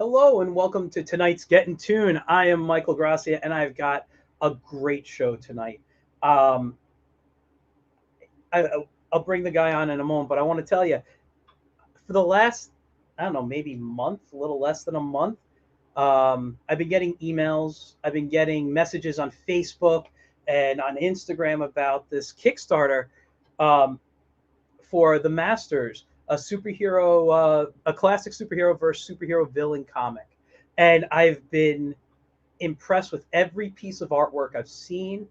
Hello and welcome to tonight's Get in Tune. I am Michael Gracia and I've got a great show tonight. Um, I, I'll bring the guy on in a moment, but I want to tell you for the last, I don't know, maybe month, a little less than a month, I've been getting emails, I've been getting messages on Facebook and on Instagram about this Kickstarter um, for the Masters, a classic superhero versus superhero villain comic. And I've been impressed with every piece of artwork I've seen.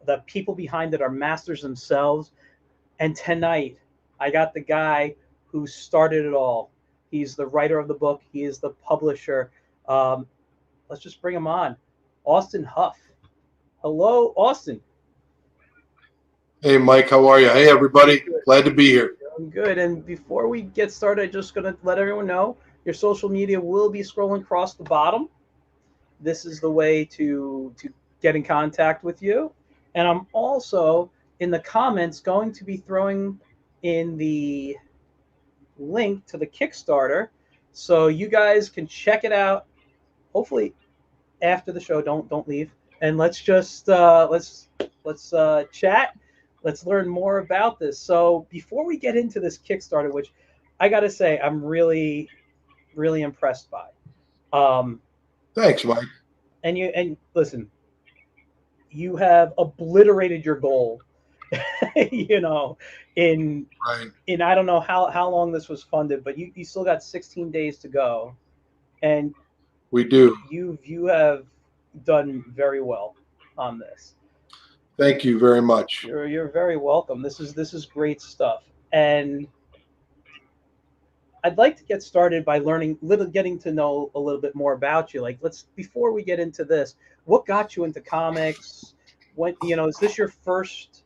The people behind it are masters themselves. And tonight, I got the guy who started it all. He's the writer of the book. He is the publisher. Um, let's just bring him on. Austin Hough. Hello, Austin. Hey, Mike, how are you? Hey, everybody. Glad to be here. I'm good. And before we get started, I'm just going to let everyone know your social media will be scrolling across the bottom. This is the way to get in contact with you. And I'm also in the comments going to be throwing in the link to the Kickstarter so you guys can check it out. Hopefully after the show, don't leave. And let's just let's chat. Let's learn more about this. So before we get into this Kickstarter, which I got to say I'm really impressed by. Thanks, Mike. And listen, you have obliterated your goal. you know, in I don't know how long this was funded, but you still got 16 days to go, and we do. You have done very well on this. Thank you very much. You're very welcome. This is great stuff, and I'd like to get started by getting to know a little bit more about you. Like, before we get into this, what got you into comics? What, is this your first,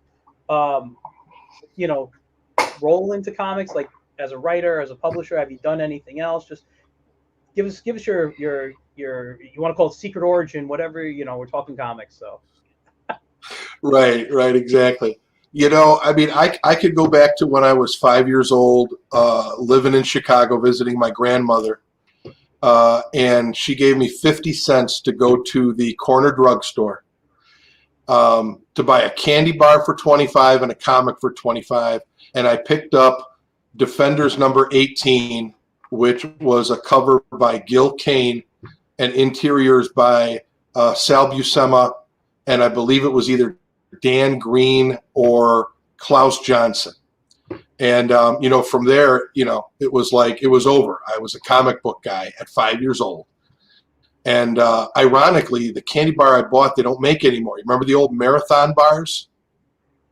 role into comics? Like, as a writer, as a publisher, have you done anything else? Just give us your you want to call it secret origin, whatever, we're talking comics, so. Right, exactly. I could go back to when I was 5 years old, living in Chicago, visiting my grandmother, and she gave me 50 cents to go to the corner drugstore to buy a candy bar for 25 and a comic for 25, and I picked up Defenders number 18, which was a cover by Gil Kane and interiors by Sal Buscema, and I believe it was either Dan Green or Klaus Johnson. And, from there, it was like it was over. I was a comic book guy at 5 years old. And ironically, the candy bar I bought, they don't make anymore. You remember the old Marathon bars?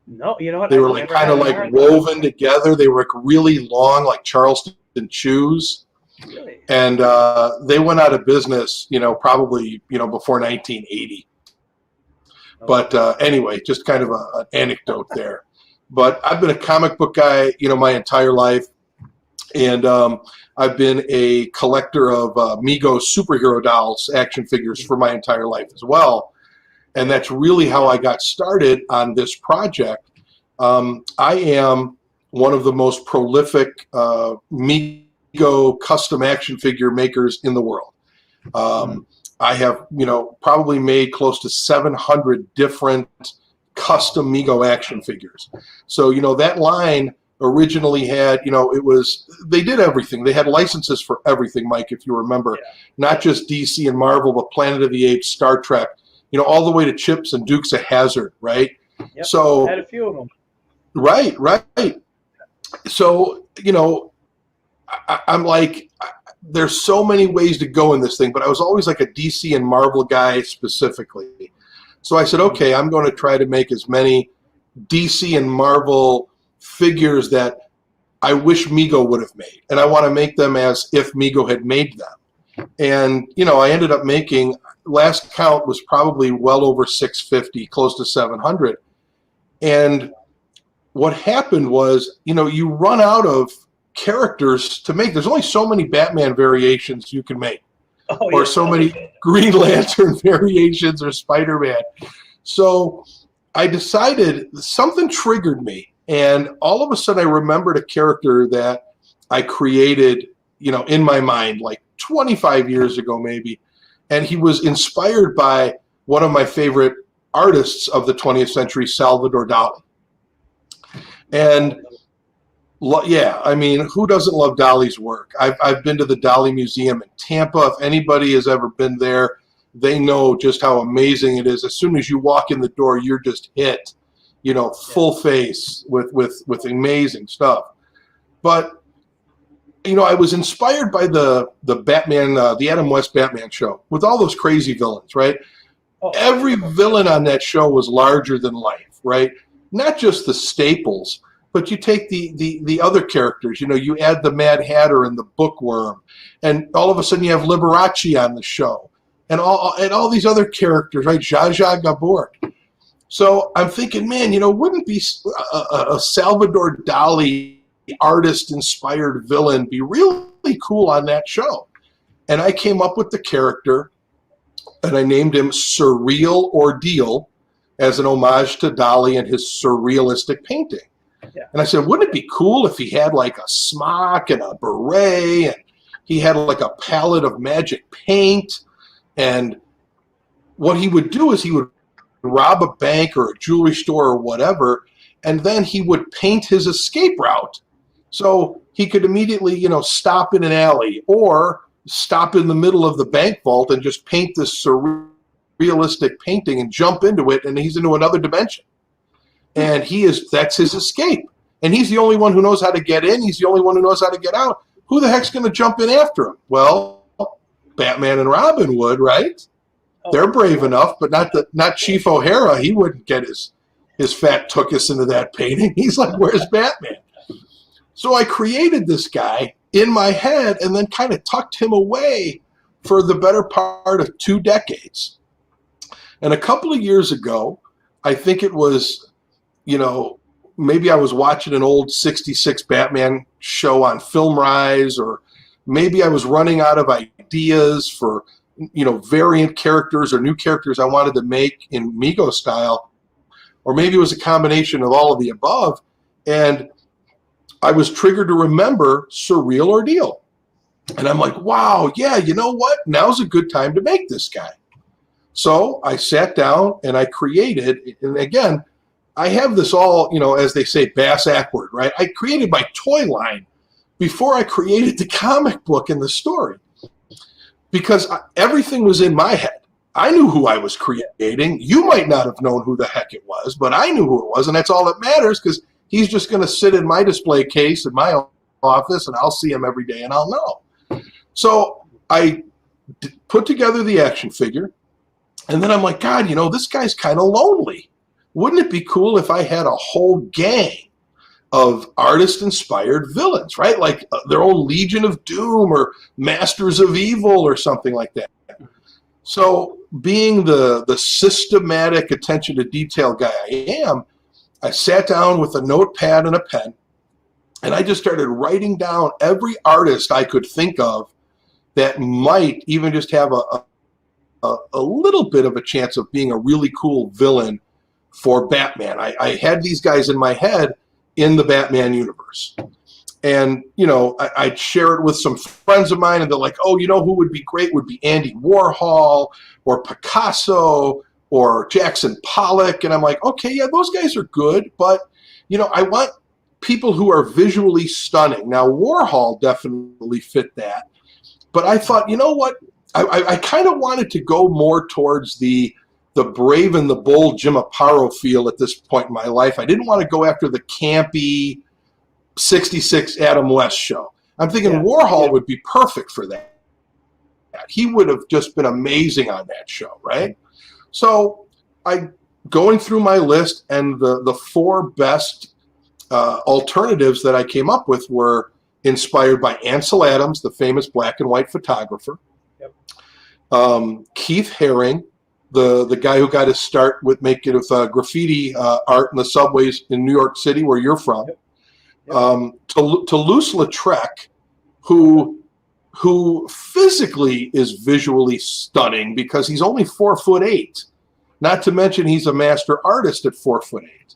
No, you know what? They were like kind of like woven together. They were like really long, like Charleston chews. Really? And they went out of business, probably, before 1980. But anyway, just kind of an anecdote there. But I've been a comic book guy, my entire life. And I've been a collector of Mego superhero dolls, action figures for my entire life as well. And that's really how I got started on this project. I am one of the most prolific Mego custom action figure makers in the world. I have, probably made close to 700 different custom Mego action figures. So, that line originally had, they did everything. They had licenses for everything, Mike, if you remember. Yeah. Not just DC and Marvel, but Planet of the Apes, Star Trek, all the way to Chips and Dukes of Hazzard, right? Yep. So, I had a few of them. Right. So, I'm like, there's so many ways to go in this thing, but I was always like a DC and Marvel guy specifically. So I said, okay, I'm going to try to make as many DC and Marvel figures that I wish Mego would have made. And I want to make them as if Mego had made them. And, I ended up making, last count was probably well over 650, close to 700. And what happened was, you run out of characters to make. There's only so many Batman variations you can make, or so many Green Lantern variations or Spider-Man. So I decided something triggered me, and all of a sudden I remembered a character that I created, in my mind, like 25 years ago maybe. And he was inspired by one of my favorite artists of the 20th century, Salvador Dali. And yeah, I mean, who doesn't love Dali's work? I've been to the Dali Museum in Tampa. If anybody has ever been there, they know just how amazing it is. As soon as you walk in the door, you're just hit, full face with amazing stuff. But I was inspired by the Batman, the Adam West Batman show with all those crazy villains, right? Oh. Every villain on that show was larger than life, right? Not just the staples, but you take the other characters. You add the Mad Hatter and the Bookworm, and all of a sudden you have Liberace on the show, and all these other characters, right? Zsa Zsa Gabor. So I'm thinking, man, wouldn't be a Salvador Dali artist-inspired villain be really cool on that show? And I came up with the character, and I named him Surreal Ordeal as an homage to Dali and his surrealistic painting. Yeah. And I said, wouldn't it be cool if he had like a smock and a beret, and he had like a palette of magic paint, and what he would do is he would rob a bank or a jewelry store or whatever, and then he would paint his escape route. So he could immediately, stop in an alley or stop in the middle of the bank vault and just paint this surrealistic painting and jump into it, and he's into another dimension. And that's his escape. And he's the only one who knows how to get in. He's the only one who knows how to get out. Who the heck's going to jump in after him? Well, Batman and Robin would, right? Oh. They're brave enough, but not Chief O'Hara. He wouldn't get his fat tuchus into that painting. He's like, where's Batman? So I created this guy in my head and then kind of tucked him away for the better part of 2 decades. And a couple of years ago, I think it was, maybe I was watching an old 66 Batman show on FilmRise, or maybe I was running out of ideas for, variant characters or new characters I wanted to make in Mego style, or maybe it was a combination of all of the above. And I was triggered to remember Surreal Ordeal. And I'm like, wow, yeah, you know what? Now's a good time to make this guy. So I sat down and I created, and again, I have this all, as they say, bass-ackward, right? I created my toy line before I created the comic book and the story, because everything was in my head. I knew who I was creating. You might not have known who the heck it was, but I knew who it was, and that's all that matters, because he's just going to sit in my display case in my office, and I'll see him every day, and I'll know. So I put together the action figure, and then I'm like, God, this guy's kind of lonely. Wouldn't it be cool if I had a whole gang of artist-inspired villains, right? Like their own Legion of Doom or Masters of Evil or something like that. So being the systematic attention to detail guy I am, I sat down with a notepad and a pen, and I just started writing down every artist I could think of that might even just have a little bit of a chance of being a really cool villain for Batman. I had these guys in my head in the Batman universe. And, I'd share it with some friends of mine, and they're like, oh, who would be great would be Andy Warhol or Picasso or Jackson Pollock. And I'm like, okay, yeah, those guys are good, but, I want people who are visually stunning. Now, Warhol definitely fit that. But I thought, you know what? I kind of wanted to go more towards the brave and the bold Jim Aparo feel at this point in my life. I didn't want to go after the campy 66 Adam West show. I'm thinking Warhol would be perfect for that. He would have just been amazing on that show, right? So I going through my list, and the 4 best alternatives that I came up with were inspired by Ansel Adams, the famous black and white photographer. Yep. Keith Haring, the guy who got his start with making graffiti art in the subways in New York City, where you're from. Yep. Yep. Toulouse-Lautrec, who physically is visually stunning because he's only 4'8", not to mention he's a master artist at 4'8".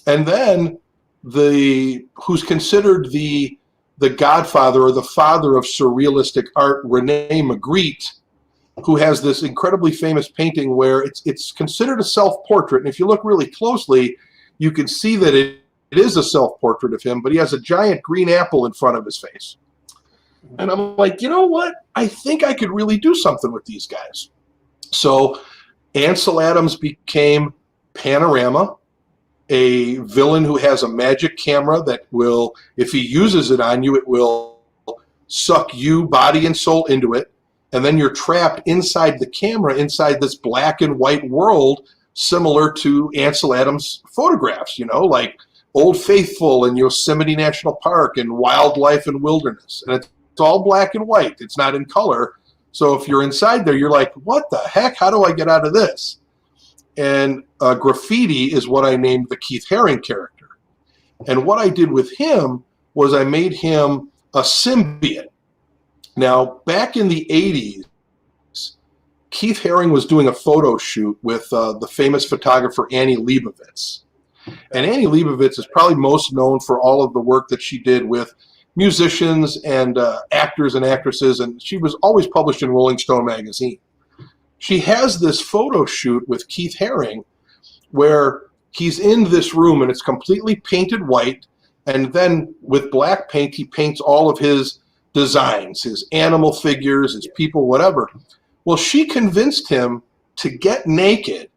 And then who's considered the the godfather or the father of surrealistic art, Rene Magritte, who has this incredibly famous painting where it's considered a self-portrait. And if you look really closely, you can see that it is a self-portrait of him, but he has a giant green apple in front of his face. And I'm like, you know what? I think I could really do something with these guys. So Ansel Adams became Panorama, a villain who has a magic camera that will, if he uses it on you, it will suck you, body and soul, into it. And then you're trapped inside the camera, inside this black and white world, similar to Ansel Adams' photographs, like Old Faithful and Yosemite National Park and Wildlife and Wilderness. And it's all black and white. It's not in color. So if you're inside there, you're like, what the heck? How do I get out of this? And Graffiti is what I named the Keith Haring character. And what I did with him was I made him a symbiote. Now, back in the 80s, Keith Haring was doing a photo shoot with the famous photographer Annie Leibovitz. And Annie Leibovitz is probably most known for all of the work that she did with musicians and actors and actresses, and she was always published in Rolling Stone magazine. She has this photo shoot with Keith Haring where he's in this room and it's completely painted white, and then with black paint he paints all of his designs, his animal figures, his people, whatever. Well, she convinced him to get naked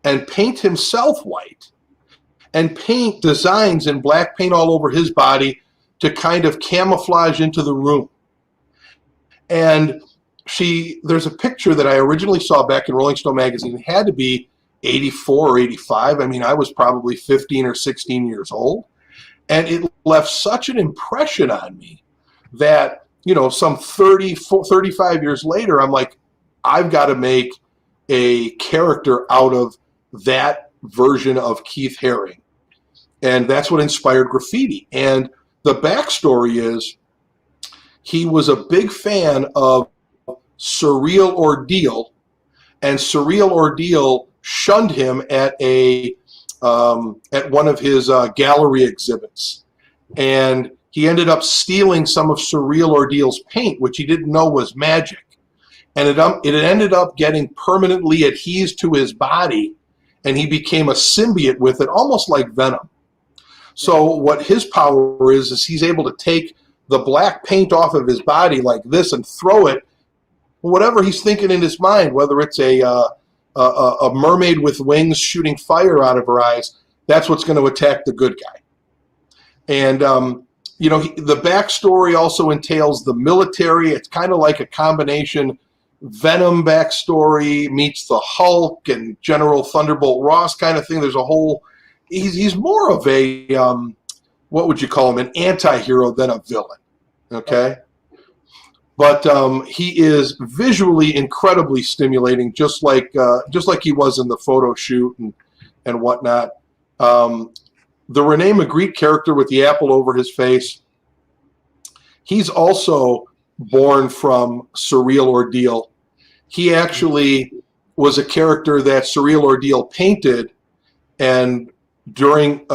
and paint himself white and paint designs in black paint all over his body to kind of camouflage into the room. And there's a picture that I originally saw back in Rolling Stone magazine. It had to be 84 or 85. I mean, I was probably 15 or 16 years old. And it left such an impression on me that, some 35 years later, I'm like, I've got to make a character out of that version of Keith Haring. And that's what inspired Graffiti. And the backstory is he was a big fan of Surreal Ordeal, and Surreal Ordeal shunned him at one of his gallery exhibits. And he ended up stealing some of Surreal Ordeal's paint, which he didn't know was magic. And it ended up getting permanently adhesed to his body, and he became a symbiote with it, almost like Venom. So what his power is he's able to take the black paint off of his body like this and throw it, whatever he's thinking in his mind, whether it's a mermaid with wings shooting fire out of her eyes, that's what's going to attack the good guy. And the backstory also entails the military. It's kind of like a combination Venom backstory meets the Hulk and General Thunderbolt Ross kind of thing. There's a whole, he's more of a, what would you call him, an anti-hero than a villain, okay? But he is visually incredibly stimulating, just like he was in the photo shoot and whatnot. The Rene Magritte character with the apple over his face, he's also born from Surreal Ordeal. He actually was a character that Surreal Ordeal painted, and during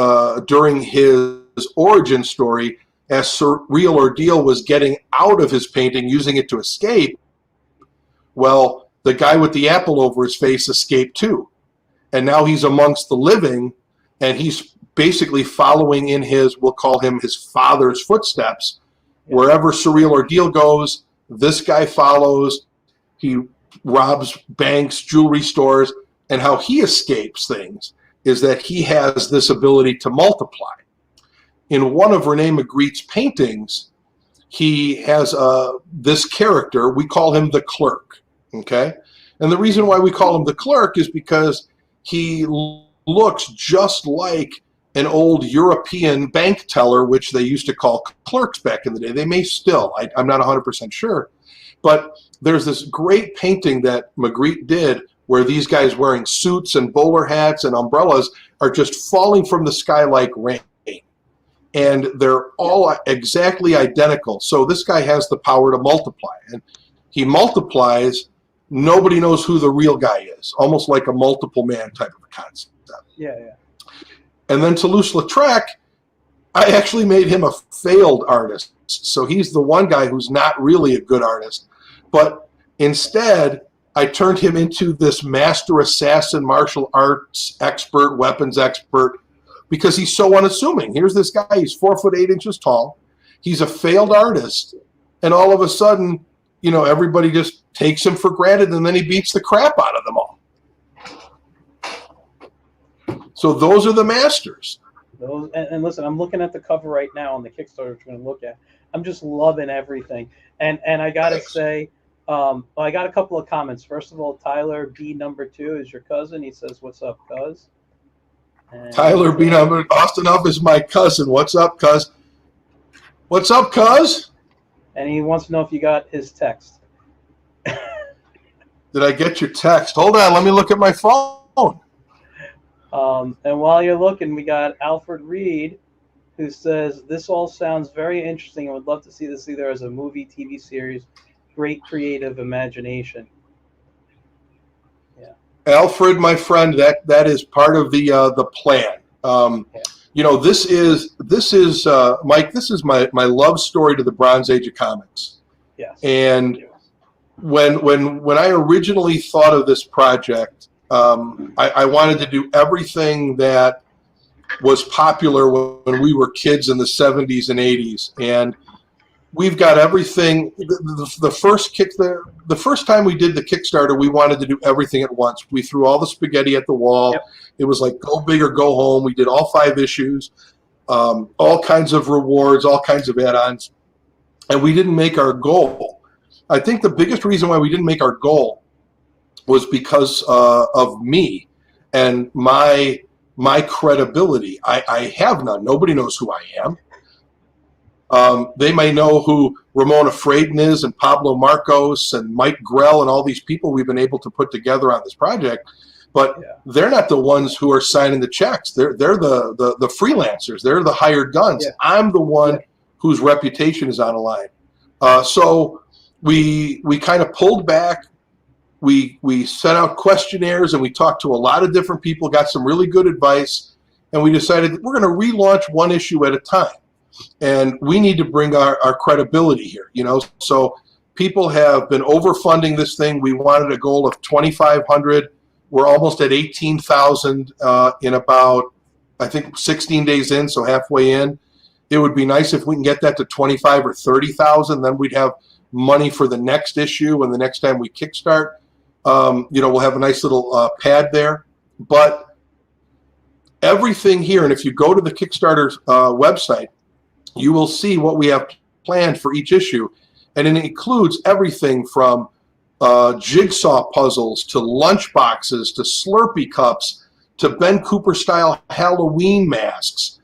his origin story, as Surreal Ordeal was getting out of his painting, using it to escape, well, the guy with the apple over his face escaped too. And now he's amongst the living, and he's basically following in we'll call him his father's footsteps. Wherever Surreal Ordeal goes, this guy follows. He robs banks, jewelry stores, and how he escapes things is that he has this ability to multiply. In one of Rene Magritte's paintings, he has this character. We call him the Clerk, okay? And the reason why we call him the Clerk is because he looks just like an old European bank teller, which they used to call clerks back in the day. They may still. I'm not 100% sure. But there's this great painting that Magritte did where these guys wearing suits and bowler hats and umbrellas are just falling from the sky like rain. And they're all exactly identical. So this guy has the power to multiply. And he multiplies. Nobody knows who the real guy is. Almost like a multiple man type of a concept. Yeah, yeah. And then Toulouse-Lautrec, I actually made him a failed artist. So he's the one guy who's not really a good artist. But instead, I turned him into this master assassin, martial arts expert, weapons expert, because he's so unassuming. Here's this guy, he's 4'8" tall. He's a failed artist. And all of a sudden, you know, everybody just takes him for granted, and then he beats the crap out of them all. So those are the masters. And listen, I'm looking at the cover right now on the Kickstarter, which we're going to look at. I'm just loving everything. And I got to say, well, I got a couple of comments. First of all, Tyler B. #2 is your cousin. He says, "What's up, cuz?" And Tyler B. Austin Hough is my cousin. What's up, cuz? What's up, cuz? And he wants to know if you got his text. Did I get your text? Hold on, let me look at my phone. And while you're looking, we got Alfred Reed, who says, "This all sounds very interesting. I would love to see this either as a movie, TV series. Great creative imagination." Yeah. Alfred, my friend, that is part of the plan. Yeah. You know, this is Mike. This is my love story to the Bronze Age of comics. Yes. And when I originally thought of this project, I wanted to do everything that was popular when we were kids in the 70s and 80s, and we've got everything. The first time we did the Kickstarter, we wanted to do everything at once. We threw all the spaghetti at the wall. Yep. It was like go big or go home. We did all 5 issues, all kinds of rewards, all kinds of add-ons, and we didn't make our goal. I think the biggest reason why we didn't make our goal was because of me and my credibility. I have none. Nobody knows who I am. They may know who Ramona Fradon is and Pablo Marcos and Mike Grell and all these people we've been able to put together on this project, but they're not the ones who are signing the checks. They're the freelancers. They're the hired guns. Yeah. I'm the one whose reputation is on the line. So we kind of pulled back. We sent out questionnaires and we talked to a lot of different people, got some really good advice, and we decided that we're going to relaunch one issue at a time. And we need to bring our credibility here, you know. So people have been overfunding this thing. We wanted a goal of 2,500. We're almost at 18,000 in about, I think, 16 days in, so halfway in. It would be nice if we can get that to 25 or 30,000. Then we'd have money for the next issue, and the next time we kickstart, you know, we'll have a nice little pad there. But everything here, and if you go to the Kickstarter website, you will see what we have planned for each issue. And it includes everything from jigsaw puzzles to lunch boxes to Slurpee cups to Ben Cooper-style Halloween masks,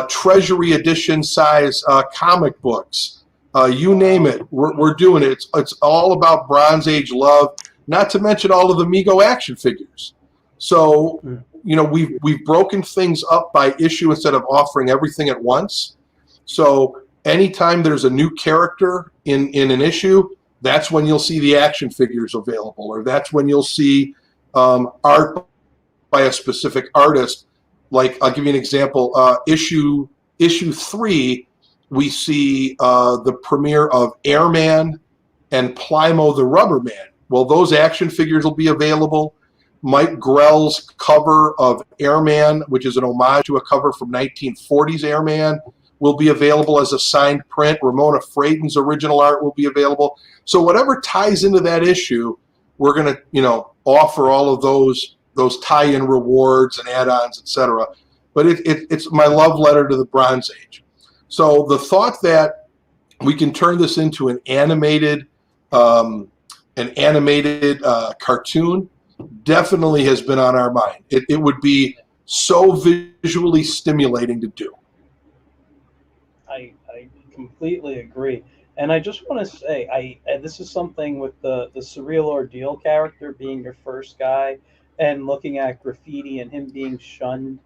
Treasury edition size comic books. You name it, we're doing it. It's all about Bronze Age love, not to mention all of the Mego action figures. So, you know, we've broken things up by issue instead of offering everything at once. So anytime there's a new character in an issue, that's when you'll see the action figures available, or that's when you'll see art by a specific artist. Like, I'll give you an example. Issue 3, we see the premiere of Airman and Plymo the Rubber Man. Well, those action figures will be available. Mike Grell's cover of Airman, which is an homage to a cover from 1940s Airman, will be available as a signed print. Ramona Fradon's original art will be available. So whatever ties into that issue, we're going to, you know, offer all of those tie-in rewards and add-ons, etc. But it's my love letter to the Bronze Age. So the thought that we can turn this into an animated cartoon definitely has been on our mind. It would be so visually stimulating to do. I completely agree. And I just want to say, this is something with the Surreal Ordeal character being your first guy, and looking at graffiti and him being shunned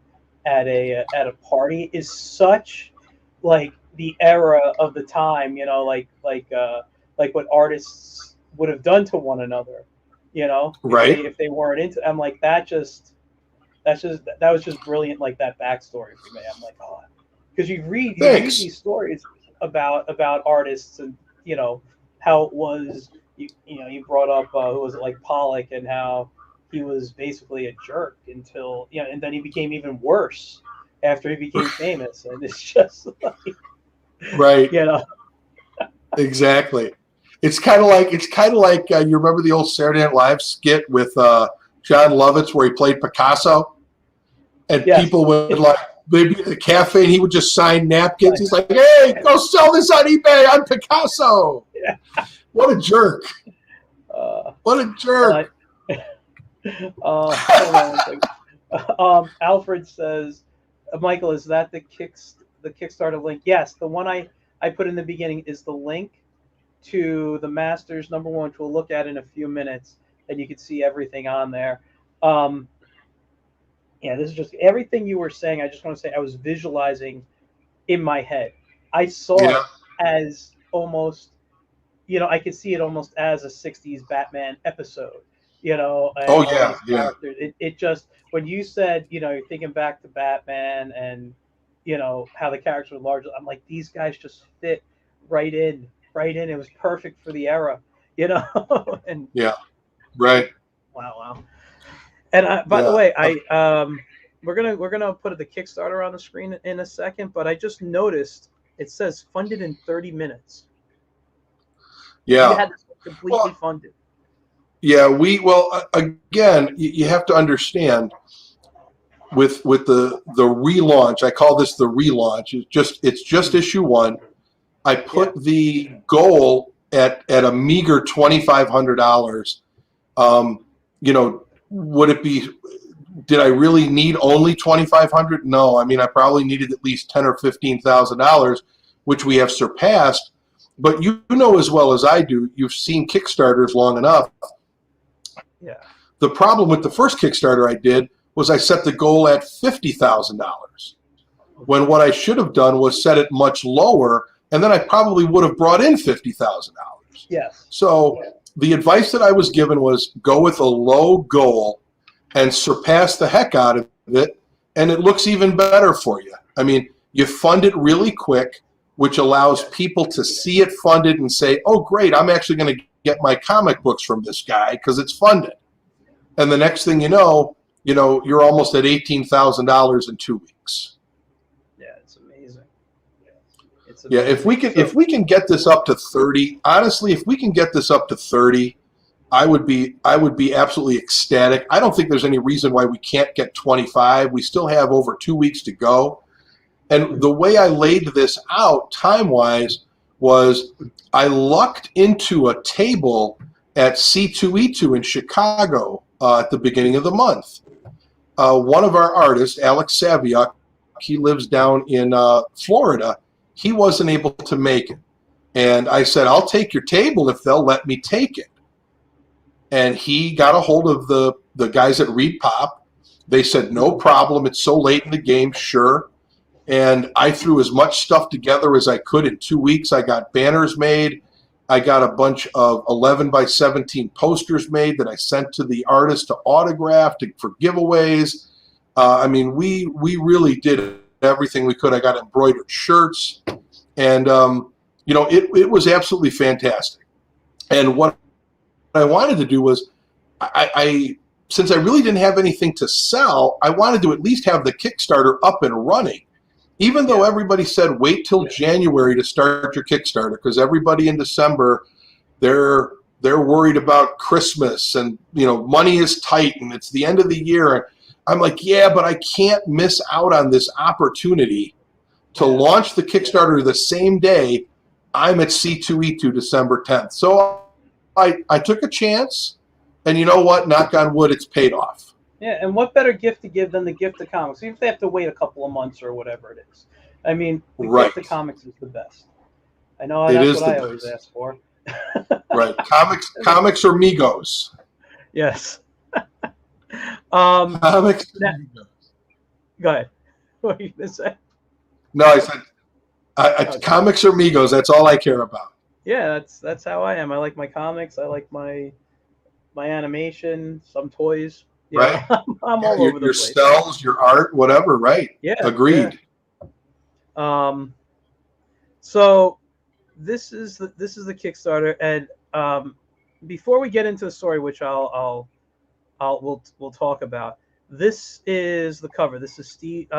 at a party is such like the era of the time, you know, like what artists would have done to one another, you know, right? If they weren't into. I'm like, that was just brilliant, like that backstory for me. I'm like, oh. because you read Thanks. these stories about artists, and how it was. You brought up who was it, like Pollock, and how he was basically a jerk until and then he became even worse after he became famous, and it's just like Right. you know Exactly. It's kind of like you remember the old Saturday Night Live skit with John Lovitz where he played Picasso, and yes. people would like they'd be at the cafe and he would just sign napkins. Right. He's like, "Hey, go sell this on eBay. I'm Picasso." Yeah. What a jerk! Uh, What a jerk! hold on one second. Alfred says, Michael, is that the Kickstarter link? Yes, the one I put in the beginning is the link to the Masters #1, which we'll look at in a few minutes, and you can see everything on there. This is just everything you were saying. I just want to say I was visualizing in my head. I saw Yeah. it as almost, I could see it almost as a '60s Batman episode. And Oh all yeah, these yeah. characters. It just when you said, you're thinking back to Batman and how the characters were large. I'm like, these guys just fit right in, right in. It was perfect for the era, and Yeah. Right. wow. And by the Yeah. way, we're gonna put the Kickstarter on the screen in a second, but I just noticed it says funded in 30 minutes. You Yeah. had this completely funded. Yeah. Again, you have to understand with the relaunch. I call this the relaunch. It's just issue 1. I put the goal at a meager $2,500. Would it be? Did I really need only $2,500? No. I mean, I probably needed at least $10,000 or $15,000, which we have surpassed. But you know as well as I do, you've seen Kickstarters long enough. Yeah. The problem with the first Kickstarter I did was I set the goal at $50,000, when what I should have done was set it much lower, and then I probably would have brought in $50,000. Yes. So the advice that I was given was go with a low goal and surpass the heck out of it, and it looks even better for you. I mean, you fund it really quick, which allows people to see it funded and say, oh, great, I'm actually going to get my comic books from this guy because it's funded. And the next thing you know, you're almost at $18,000 in 2 weeks. Yeah, it's amazing. Yeah, if we can get this up to 30, honestly, if we can get this up to 30, I would be absolutely ecstatic. I don't think there's any reason why we can't get 25. We still have over 2 weeks to go. And the way I laid this out time-wise was I lucked into a table at C2E2 in Chicago at the beginning of the month. One of our artists, Alex Saviuk, he lives down in Florida. He wasn't able to make it. And I said, I'll take your table if they'll let me take it. And he got a hold of the guys at Reed Pop. They said, no problem. It's so late in the game. Sure. And I threw as much stuff together as I could in 2 weeks. I got banners made. I got a bunch of 11 by 17 posters made that I sent to the artist to autograph for giveaways. I mean, we really did everything we could. I got embroidered shirts. And, it was absolutely fantastic. And what I wanted to do was since I really didn't have anything to sell, I wanted to at least have the Kickstarter up and running. Even though everybody said wait till January to start your Kickstarter, because everybody in December, they're worried about Christmas and money is tight and it's the end of the year. I'm like, yeah, but I can't miss out on this opportunity to launch the Kickstarter the same day I'm at C2E2 December 10th. So I took a chance, and you know what? Knock on wood, it's paid off. Yeah, and what better gift to give than the gift of comics? Even if they have to wait a couple of months or whatever it is. I mean, the gift of comics is the best. I know that's what I always ask for. Right, comics or Migos. Yes. Comics. Or Migos. Go ahead. What are you gonna say? No, I said comics or Migos. That's all I care about. Yeah, that's how I am. I like my comics. I like my animation, some toys. Right. I'm all over the place. Your spells, your art, whatever. Right. Yeah. Agreed. Yeah. So this is the Kickstarter, and before we get into the story, which we'll talk about. This is the cover. This is Steve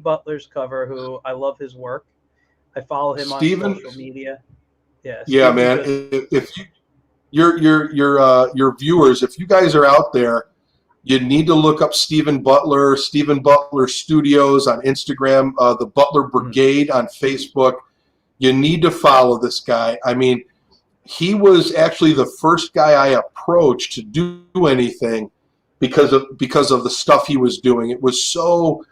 Butler's cover, who I love his work. I follow him on social media. Yeah, yeah, man. If your viewers, if you guys are out there, you need to look up Stephen Butler Studios on Instagram, the Butler Brigade on Facebook. You need to follow this guy. I mean, he was actually the first guy I approached to do anything because of the stuff he was doing. It was so,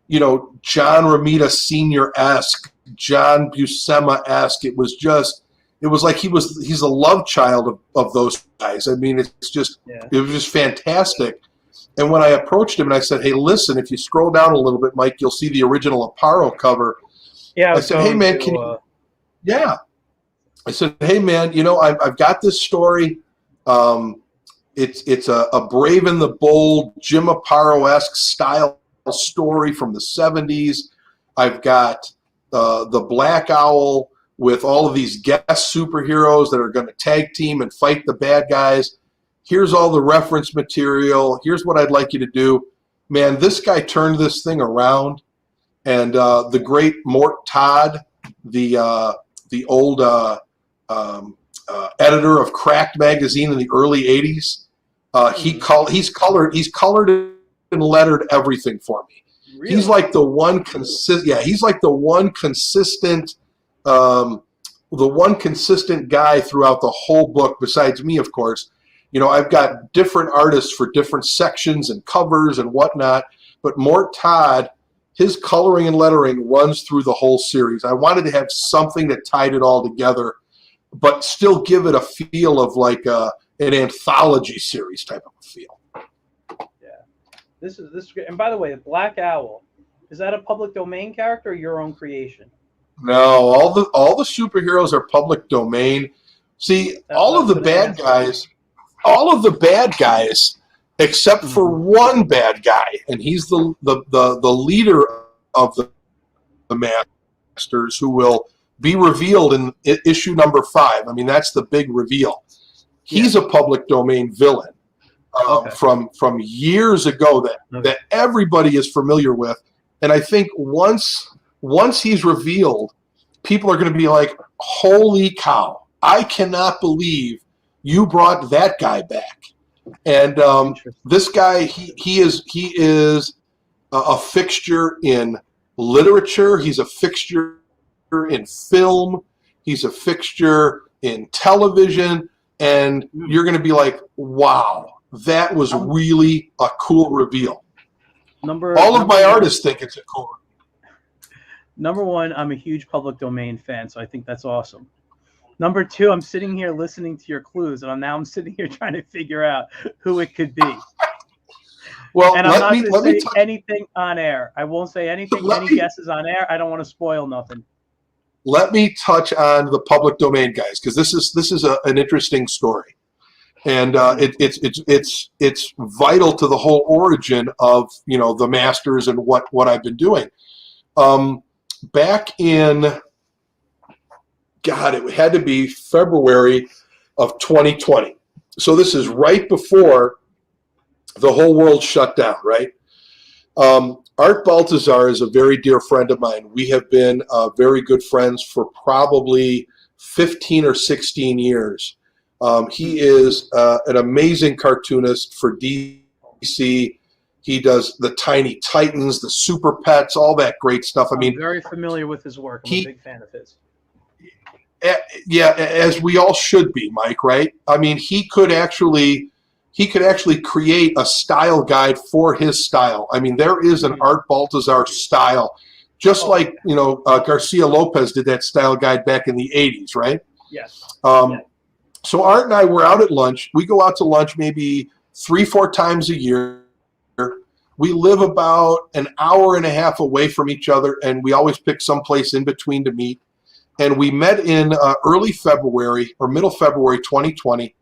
John Romita Sr.-esque, John Buscema-esque. It was like he's a love child of those guys. I mean, it was just fantastic. And when I approached him and I said, hey, listen, if you scroll down a little bit, Mike, you'll see the original Aparo cover. Yeah, I said, hey, man, yeah. I said, hey, man, I've got this story. It's a Brave and the Bold, Jim Aparo-esque style story from the 70s. I've got the Black Owl with all of these guest superheroes that are going to tag team and fight the bad guys. Here's all the reference material. Here's what I'd like you to do. Man, this guy turned this thing around. And the great Mort Todd, the old editor of Cracked magazine in the early 80s, he's colored and lettered everything for me. Really? He's like the one consistent. Yeah, he's like the one consistent guy throughout the whole book. Besides me, of course. I've got different artists for different sections and covers and whatnot. But Mort Todd, his coloring and lettering runs through the whole series. I wanted to have something that tied it all together, but still give it a feel of like an anthology series type of a feel. Yeah, this is great. And by the way, the Black Owl, is that a public domain character or your own creation? No, all the superheroes are public domain. See, all of the bad guys, except for one bad guy, and he's the leader of the Masters, who will be revealed in issue number 5. I mean, that's the big reveal. He's a public domain villain from years ago that everybody is familiar with, and I think once he's revealed, people are going to be like, "Holy cow! I cannot believe you brought that guy back." And this guy, he is a fixture in literature. He's a fixture in film. He's a fixture in television. And you're going to be like, wow, that was really a cool reveal. All of my artists think it's a cool reveal. Number one, I'm a huge public domain fan, so I think that's awesome. Number two, I'm sitting here listening to your clues, and I'm sitting here trying to figure out who it could be. Well, and I'm not going to say anything on air. I won't say anything. Any guesses on air? I don't want to spoil nothing. Let me touch on the public domain guys, because this is an interesting story, and it's vital to the whole origin of the Masters and what I've been doing. Back in, God, it had to be February of 2020. So this is right before the whole world shut down, right? Art Baltazar is a very dear friend of mine. We have been very good friends for probably 15 or 16 years. He is an amazing cartoonist for DC. He does the Tiny Titans, the Super Pets, all that great stuff. I mean, I'm very familiar with his work. I'm a big fan of his. Yeah, as we all should be, Mike, right? I mean, he could actually create a style guide for his style. I mean, there is an Art Baltazar style, just like, Garcia Lopez did that style guide back in the 80s, right? Yes. So Art and I were out at lunch. We go out to lunch maybe 3-4 times a year. We live about an hour and a half away from each other, and we always pick someplace in between to meet. And we met in early February or middle February 2020,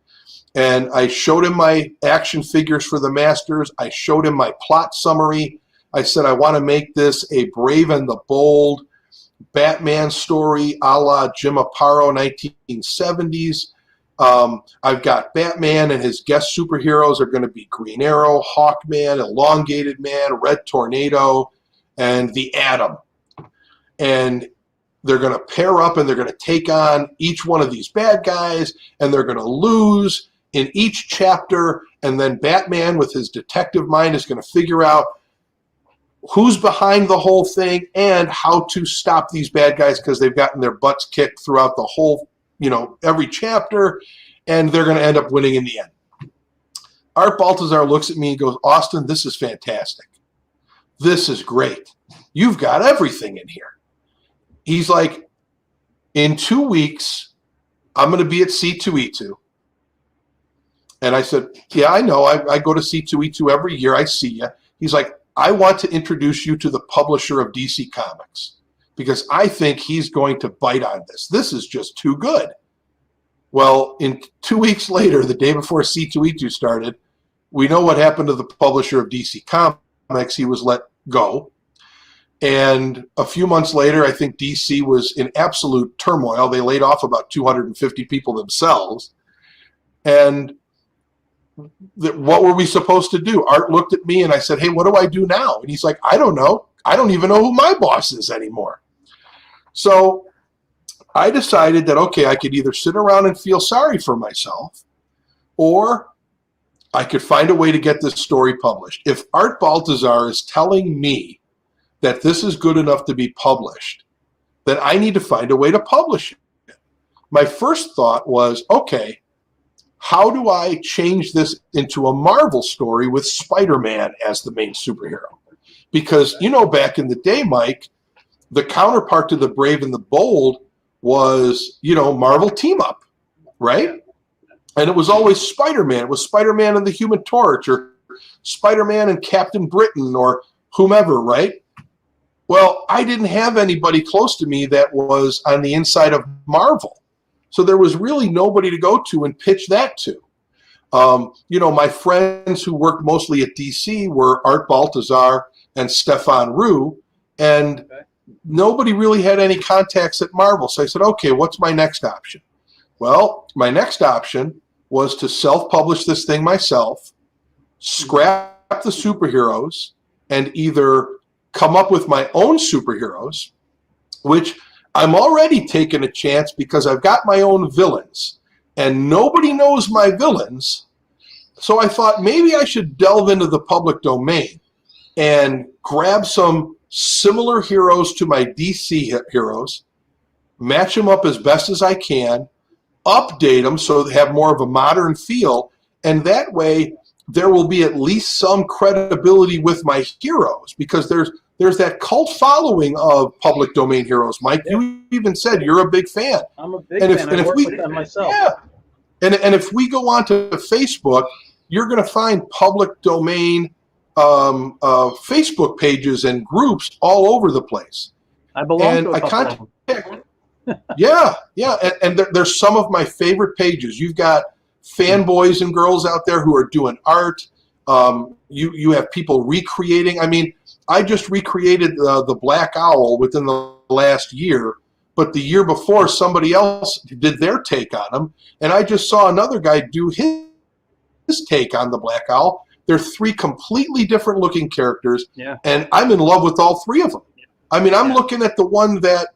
and I showed him my action figures for the Masters. I showed him my plot summary. I said, I want to make this a Brave and the Bold Batman story a la Jim Aparo 1970s. I've got Batman, and his guest superheroes are going to be Green Arrow, Hawkman, Elongated Man, Red Tornado, and the Atom. And they're going to pair up, and they're going to take on each one of these bad guys, and they're going to lose in each chapter. And then Batman, with his detective mind, is going to figure out who's behind the whole thing and how to stop these bad guys, because they've gotten their butts kicked throughout the whole, every chapter, and they're going to end up winning in the end. Art Baltazar looks at me and goes, Austin, this is fantastic. This is great. You've got everything in here. He's like, in 2 weeks, I'm going to be at C2E2. And I said, yeah, I know. I go to C2E2 every year. I see you. He's like, I want to introduce you to the publisher of DC Comics, because I think he's going to bite on this. This is just too good. Well, in 2 weeks later, the day before C2E2 started, we know what happened to the publisher of DC Comics. He was let go. And a few months later, I think DC was in absolute turmoil. They laid off about 250 people themselves. And what were we supposed to do? Art looked at me and I said, hey, what do I do now? And he's like, I don't know. I don't even know who my boss is anymore. So I decided that, okay, I could either sit around and feel sorry for myself, or I could find a way to get this story published. If Art Baltazar is telling me that this is good enough to be published, then I need to find a way to publish it. My first thought was, okay, how do I change this into a Marvel story with Spider-Man as the main superhero? Because, back in the day, Mike, the counterpart to the Brave and the Bold was, Marvel Team Up, right? And it was always Spider-Man. It was Spider-Man and the Human Torch, or Spider-Man and Captain Britain, or whomever, right? Well, I didn't have anybody close to me that was on the inside of Marvel. So there was really nobody to go to and pitch that to. My friends who worked mostly at DC were Art Baltazar and Stefan Roux, and nobody really had any contacts at Marvel. So I said, okay, what's my next option? Well, my next option was to self-publish this thing myself, scrap the superheroes, and either come up with my own superheroes, which I'm already taking a chance because I've got my own villains and nobody knows my villains. So I thought maybe I should delve into the public domain and grab some similar heroes to my DC heroes, match them up as best as I can, update them so they have more of a modern feel, and that way there will be at least some credibility with my heroes, because there's that cult following of public domain heroes. Mike, you even said you're a big fan. I'm a big fan. I work with them myself. Yeah. And if we go onto Facebook, you're going to find public domain Facebook pages and groups all over the place. I belong to a couple of them. Yeah. And there's some of my favorite pages. You've got fanboys and girls out there who are doing art. You have people recreating. I mean, I just recreated the Black Owl within the last year, but the year before somebody else did their take on him, and I just saw another guy do his take on the Black Owl. They're three completely different looking characters, and I'm in love with all three of them. I mean, I'm looking at the one that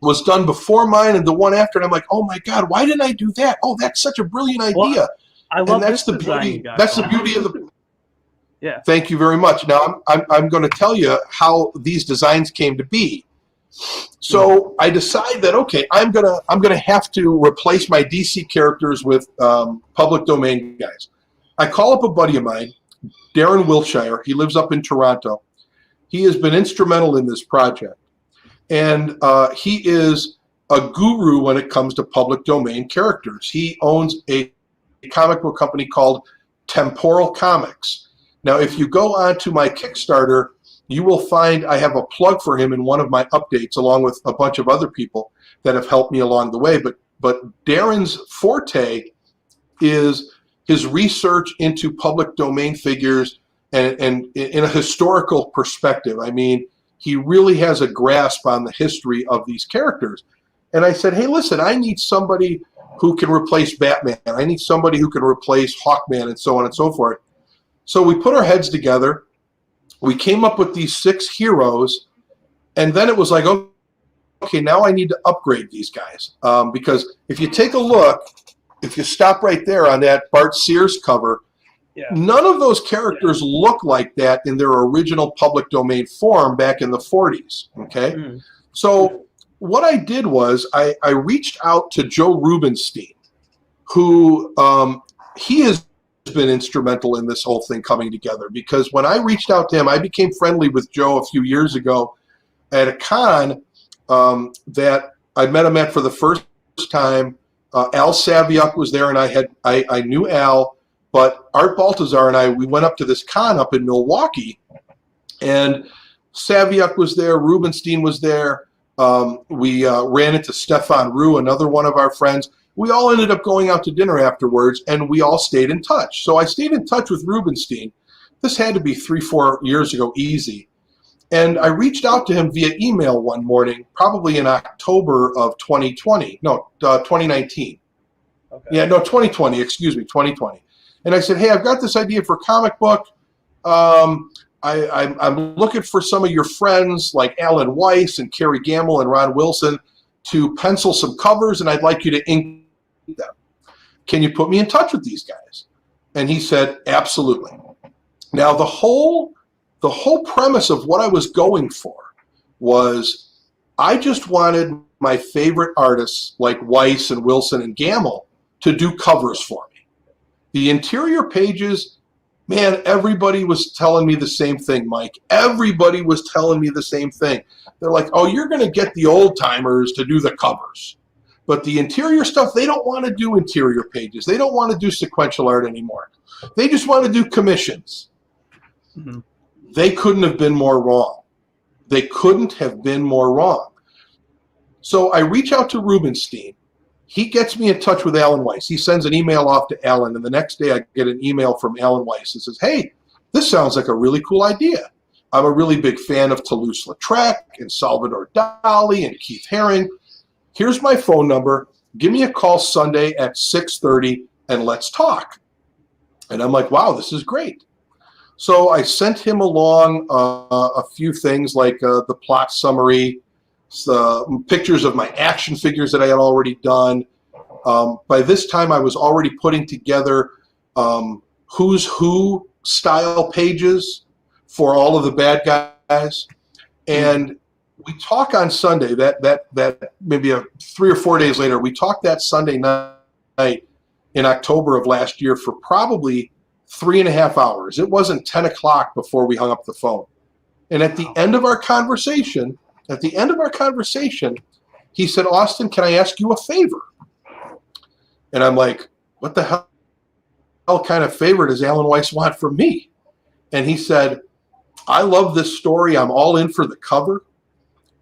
was done before mine and the one after, and I'm like, oh my God, why didn't I do that? Oh, that's such a brilliant idea. Well, I love that's this the beauty. That's the beauty of the. Yeah. Thank you very much. Now I'm going to tell you how these designs came to be. So I decide that, okay, I'm gonna have to replace my DC characters with public domain guys. I call up a buddy of mine, Darren Wilshire. He lives up in Toronto. He has been instrumental in this project, and he is a guru when it comes to public domain characters. He owns a comic book company called Temporal Comics. Now, if you go onto my Kickstarter, you will find I have a plug for him in one of my updates, along with a bunch of other people that have helped me along the way. But Darren's forte is his research into public domain figures and in a historical perspective. I mean, he really has a grasp on the history of these characters. And I said, hey, listen, I need somebody who can replace Batman. I need somebody who can replace Hawkman, and so on and so forth. So we put our heads together. We came up with these 6 heroes. And then it was like, okay, now I need to upgrade these guys. Because if you take a look, if you stop right there on that Bart Sears cover, none of those characters look like that in their original public domain form back in the 40s. Okay? So what I did was I reached out to Joe Rubenstein, who he has been instrumental in this whole thing coming together, because when I reached out to him, I became friendly with Joe a few years ago at a con that I met him at for the first time. Al Saviuk was there, and I knew Al, but Art Baltazar and we went up to this con up in Milwaukee, and Saviuk was there, Rubenstein was there. We ran into Stefan Rue, another one of our friends. We all ended up going out to dinner afterwards, and we all stayed in touch. So I stayed in touch with Rubenstein. This had to be 3-4 years ago, easy. And I reached out to him via email one morning, probably in October of 2020. No, 2019. Okay. Yeah, no, 2020, excuse me, 2020. And I said, hey, I've got this idea for a comic book. I'm looking for some of your friends like Alan Weiss and Kerry Gamble and Ron Wilson to pencil some covers, and I'd like you to ink them. Can you put me in touch with these guys? And he said, absolutely. Now, the whole premise of what I was going for was I just wanted my favorite artists like Weiss and Wilson and Gamble to do covers for me. The interior pages, man, everybody was telling me the same thing, Mike. Everybody was telling me the same thing. They're like, oh, you're going to get the old timers to do the covers. But the interior stuff, they don't want to do interior pages. They don't want to do sequential art anymore. They just want to do commissions. Mm-hmm. They couldn't have been more wrong. They couldn't have been more wrong. So I reach out to Rubenstein. He gets me in touch with Alan Weiss. He sends an email off to Alan, and the next day I get an email from Alan Weiss that says, hey, this sounds like a really cool idea. I'm a really big fan of Toulouse-Lautrec and Salvador Dali and Keith Haring. Here's my phone number. Give me a call Sunday at 6:30 and let's talk. And I'm like, wow, this is great. So I sent him along a few things like the plot summary, pictures of my action figures that I had already done. By this time, I was already putting together Who's Who style pages for all of the bad guys. And we talk on Sunday, that maybe 3 or 4 days later, we talked that Sunday night in October of last year for probably 3.5 hours. It wasn't 10 o'clock before we hung up the phone. And at the end of our conversation, he said, Austin, can I ask you a favor? And I'm like, what the hell kind of favor does Alan Weiss want from me? And he said, I love this story. I'm all in for the cover,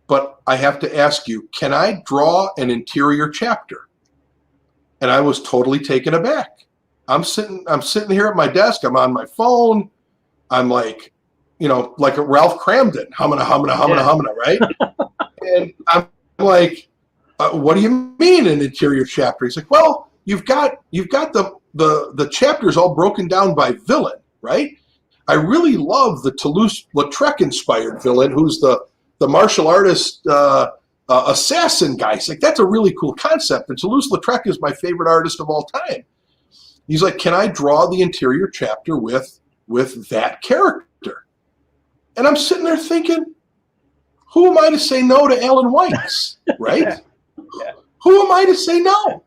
but I have to ask you, can I draw an interior chapter? And I was totally taken aback. I'm sitting here at my desk. I'm on my phone. I'm like, like a Ralph Cramden, humming, right? And I'm like, what do you mean an interior chapter? He's like, well, you've got the chapters all broken down by villain, right? I really love the Toulouse-Lautrec inspired villain, who's the martial artist assassin guy. He's like, that's a really cool concept. And Toulouse-Lautrec is my favorite artist of all time. He's like, can I draw the interior chapter with that character? And I'm sitting there thinking, who am I to say no to Alan Weiss, right? Yeah. Who am I to say no?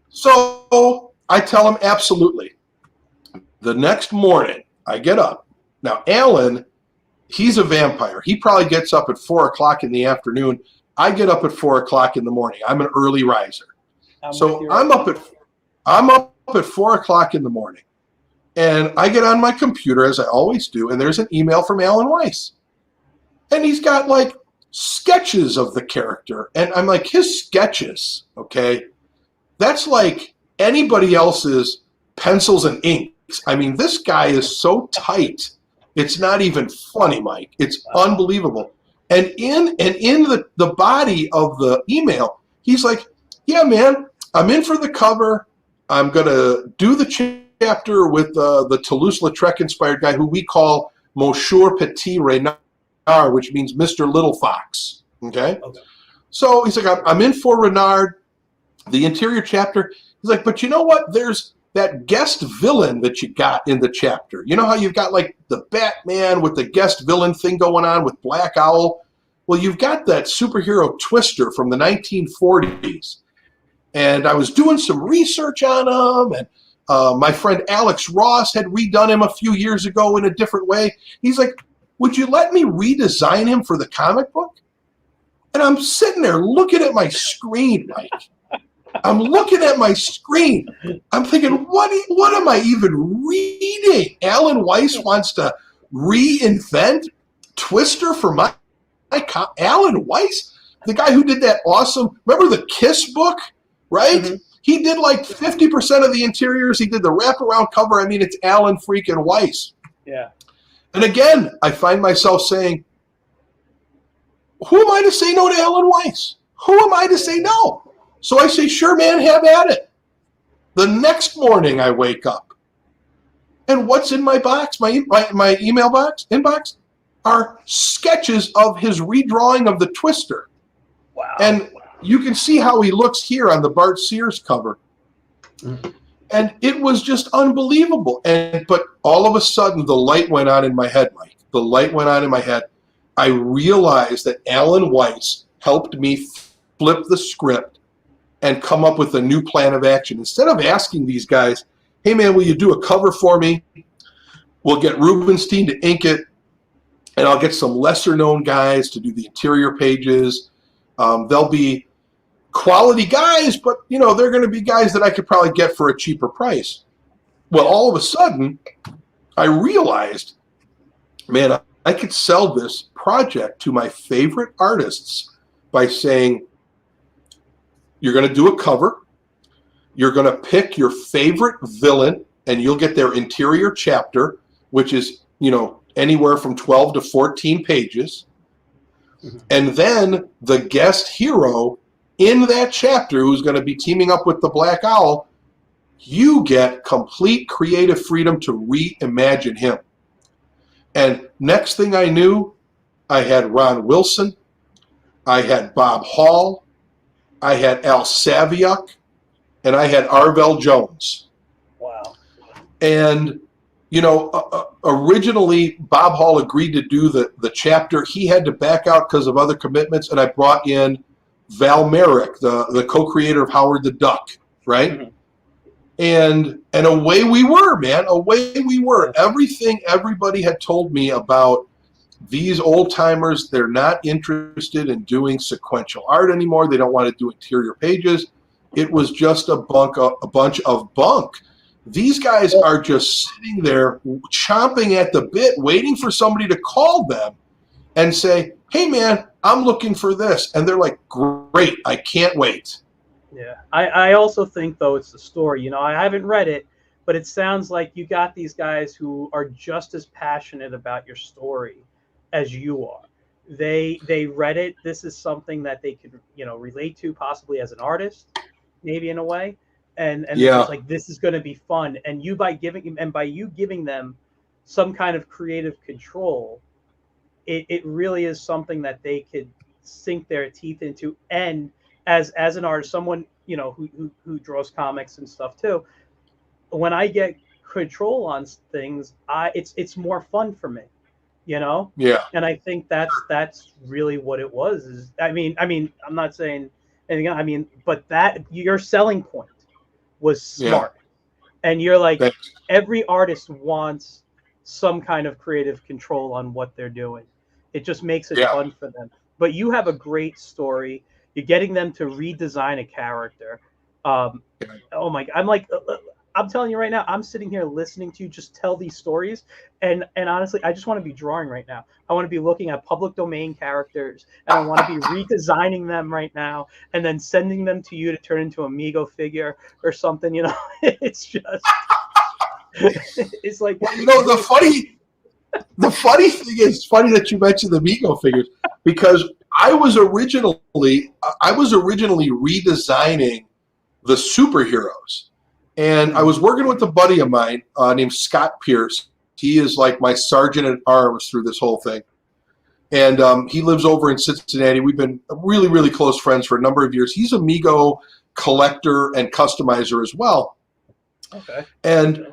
So I tell him absolutely. The next morning, I get up. Now, Alan, he's a vampire. He probably gets up at 4 o'clock in the afternoon. I get up at 4 o'clock in the morning. I'm an early riser. I'm up at 4 o'clock in the morning. And I get on my computer, as I always do, and there's an email from Alan Weiss. And he's got, like, sketches of the character. And I'm like, his sketches, okay, that's like anybody else's pencils and inks. I mean, this guy is so tight. It's not even funny, Mike. It's unbelievable. And in the body of the email, he's like, yeah, man, I'm in for the cover. I'm going to do the chapter with the Toulouse-Lautrec inspired guy who we call Monsieur Petit Renard, which means Mr. Little Fox. Okay? So he's like, I'm in for Renard, the interior chapter. He's like, but you know what? There's that guest villain that you got in the chapter. You know how you've got like the Batman with the guest villain thing going on with Black Owl? Well, you've got that superhero Twister from the 1940s. And I was doing some research on him, and my friend Alex Ross had redone him a few years ago in a different way. He's like, would you let me redesign him for the comic book? And I'm sitting there looking at my screen, Mike. I'm looking at my screen. I'm thinking, what am I even reading? Alan Weiss wants to reinvent Twister for my Alan Weiss? The guy who did that awesome, remember the Kiss book, right? Mm-hmm. He did like 50% of the interiors. He did the wraparound cover. I mean, it's Alan freaking Weiss. Yeah. And again, I find myself saying, who am I to say no to Alan Weiss? Who am I to say no? So I say, sure, man, have at it. The next morning I wake up. And what's in my box, my email box, inbox, are sketches of his redrawing of the Twister. Wow. And you can see how he looks here on the Bart Sears cover. Mm-hmm. And it was just unbelievable. But all of a sudden, the light went on in my head, Mike. The light went on in my head. I realized that Alan Weiss helped me flip the script and come up with a new plan of action. Instead of asking these guys, hey, man, will you do a cover for me? We'll get Rubenstein to ink it, and I'll get some lesser-known guys to do the interior pages. They'll be quality guys, but, you know, they're going to be guys that I could probably get for a cheaper price. Well, all of a sudden, I realized, man, I could sell this project to my favorite artists by saying, you're going to do a cover, you're going to pick your favorite villain, and you'll get their interior chapter, which is, you know, anywhere from 12 to 14 pages. Mm-hmm. And then the guest hero in that chapter, who's going to be teaming up with the Black Owl, you get complete creative freedom to reimagine him. And next thing I knew, I had Ron Wilson, I had Bob Hall, I had Al Saviuk, and I had Arvell Jones. Wow. And, you know, originally Bob Hall agreed to do the chapter. He had to back out because of other commitments, and I brought in Val Merrick, the co-creator of Howard the Duck, right? Mm-hmm. And away we were, man. Away we were. Everything everybody had told me about these old timers, they're not interested in doing sequential art anymore. They don't want to do interior pages. It was just a bunch of bunk. These guys are just sitting there chomping at the bit, waiting for somebody to call them and say, hey, man, I'm looking for this. And they're like, great, I can't wait. Yeah, I also think, though, it's the story. You know, I haven't read it, but it sounds like you got these guys who are just as passionate about your story as you are. They read it. This is something that they could, you know, relate to possibly as an artist, maybe in a way. And yeah. It's like, this is going to be fun. And by you giving them some kind of creative control, it really is something that they could sink their teeth into. And as an artist, someone, you know, who draws comics and stuff too, when I get control on things, it's more fun for me, you know? Yeah. And I think that's really what it was. Is I mean, I'm not saying anything else. I mean, but that your selling point was smart. Yeah. And you're like, thanks. Every artist wants some kind of creative control on what they're doing. It just makes it fun for them. But you have a great story. You're getting them to redesign a character. Oh my God. I'm telling you right now, I'm sitting here listening to you just tell these stories. And honestly, I just want to be drawing right now. I want to be looking at public domain characters, and I want to be redesigning them right now and then sending them to you to turn into Amigo figure or something, you know. It's just, it's like, well, you know, the The funny thing is, it's funny that you mentioned the Mego figures, because I was originally redesigning the superheroes, and I was working with a buddy of mine named Scott Pierce. He is like my sergeant at arms through this whole thing, and he lives over in Cincinnati. We've been really, really close friends for a number of years. He's a Mego collector and customizer as well. Okay. And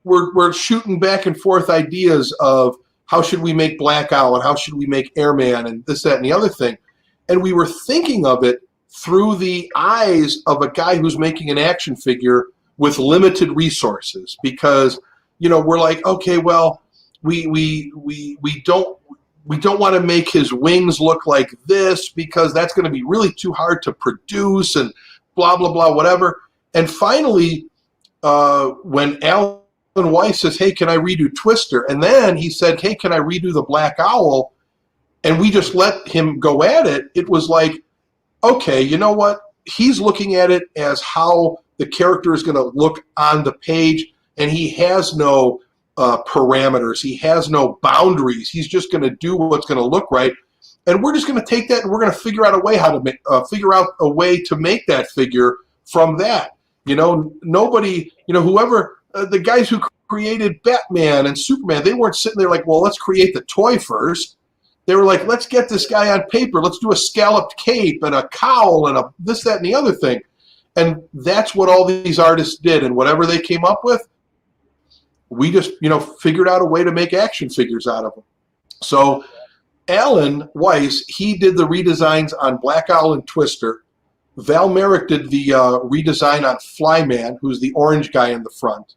we're shooting back and forth ideas of how should we make Black Owl and how should we make Airman and this, that, and the other thing. And we were thinking of it through the eyes of a guy who's making an action figure with limited resources, because we're like, okay, well, we don't want to make his wings look like this because that's going to be really too hard to produce and blah blah blah whatever. And finally, when Alan Weiss says, hey, can I redo Twister? And then he said, hey, can I redo the Black Owl? And we just let him go at it. It was like, okay, you know what? He's looking at it as how the character is going to look on the page, and he has no parameters. He has no boundaries. He's just going to do what's going to look right. And we're just going to take that and we're going to figure out a way a way to make that figure from that. Nobody, whoever, the guys who created Batman and Superman, they weren't sitting there like, well, let's create the toy first. They were like, let's get this guy on paper. Let's do a scalloped cape and a cowl and a this, that, and the other thing. And that's what all these artists did. And whatever they came up with, we just, figured out a way to make action figures out of them. So Alan Weiss, he did the redesigns on Black Owl and Twister. Val Merrick did the redesign on Flyman, who's the orange guy in the front.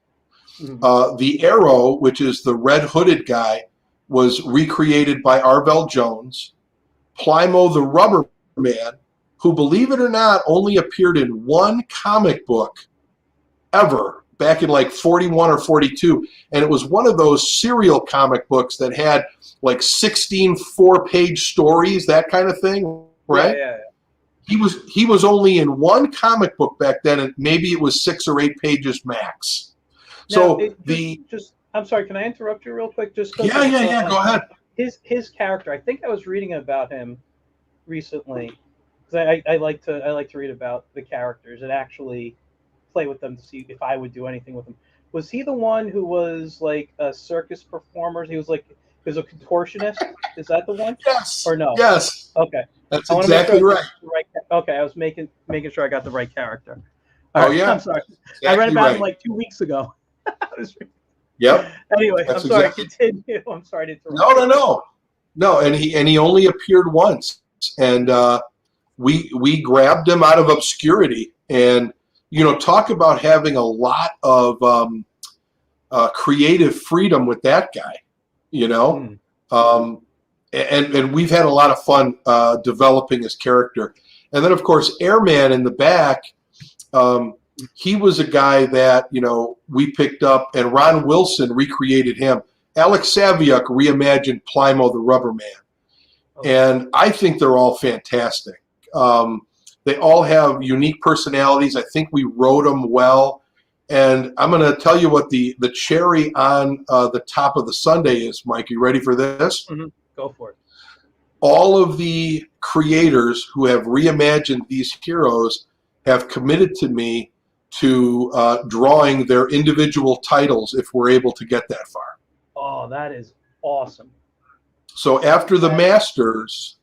Mm-hmm. The Arrow, which is the red hooded guy, was recreated by Arvell Jones. Plymo the Rubber Man, who, believe it or not, only appeared in one comic book ever back in like 41 or 42. And it was one of those serial comic books that had like 16 4-page stories, that kind of thing, right? Yeah. He was only in one comic book back then, and maybe it was 6 or 8 pages max. Now, I'm sorry, can I interrupt you real quick? Yeah, go ahead. His character, I think I was reading about him recently, because I like to read about the characters and actually play with them to see if I would do anything with them. Was he the one who was like a circus performer? He was a contortionist. Is that the one? Yes. Or no? Yes. Okay. That's exactly right. Okay, I was making sure I got the right character. Yeah. I'm sorry. Exactly I read about him like 2 weeks ago. Yep. Anyway, That's I'm sorry. exactly. Continue. I'm sorry to interrupt. No. And he only appeared once, and we grabbed him out of obscurity. And talk about having a lot of creative freedom with that guy. And we've had a lot of fun developing his character. And then, of course, Airman in the back. He was a guy that, we picked up, and Ron Wilson recreated him. Alex Saviuk reimagined Plymo the Rubber Man. And I think they're all fantastic. They all have unique personalities. I think we wrote them well. And I'm going to tell you what the cherry on the top of the sundae is, Mike. You ready for this? Mm-hmm. Go for it. All of the creators who have reimagined these heroes have committed to me to drawing their individual titles if we're able to get that far. Oh, that is awesome. So after the Masters,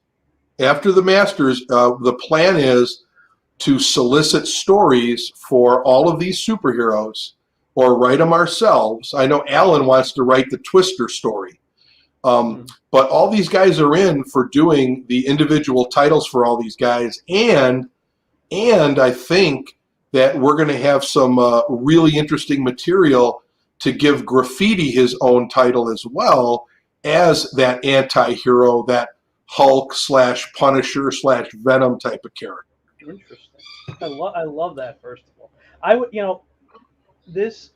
the plan is to solicit stories for all of these superheroes or write them ourselves. I know Alan wants to write the Twister story. But all these guys are in for doing the individual titles for all these guys. And I think that we're going to have some really interesting material to give Graffiti his own title as well as that anti-hero, that Hulk / Punisher / Venom type of character. Interesting. I love that. First of all, I would this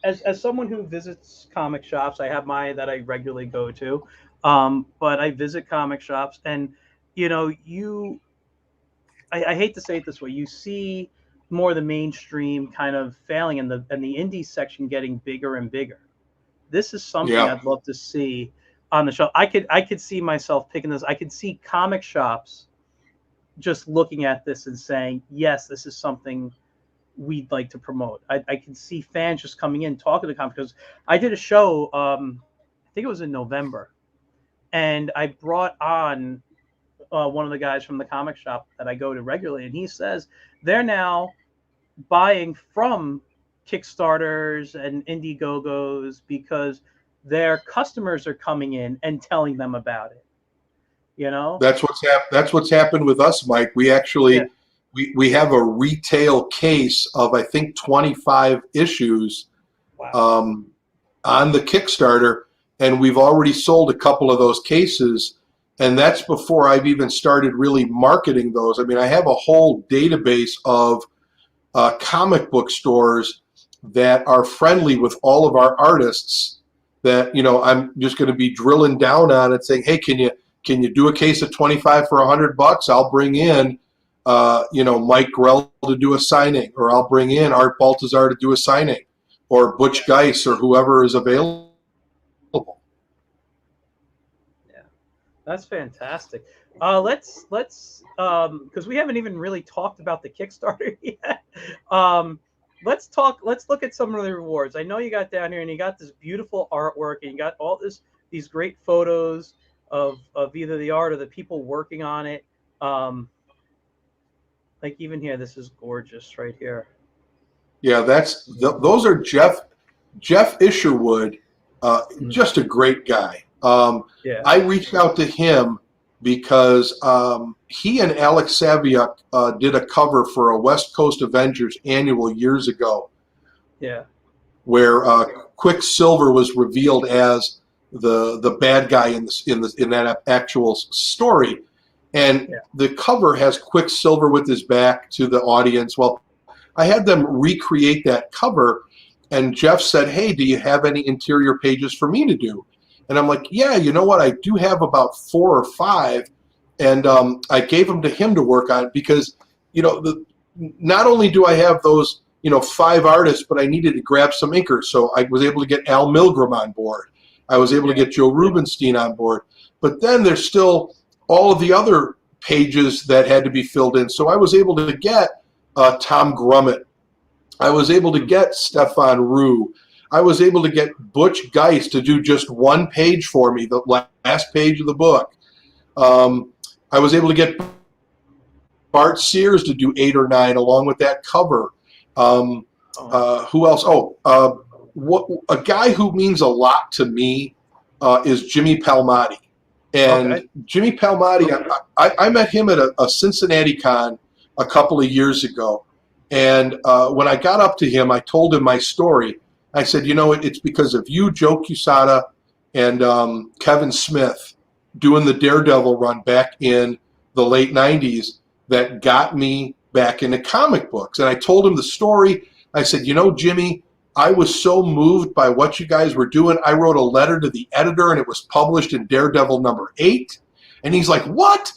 as someone who visits comic shops. I have mine that I regularly go to, but I visit comic shops, and I hate to say it this way, you see more of the mainstream kind of failing, and the indie section getting bigger and bigger. this is something Yeah. I'd love to see on the show. I could see myself picking this. I could see comic shops just looking at this and saying, yes, this is something we'd like to promote. I can see fans just coming in, talking to comics, because I did a show, I think it was in November, and I brought on one of the guys from the comic shop that I go to regularly, and he says they're now buying from Kickstarters and Indiegogos because their customers are coming in and telling them about it. You know, That's what's happened with us, Mike. We yeah, actually we have a retail case of, I think, 25 issues wow, on the Kickstarter, and we've already sold a couple of those cases, and that's before I've even started really marketing those. I mean, I have a whole database of comic book stores that are friendly with all of our artists that, I'm just going to be drilling down on and saying, hey, can you do a case of 25 for $100? I'll bring in, Mike Grell to do a signing, or I'll bring in Art Baltazar to do a signing, or Butch Geiss, or whoever is available. yeah, that's fantastic. Let's because we haven't even really talked about the Kickstarter yet. Let's look at some of the rewards. I know you got down here and you got this beautiful artwork and you got all these great photos of either the art or the people working on it. Like even here, this is gorgeous right here. Yeah, those are Jeff Isherwood, just a great guy. Yeah. I reached out to him because he and Alex Saviuk did a cover for a West Coast Avengers annual years ago. Yeah. Where Quicksilver was revealed as the bad guy in that actual story, and the cover has Quicksilver with his back to the audience. Well, I had them recreate that cover, and Jeff said, hey, do you have any interior pages for me to do? And I'm like, yeah, you know what? I do have about 4 or 5. And I gave them to him to work on because, not only do I have those, 5 artists, but I needed to grab some inkers. So I was able to get Al Milgram on board. I was able to get Joe Rubenstein on board. But then there's still all of the other pages that had to be filled in. So I was able to get Tom Grummett. I was able to get Stefan Rue. I was able to get Butch Geiss to do just 1 page for me, the last page of the book. I was able to get Bart Sears to do 8 or 9 along with that cover. Who else? A guy who means a lot to me is Jimmy Palmati. And Jimmy Palmati, I met him at a Cincinnati con a couple of years ago. And when I got up to him, I told him my story. I said, it's because of you, Joe Quesada, and Kevin Smith doing the Daredevil run back in the late 90s that got me back into comic books. And I told him the story. I said, Jimmy, I was so moved by what you guys were doing. I wrote a letter to the editor, and it was published in Daredevil #8. And he's like, what?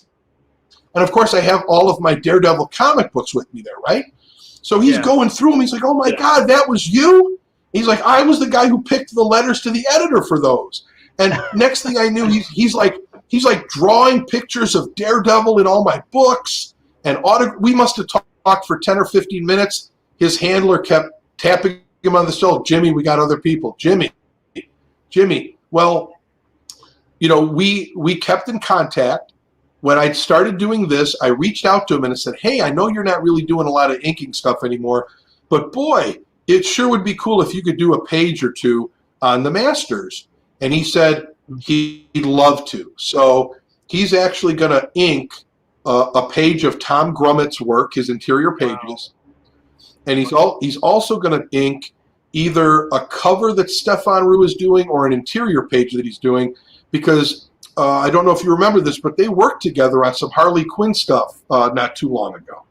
And, of course, I have all of my Daredevil comic books with me there, right? So he's going through them. He's like, oh, my God, that was you? He's like, I was the guy who picked the letters to the editor for those. And next thing I knew, he's like drawing pictures of Daredevil in all my books. And we must have talked for 10 or 15 minutes. His handler kept tapping him on the shoulder. Jimmy, we got other people. Jimmy. Well, we kept in contact. When I started doing this, I reached out to him and I said, hey, I know you're not really doing a lot of inking stuff anymore, but boy, it sure would be cool if you could do a page or 2 on the Masters. And he said he'd love to. So he's actually going to ink a page of Tom Grummett's work, his interior pages. And he's also going to ink either a cover that Stefan Rue is doing or an interior page that he's doing, because I don't know if you remember this, but they worked together on some Harley Quinn stuff not too long ago.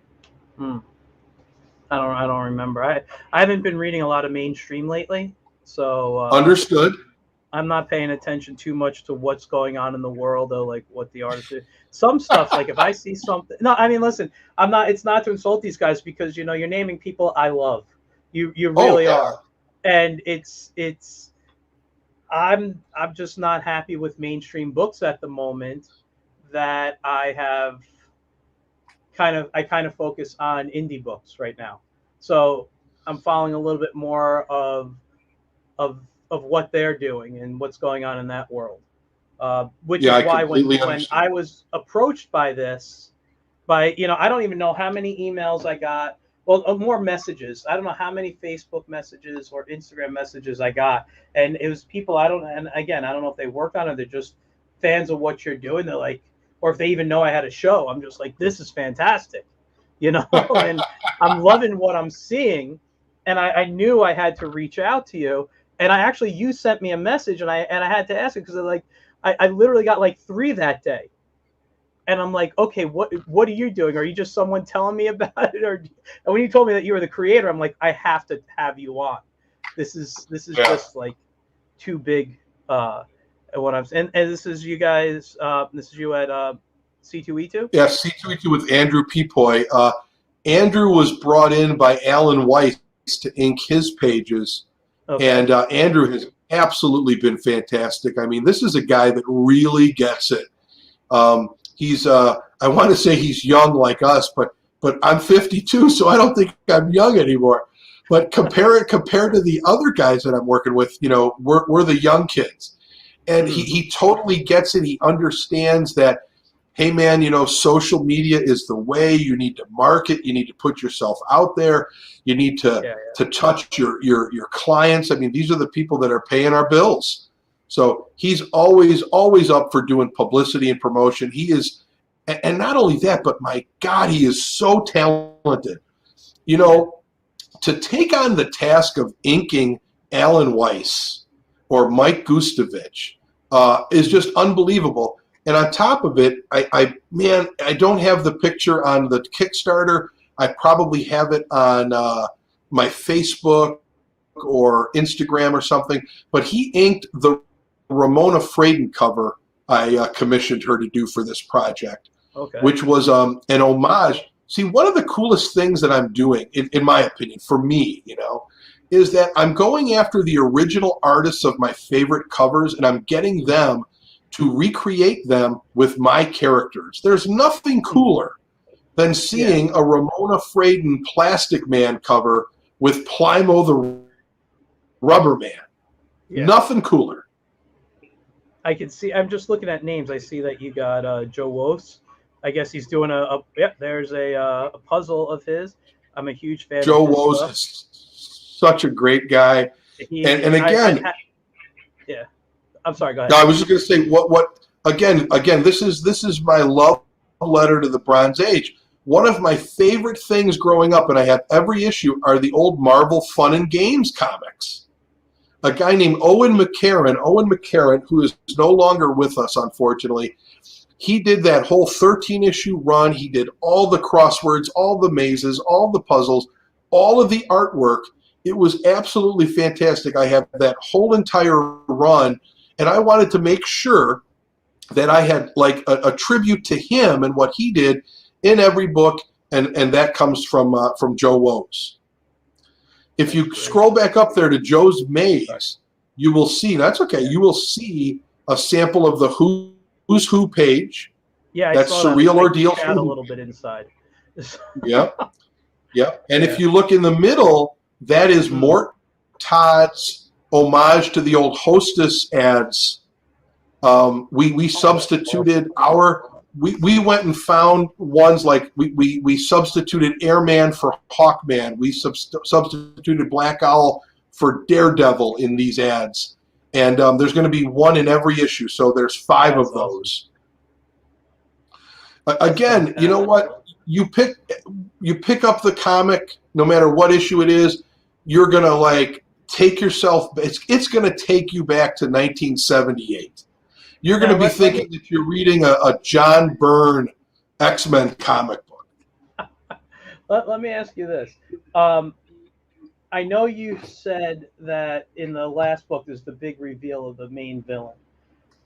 I don't remember. I haven't been reading a lot of mainstream lately, so understood. I'm not paying attention too much to what's going on in the world, though, like what the artists do. Some stuff, like if I see something, no, I mean, listen, I'm not. It's not to insult these guys because you're naming people I love. You really are, and it's I'm just not happy with mainstream books at the moment. That I kind of focus on indie books right now. So I'm following a little bit more of what they're doing and what's going on in that world. Which Yeah, is I why completely when I understand. was approached by this, by I don't even know how many emails I got. Well, more messages. I don't know how many Facebook messages or Instagram messages I got, and it was people I don't. And again, I don't know if they work on it. They're just fans of what you're doing. They're like, or if they even know I had a show. I'm just like, this is fantastic, and I'm loving what I'm seeing. And I knew I had to reach out to you. And I actually, you sent me a message, and I had to ask it because like I literally got like three that day, and I'm like, okay, what are you doing? Are you just someone telling me about it? Or and when you told me that you were the creator, I'm like, I have to have you on. This is Yeah. just like too big. What I'm saying, and this is you guys. This is you at C2E2. Yeah, C2E2 with Andrew Peepoy. Andrew was brought in by Alan Weiss to ink his pages, Okay. and Andrew has absolutely been fantastic. I mean, this is a guy that really gets it. He's I want to say he's young like us, but I'm 52, so I don't think I'm young anymore. But compared to the other guys that I'm working with, we're the young kids, and he Mm-hmm. he totally gets it. He understands that, hey man, social media is the way. You need to market. You need to put yourself out there. You need to Yeah. to touch your clients. I mean, these are the people that are paying our bills. So he's always up for doing publicity and promotion. He is, and not only that, but my God, he is so talented. You Yeah. know, to take on the task of inking Alan Weiss or Mike Gustovich is just unbelievable. And on top of it, I don't have the picture on the Kickstarter. I probably have it on my Facebook or Instagram or something. But he inked the Ramona Fraden cover I commissioned her to do for this project, Okay. which was an homage. See, one of the coolest things that I'm doing, in my opinion, for me, is that I'm going after the original artists of my favorite covers and I'm getting them to recreate them with my characters. There's nothing cooler than Yeah. seeing a Ramona Fraden Plastic Man cover with Plymo the Rubber Man. Yeah. Nothing cooler. I can see. I'm just looking at names. I see that you got Joe Wos. I guess he's doing yeah. There's a puzzle of his. I'm a huge fan of Joe his Woes stuff. is such a great guy. He, And again, yeah. I'm sorry. Go no, ahead. I was just going to say what again. This is my love letter to the Bronze Age. One of my favorite things growing up, and I have every issue, are the old Marvel Fun and Games comics. A guy named Owen McCarran, who is no longer with us, unfortunately. He did that whole 13-issue run. He did all the crosswords, all the mazes, all the puzzles, all of the artwork. It was absolutely fantastic. I have that whole entire run, and I wanted to make sure that I had like a tribute to him and what he did in every book, and that comes from Joe Wos. If That's you great. scroll back up there to Joe's Sorry. Maze, you will see, that's okay, Yeah. you will see a sample of the Who's Who page. Yeah. I That's saw that. Surreal I Ordeal geeked out a from. little bit inside. Yeah, yeah. And if Yeah. you look in the middle, that is Mm. Mort Todd's homage to the old Hostess ads. We substituted we went and found ones like we substituted Airman for Hawkman. We substituted Black Owl for Daredevil in these ads. And there's going to be one in every issue, so there's 5 That's of awesome. those. That's Again, you know fantastic. what? You pick up the comic, no matter what issue it is, you're gonna like take yourself. It's gonna take you back to 1978. You're gonna Now be let me thinking that you're reading a John Byrne X-Men comic book. let me ask you this. Um, I know you said that in the last book there's the big reveal of the main villain.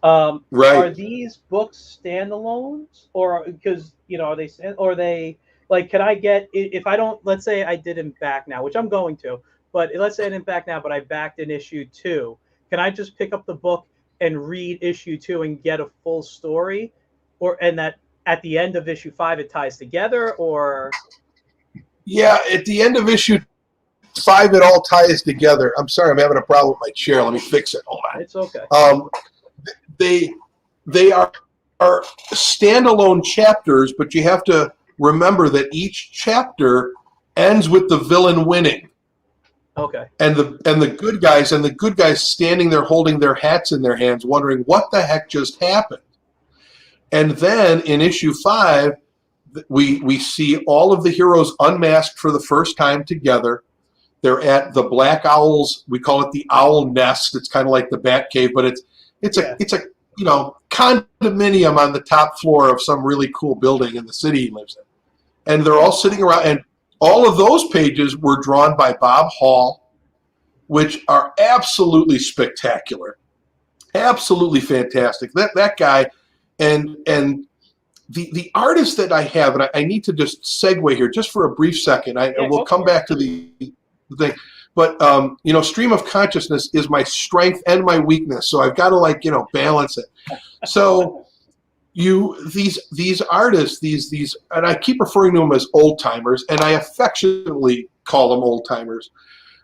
Are Right. these books standalones, or because are they or are they like? Can I get if I don't? Let's say I didn't back now, which I'm going to, but let's say I didn't back now, but I backed in issue 2. can I just pick up the book and read issue 2 and get a full story, and that at the end of issue 5 it ties together, or? Yeah, at the end of issue 5 it all ties together. I'm sorry, I'm having a problem with my chair. Let me fix it. Hold on. It's okay. They are standalone chapters, but you have to remember that each chapter ends with the villain winning. Okay. And the good guys standing there holding their hats in their hands, wondering what the heck just happened. And then in issue 5, we see all of the heroes unmasked for the first time together. They're at the Black Owl's, we call it the Owl Nest. It's kind of like the Bat Cave, but it's a condominium on the top floor of some really cool building in the city he lives in. And they're all sitting around, and all of those pages were drawn by Bob Hall, which are absolutely spectacular, absolutely fantastic. That guy, and the artist that I have, and I need to just segue here just for a brief second. We'll come back to the thing, but stream of consciousness is my strength and my weakness, so I've got to balance it. So these artists, these, and I keep referring to them as old timers, and I affectionately call them old timers.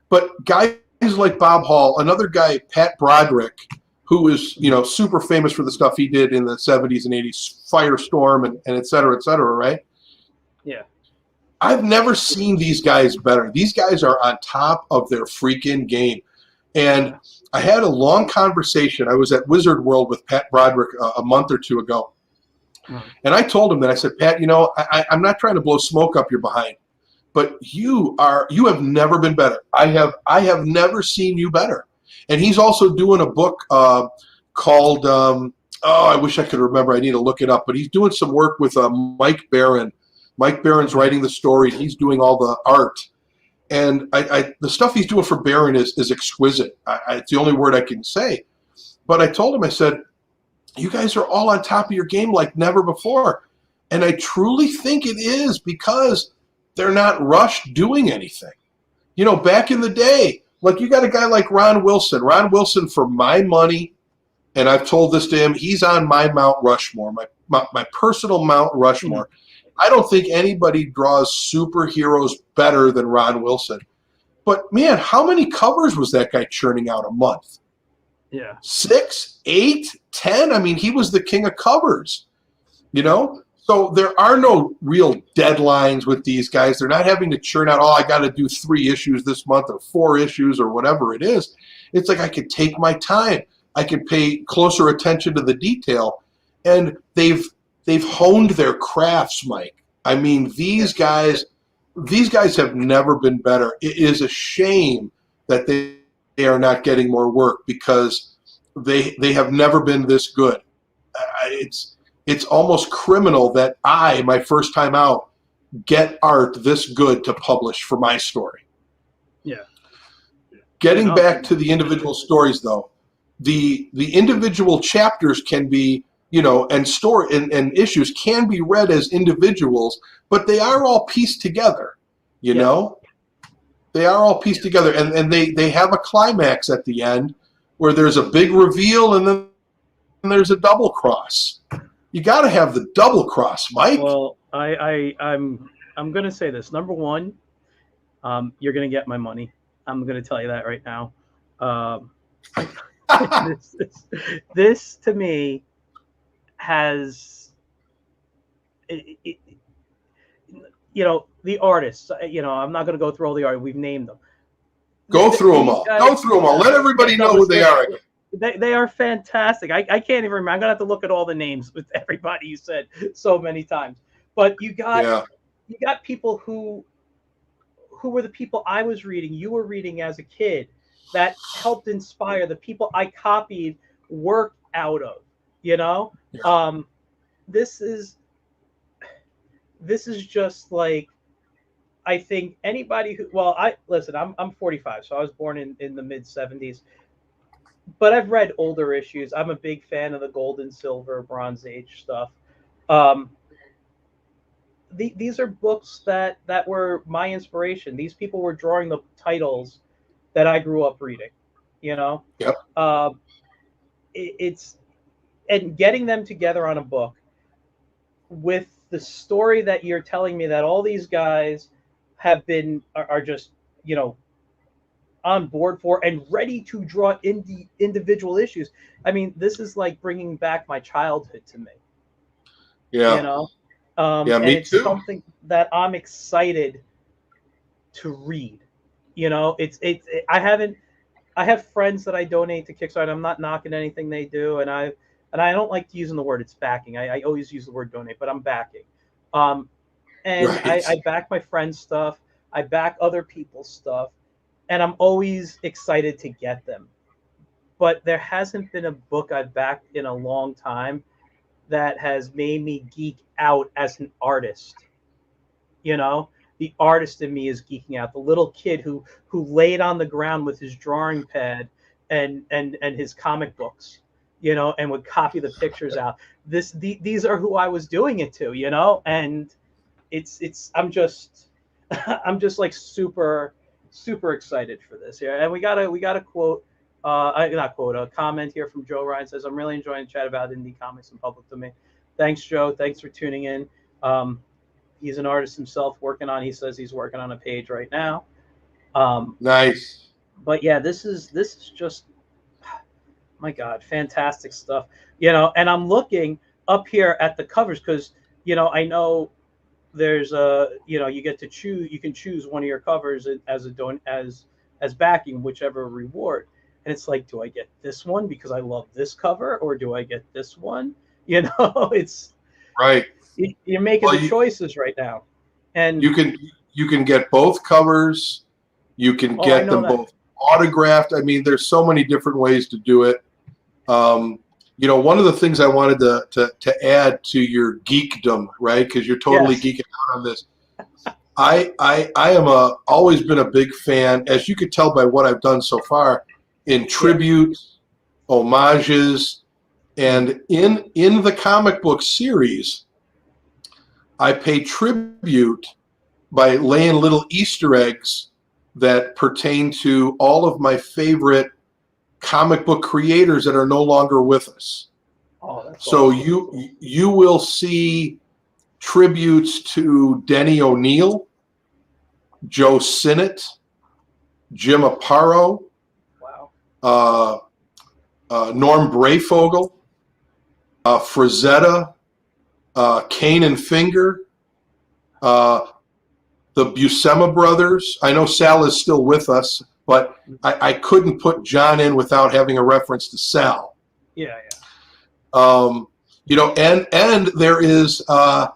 But guys like Bob Hall, another guy, Pat Broderick, who is super famous for the stuff he did in the 70s and 80s, Firestorm and et cetera, right? Yeah. I've never seen these guys better. These guys are on top of their freaking game. And I had a long conversation. I was at Wizard World with Pat Broderick a month or two ago. And I told him that, I said, Pat, I'm not trying to blow smoke up your behind, but you have never been better. I have never seen you better. And he's also doing a book called, I wish I could remember. I need to look it up. But he's doing some work with Mike Barron. Mike Barron's writing the story. He's doing all the art. And the stuff he's doing for Barron is exquisite. It's the only word I can say. But I told him, I said, you guys are all on top of your game like never before. And I truly think it is because they're not rushed doing anything. Back in the day, like you got a guy like Ron Wilson. Ron Wilson, for my money, and I've told this to him, he's on my Mount Rushmore, my personal Mount Rushmore. I don't think anybody draws superheroes better than Ron Wilson. But, man, how many covers was that guy churning out a month? Yeah. 6, 8, 10? I mean, he was the king of covers, So there are no real deadlines with these guys. They're not having to churn out, I got to do 3 issues this month or 4 issues or whatever it is. It's like I could take my time. I can pay closer attention to the detail. And they've honed their crafts, Mike. I mean, these guys have never been better. It is a shame that they are not getting more work because they have never been this good. It's almost criminal that my first time out, get art this good to publish for my story. Yeah. Getting back to the individual stories, though, the individual chapters can be, and story and issues can be read as individuals, but they are all pieced together. They are all pieced together, and they have a climax at the end where there's a big reveal, and then there's a double cross. You got to have the double cross, Mike. Well, I'm going to say this. Number one, you're going to get my money. I'm going to tell you that right now. This to me has, the artists. I'm not going to go through all the art. We've named them. Go through them all. Let everybody know who they are. They are fantastic. I can't even remember. I'm gonna have to look at all the names with everybody you said so many times. But you got people who were the people I was reading, you were reading as a kid, that helped inspire the people I copied work out of. This is just like, I think anybody who, I'm 45, so I was born in the mid 70s. But I've read older issues. I'm a big fan of the Gold and Silver, Bronze Age stuff. These are books that were my inspiration. These people were drawing the titles that I grew up reading. You know, Yep. It's and getting them together on a book with the story that you're telling me that all these guys have been are just on board for and ready to draw individual issues. I mean, this is like bringing back my childhood to me. Yeah. You know, Yeah, and me it's too. something that I'm excited to read. You know, I have friends that I donate to Kickstarter. I'm not knocking anything they do, and I don't like using the word it's backing. I always use the word donate, but I'm backing. And Right. I back my friends' stuff. I back other people's stuff, and I'm always excited to get them. But there hasn't been a book I've backed in a long time that has made me geek out as an artist. You know, the artist in me is geeking out. The little kid who laid on the ground with his drawing pad and his comic books, and would copy the pictures out. These are who I was doing it to, and it's I'm just like super excited for this here. And we got a quote, not quote, a comment here from Joe Ryan. Says, I'm really enjoying the chat about indie comics and public domain. Thanks, Joe. Thanks for tuning in. He's an artist himself he says he's working on a page right now. Nice. But yeah, this is just, my God, fantastic stuff. And I'm looking up here at the covers because, I know there's you get to choose, you can choose one of your covers as backing whichever reward. And it's like, do I get this one because I love this cover, or do I get this one? It's right. You're making the choices right now, and you can get both covers. You can get them both autographed. I mean, there's so many different ways to do it. One of the things I wanted to add to your geekdom, right? Because you're totally geeking out on this. I am always been a big fan, as you could tell by what I've done so far, in tributes, homages, and in the comic book series, I pay tribute by laying little Easter eggs that pertain to all of my favorite comic book creators that are no longer with us. So awesome. You will see tributes to Denny O'Neil, Joe Sinnott, Jim Aparo, Norm Brayfogle, Frazetta, Kane and Finger, the Buscema brothers. I know Sal is still with us, but I couldn't put John in without having a reference to Sal. Yeah. And there is I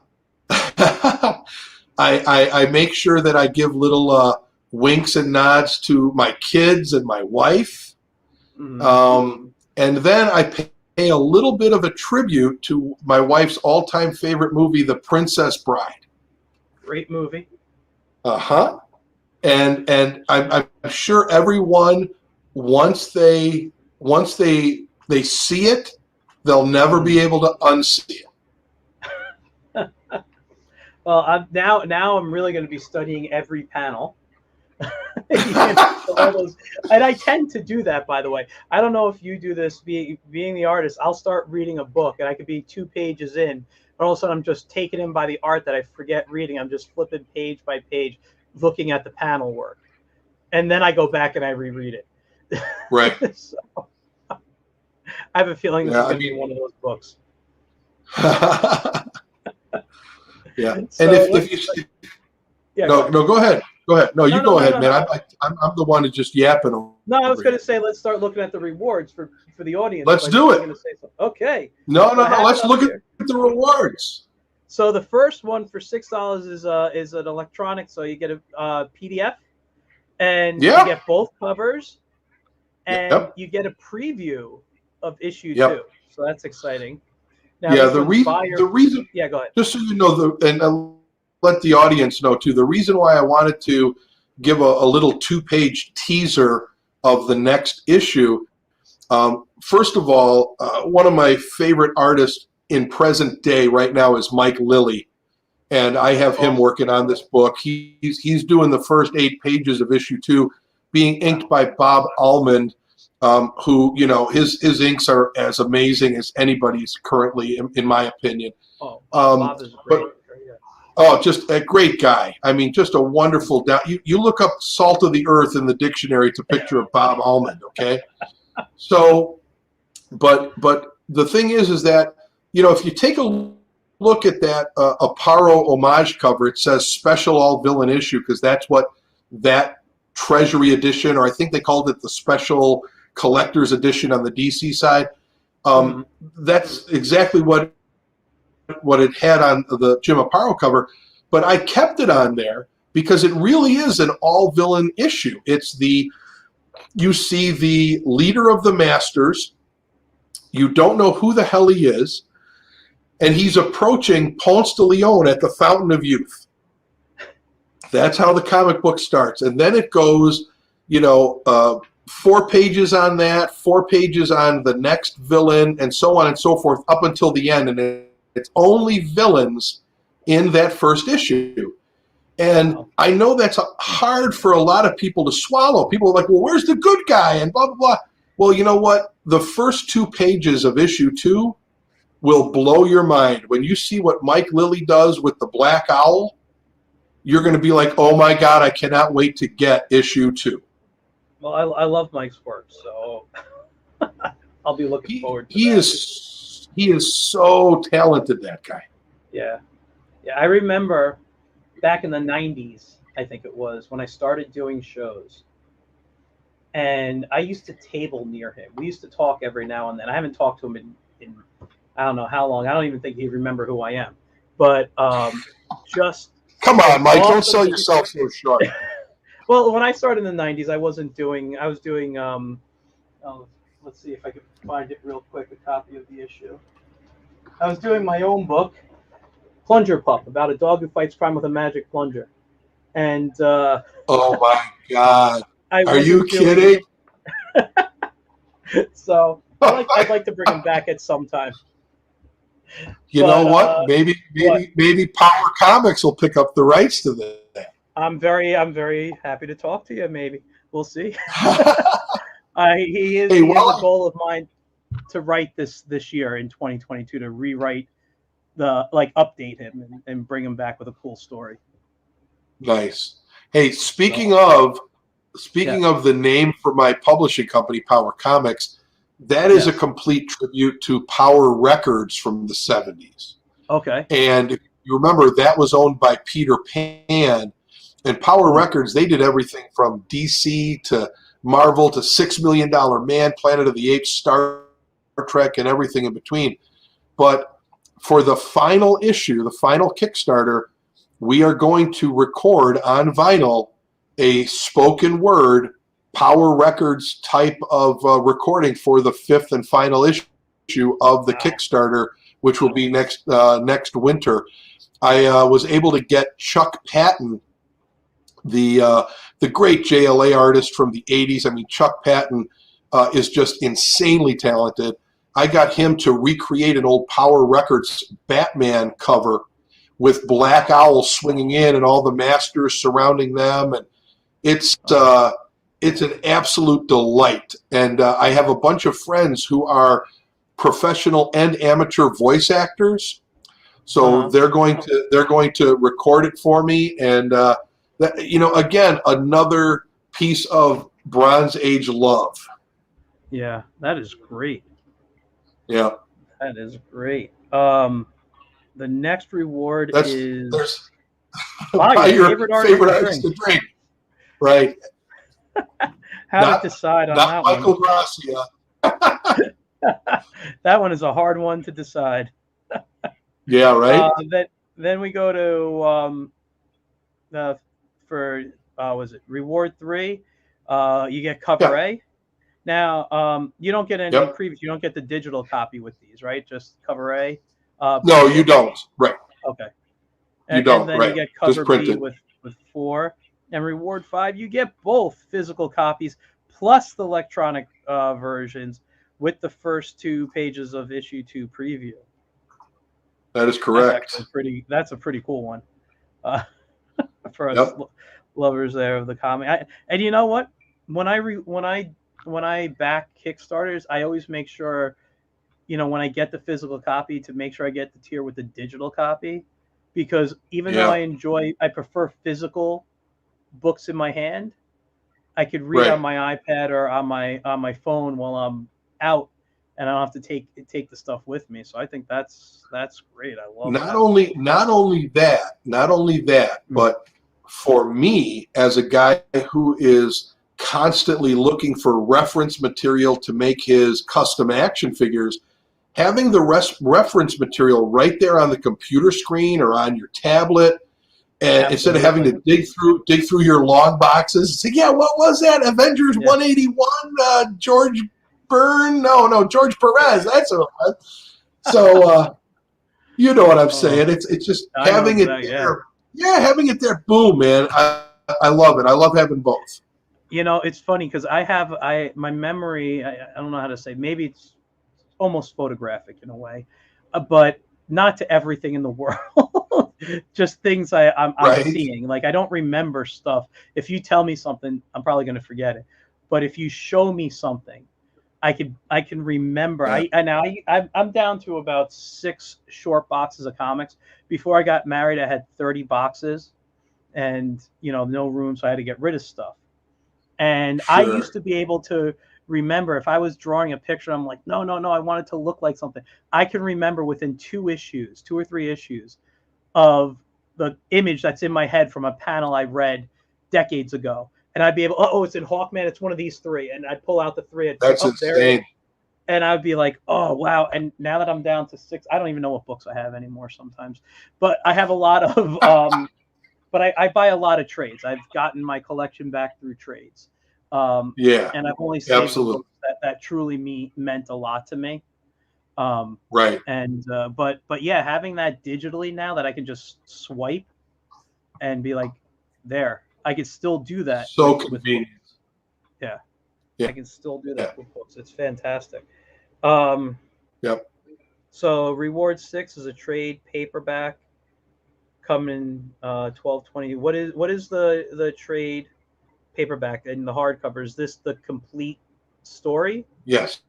make sure that I give little winks and nods to my kids and my wife. Mm-hmm. And then I pay a little bit of a tribute to my wife's all-time favorite movie, The Princess Bride. Great movie. And I'm sure everyone, once they see it, they'll never be able to unsee it. Well, now I'm really going to be studying every panel. And I tend to do that, by the way. I don't know if you do this. Being the artist, I'll start reading a book, and I could be 2 pages in, and all of a sudden I'm just taken in by the art that I forget reading. I'm just flipping page by page, looking at the panel work, and then I go back and I reread it. Right. So, I have a feeling this is going to be one of those books. Yeah. So and if you go ahead. Go ahead. No, you go ahead, man. I'm the one who's just yapping. No, I was going to say, let's start looking at the rewards for the audience. Let's do it. Okay. No. Let's look at the rewards. So the first one for $6 is an electronic. So you get a PDF, and you get both covers, and you get a preview of issue 2. So that's exciting. Now, the reason. Yeah, go ahead. Just so you know, and let the audience know too, the reason why I wanted to give a little 2-page teaser of the next issue. First of all, one of my favorite artists in present day right now is Mike Lilly, and I have him working on this book. He's doing the first 8 pages of issue 2, being inked by Bob Almond, who, you know, his inks are as amazing as anybody's currently, in my opinion. Oh, Bob is great. Oh, just a great guy. I mean, just a wonderful you look up salt of the earth in the dictionary to picture of Bob Almond, okay? So, but the thing is that, you know, if you take a look at that Aparo homage cover, it says special all villain issue, because that's what that Treasury edition, or I think they called it the special collector's edition on the DC side. That's exactly what it had on the Jim Aparo cover, but I kept it on there because it really is an all-villain issue. You see the leader of the Masters, you don't know who the hell he is, and he's approaching Ponce de Leon at the Fountain of Youth. That's how the comic book starts, and then it goes, you know, 4 pages on that, 4 pages on the next villain, and so on and so forth, up until the end, and it's only villains in that first issue. And I know that's hard for a lot of people to swallow. People are like, well, where's the good guy? And blah, blah, blah. Well, you know what? The first 2 pages of issue 2 will blow your mind. When you see what Mike Lilly does with the Black Owl, you're going to be like, oh my God, I cannot wait to get issue 2. Well, I love Mike's work, so I'll be looking forward to he that. He is so talented, that guy. Yeah. I remember back in the 90s, I think it was, when I started doing shows, and I used to table near him. We used to talk every now and then. I haven't talked to him in I don't know how long. I don't even think he'd remember who I am. But just... Come on, Mike, don't sell yourself so short. Well, when I started in the 90s, I was doing, let's see if I can find it real quick, a copy of the issue. I was doing my own book, Plunger Pup, about a dog who fights crime with a magic plunger. And oh my God. Are you kidding? So I'd like to bring him back at some time. You know what? Maybe Power Comics will pick up the rights to that. I'm very happy to talk to you. Maybe we'll see. He is a goal of mine to write this year in 2022, to rewrite update him and bring him back with a cool story. Nice. Hey, speaking of the name for my publishing company, Power Comics, that is a complete tribute to Power Records from the 70s. Okay. And if you remember, that was owned by Peter Pan. And Power Records, they did everything from DC to Marvel to $6 Million Man, Planet of the Apes, Star Trek, and everything in between. But for the final issue, the final Kickstarter, we are going to record on vinyl a spoken word Power Records type of recording for the 5th and final issue of the Kickstarter, which will be next winter. I was able to get Chuck Patton, the great JLA artist from the 80s. I mean, Chuck Patton is just insanely talented. I got him to recreate an old Power Records Batman cover with Black Owl swinging in and all the Masters surrounding them, and it's an absolute delight. And I have a bunch of friends who are professional and amateur voice actors, so they're going to record it for me. And that, you know, again, another piece of Bronze Age love. Yeah, that is great. Yeah, that is great. The next reward is buy your favorite artist to drink. Right. How to decide on that one? Michael Gracia. That one is a hard one to decide. Yeah, right. Then we go to was it reward 3? You get cover A. Now you don't get any previews. You don't get the digital copy with these, right? Just cover A. No, you don't. Right. Okay. You don't. And then right. you get cover B with 4. And reward 5, you get both physical copies plus the electronic versions with the first 2 pages of issue 2 preview. That is correct. That's a pretty cool one for us lovers there of the comic. And you know what? When I when I back Kickstarters, I always make sure, when I get the physical copy, to make sure I get the tier with the digital copy, because even though Yeah. I prefer physical books in my hand, I could read on Right. my iPad or on my phone while I'm out, and I don't have to take the stuff with me. So I think that's great. I love that. Not only that, Mm. but for me as a guy who is constantly looking for reference material to make his custom action figures, having the reference material right there on the computer screen or on your tablet, and instead of having Absolutely. to dig through your log boxes and say, yeah, what was that? Avengers Yeah. 181, George Byrne? No, George Perez. That's what it was. So you know what I'm saying. It's just I know having it exactly. Yeah. there. Yeah, having it there. Boom, man. I love it. I love having both. It's funny because my memory. I don't know how to say. Maybe it's almost photographic in a way, but not to everything in the world. Just things I'm Right. seeing. Like, I don't remember stuff. If you tell me something, I'm probably going to forget it. But if you show me something, I can remember. Yeah. I'm down to about 6 short boxes of comics. Before I got married, I had 30 boxes, and no room, so I had to get rid of stuff. And I used Sure. to be able to remember if I was drawing a picture. I'm like, no, I want it to look like something. I can remember within 2 or 3 issues, of the image that's in my head from a panel I read decades ago. And I'd be able, oh, it's in Hawkman. It's one of these 3. And I'd pull out the 3. I'd say, That's oh, there it is. insane. And I'd be like, oh, wow. And now that I'm down to 6, I don't even know what books I have anymore sometimes. But I have a lot of, but I buy a lot of trades. I've gotten my collection back through trades. Yeah. And I've only saved Absolutely. books that truly meant a lot to me. Right. And but yeah, having that digitally now that I can just swipe and be like, there, I can still do that So with convenient. books. Yeah, Yeah. I can still do Yeah. that with books. It's fantastic. Um, Yep. so Reward 6 is a trade paperback coming 12/20. What is the trade paperback and the hardcover? Is this the complete story? Yes.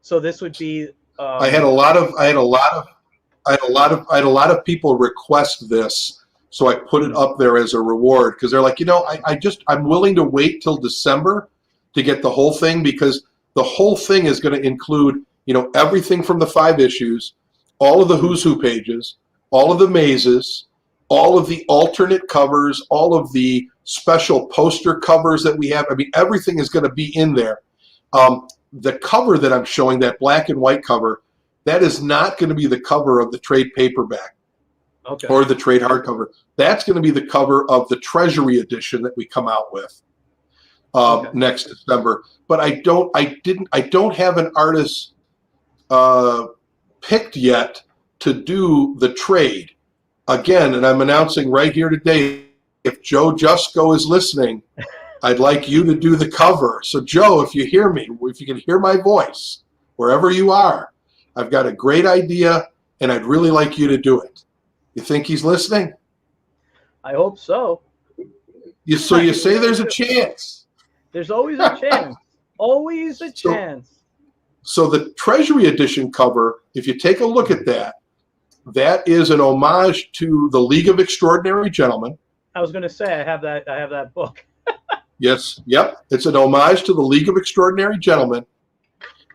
So this would be I had a lot of people request this, so I put it up there as a reward because they're like, I'm willing to wait till December to get the whole thing, because the whole thing is going to include, everything from the 5 issues, all of the Who's Who pages, all of the mazes, all of the alternate covers, all of the special poster covers that we have. I mean, everything is going to be in there. The cover that I'm showing, that black and white cover, that is not going to be the cover of the trade paperback. Okay. Or the trade hardcover. That's going to be the cover of the Treasury edition that we come out with next December. But I don't have an artist picked yet to do the trade. Again, and I'm announcing right here today, if Joe Jusko is listening, I'd like you to do the cover. So Joe, if you hear me, if you can hear my voice, wherever you are, I've got a great idea, and I'd really like you to do it. You think he's listening? I hope so. You say there's a chance. There's always a chance. Always a chance. So the Treasury edition cover, if you take a look at that, that is an homage to the League of Extraordinary Gentlemen. I was going to say I have that book. Yes, yep. It's an homage to the League of Extraordinary Gentlemen,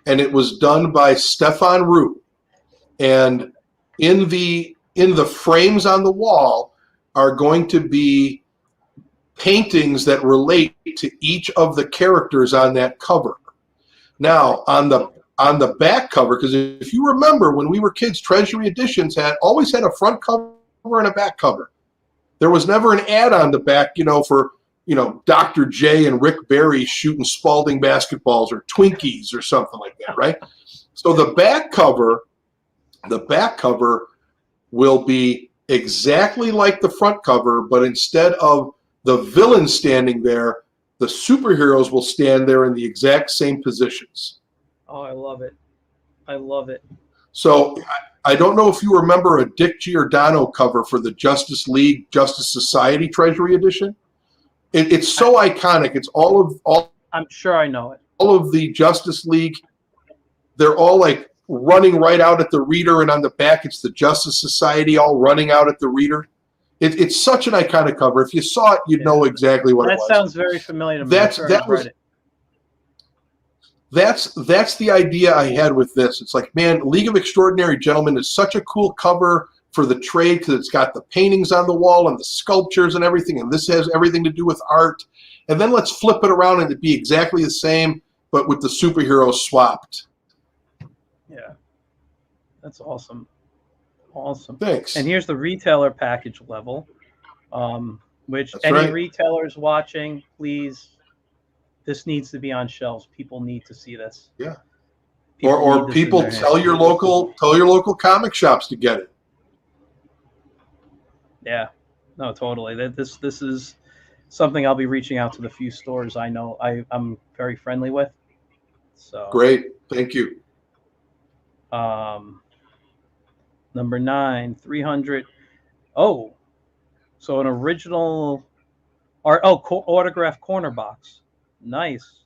and it was done by Stefan Root. And in the frames on the wall are going to be paintings that relate to each of the characters on that cover. Now, on the back cover, because if you remember when we were kids, Treasury editions always had a front cover and a back cover. There was never an ad on the back, for Dr. J and Rick Barry shooting Spalding basketballs or Twinkies or something like that, right? So the back cover will be exactly like the front cover, but instead of the villain standing there, the superheroes will stand there in the exact same positions. Oh, I love it. I love it. So I don't know if you remember a Dick Giordano cover for the Justice League, Justice Society Treasury edition. It's so iconic. It's all I'm sure I know it. of the Justice League, they're all like running right out at the reader, and on the back it's the Justice Society all running out at the reader. It's such an iconic cover. If you saw it, you'd know exactly what it was. That sounds very familiar to me. That's the idea I had with this. It's like, man, League of Extraordinary Gentlemen is such a cool cover for the trade because it's got the paintings on the wall and the sculptures and everything, and this has everything to do with art. And then let's flip it around and it be exactly the same, but with the superheroes swapped. Yeah, that's awesome. Awesome. Thanks. And here's the retailer package level, which That's any right. retailers watching, please, this needs to be on shelves. People need to see this. Yeah. People Or people tell your local comic shops to get it. Yeah. No, totally. This is something I'll be reaching out to the few stores I know I'm very friendly with. So Great. Thank you. Number 9, 300. Oh, so an original autographed corner box. Nice.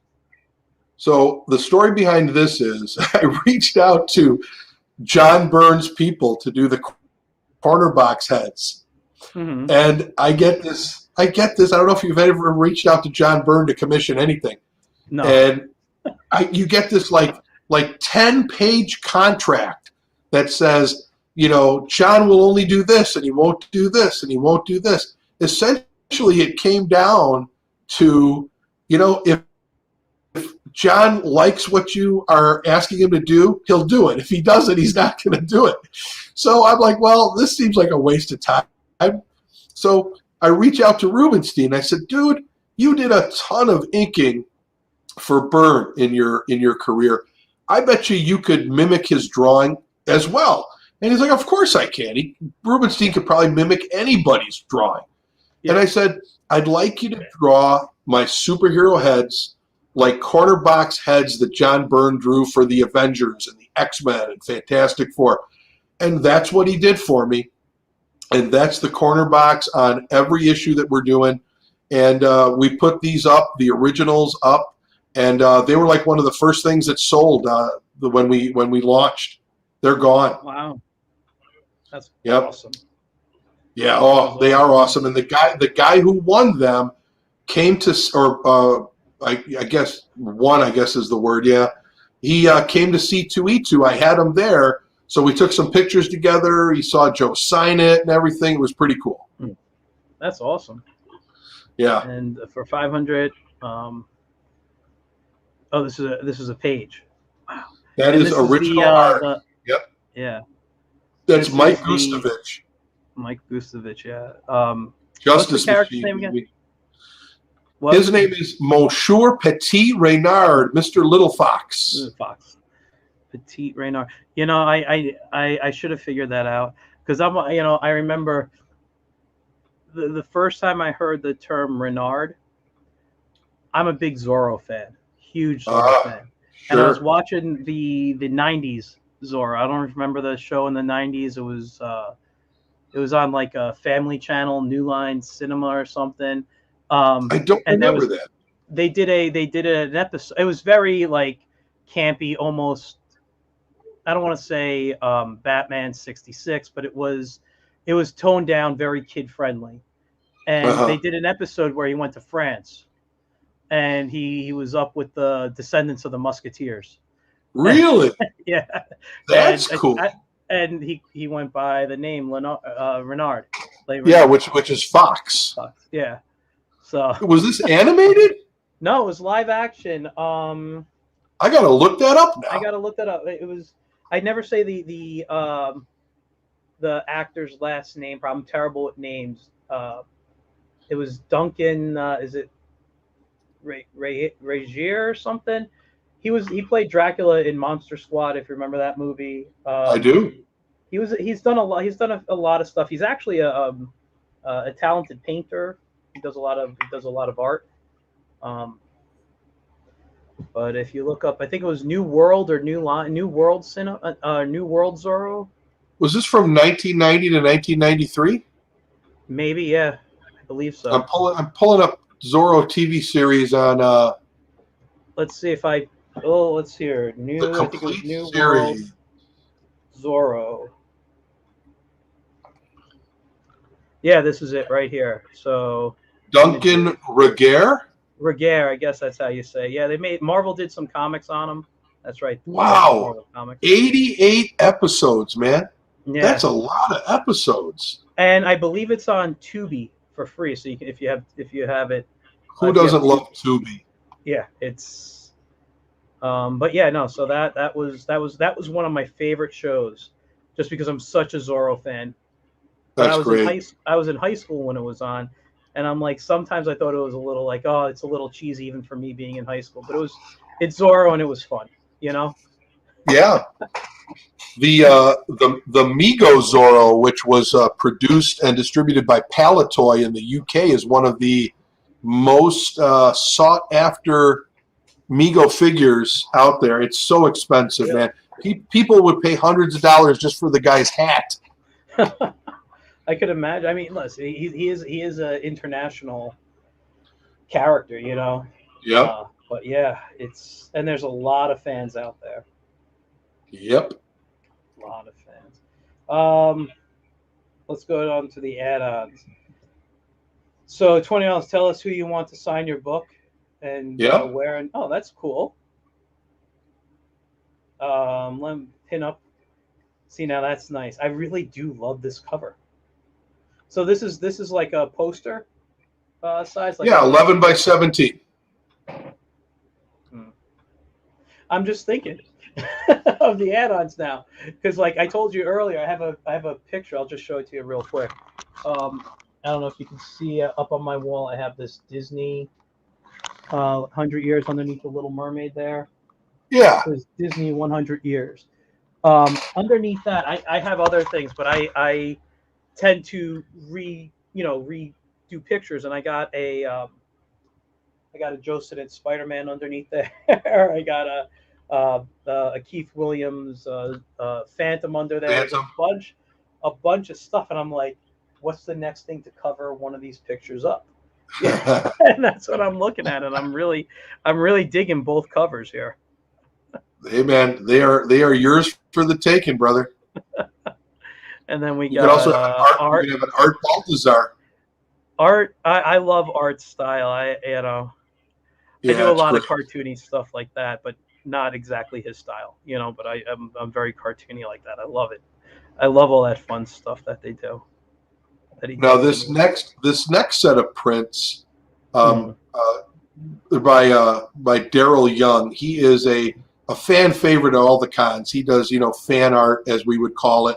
So the story behind this is I reached out to John Byrne's people to do the corner box heads. Mm-hmm. And I get this. I don't know if you've ever reached out to John Byrne to commission anything. No. And you get this like 10-page contract that says, John will only do this and he won't do this and he won't do this. Essentially, it came down to, if John likes what you are asking him to do, he'll do it. If he doesn't, he's not going to do it. So I'm like, well, this seems like a waste of time. So I reach out to Rubenstein. I said, dude, you did a ton of inking for Byrne in your career. I bet you could mimic his drawing as well. And he's like, of course I can. Rubenstein could probably mimic anybody's drawing. Yeah. And I said, I'd like you to draw my superhero heads like corner box heads that John Byrne drew for the Avengers and the X-Men and Fantastic Four. And that's what he did for me. And that's the corner box on every issue that we're doing. And we put these up, the originals up, and they were like one of the first things that sold when we launched. They're gone. Wow. That's awesome. Yeah, they are awesome. And the guy who won them came to, or I guess won, I guess is the word, yeah. He came to C2E2. I had him there. So we took some pictures together. He saw Joe sign it and everything. It was pretty cool. That's awesome. Yeah. And for 500, this is a page. Wow. That is original art. Yep. Yeah. That's Mike Gustovich. Mike Gustovich, yeah. Justice what's the character's Machine. name again? His name is Monsieur Petit Reynard, Mr. Little Fox. Little Fox. Petit Reynard. I should have figured that out because I remember the first time I heard the term Renard. I'm a big Zorro fan, huge Zorro fan, sure. And I was watching the '90s Zorro. I don't remember the show in the '90s. It was on like a Family Channel, New Line Cinema or something. I don't remember that. They did an episode. It was very like campy, almost. I don't want to say Batman '66, but it was toned down, very kid friendly. And they did an episode where he went to France, and he was up with the descendants of the Musketeers. Really? Yeah. That's cool. And he went by the name Renard. Yeah, which is Fox. Fox. Yeah. So was this animated? No, it was live action. I gotta look that up now. I gotta look that up. It was. I never say the actor's last name. I'm terrible with names. It was Duncan. Is it Regier or something? He played Dracula in Monster Squad. If you remember that movie. I do. He's done a lot. He's done a lot of stuff. He's actually a talented painter. He does a lot of art. But if you look up, I think it was New World or New World Zorro. Was this from 1990 to 1993? Maybe, yeah, I believe so. I'm pulling up Zorro TV series on let's see if I. Oh, let's see here. The New. I think it was complete New World series. Zorro. Yeah, this is it right here. So Duncan Regehr. Regehr, I guess that's how you say. Yeah, they made Marvel did some comics on him. That's right. Wow. Marvel comics. 88 episodes, man. Yeah. That's a lot of episodes. And I believe it's on Tubi for free. So you can, if you have it. Who doesn't love Tubi? Yeah, it's. But yeah, no. So that was one of my favorite shows, just because I'm such a Zorro fan. But That's great. I was in high school when it was on, and I'm like, sometimes I thought it was a little like, oh, it's a little cheesy even for me being in high school. But it's Zorro and it was fun, you know. Yeah. The Mego Zorro, which was produced and distributed by Palatoy in the UK, is one of the most sought after Mego figures out there. It's so expensive, man. People would pay hundreds of dollars just for the guy's hat. I could imagine. I mean, listen, he is an international character, you know. Yep. But yeah, and there's a lot of fans out there. Yep. A lot of fans. Let's go on to the add-ons. So $20. Tell us who you want to sign your book and where. And oh, that's cool. Let me pin up. See, now that's nice. I really do love this cover. So this is like a poster size. Like 11 by 17. I'm just thinking of the add-ons now, because like I told you earlier, I have a picture. I'll just show it to you real quick. I don't know if you can see up on my wall. I have this Disney 100 years underneath the Little Mermaid there. Yeah. It says Disney 100 years. Underneath that, I have other things, but I tend to redo pictures, and I got a Joe Sinnott Spider-Man underneath there. I got a Keith Williams Phantom under there. There's a bunch of stuff, and I'm like, what's the next thing to cover one of these pictures up? And that's what I'm looking at, and I'm really digging both covers here. Hey man, they are yours for the taking, brother. And then we you got can also have art. You can have an Art Baltazar. Art, I love Art's style. I do a lot of cartoony stuff like that, but not exactly his style, you know. But I'm very cartoony like that. I love it. I love all that fun stuff that they do. Now this next set of prints, by Daryl Young. He is a fan favorite at all the cons. He does fan art, as we would call it,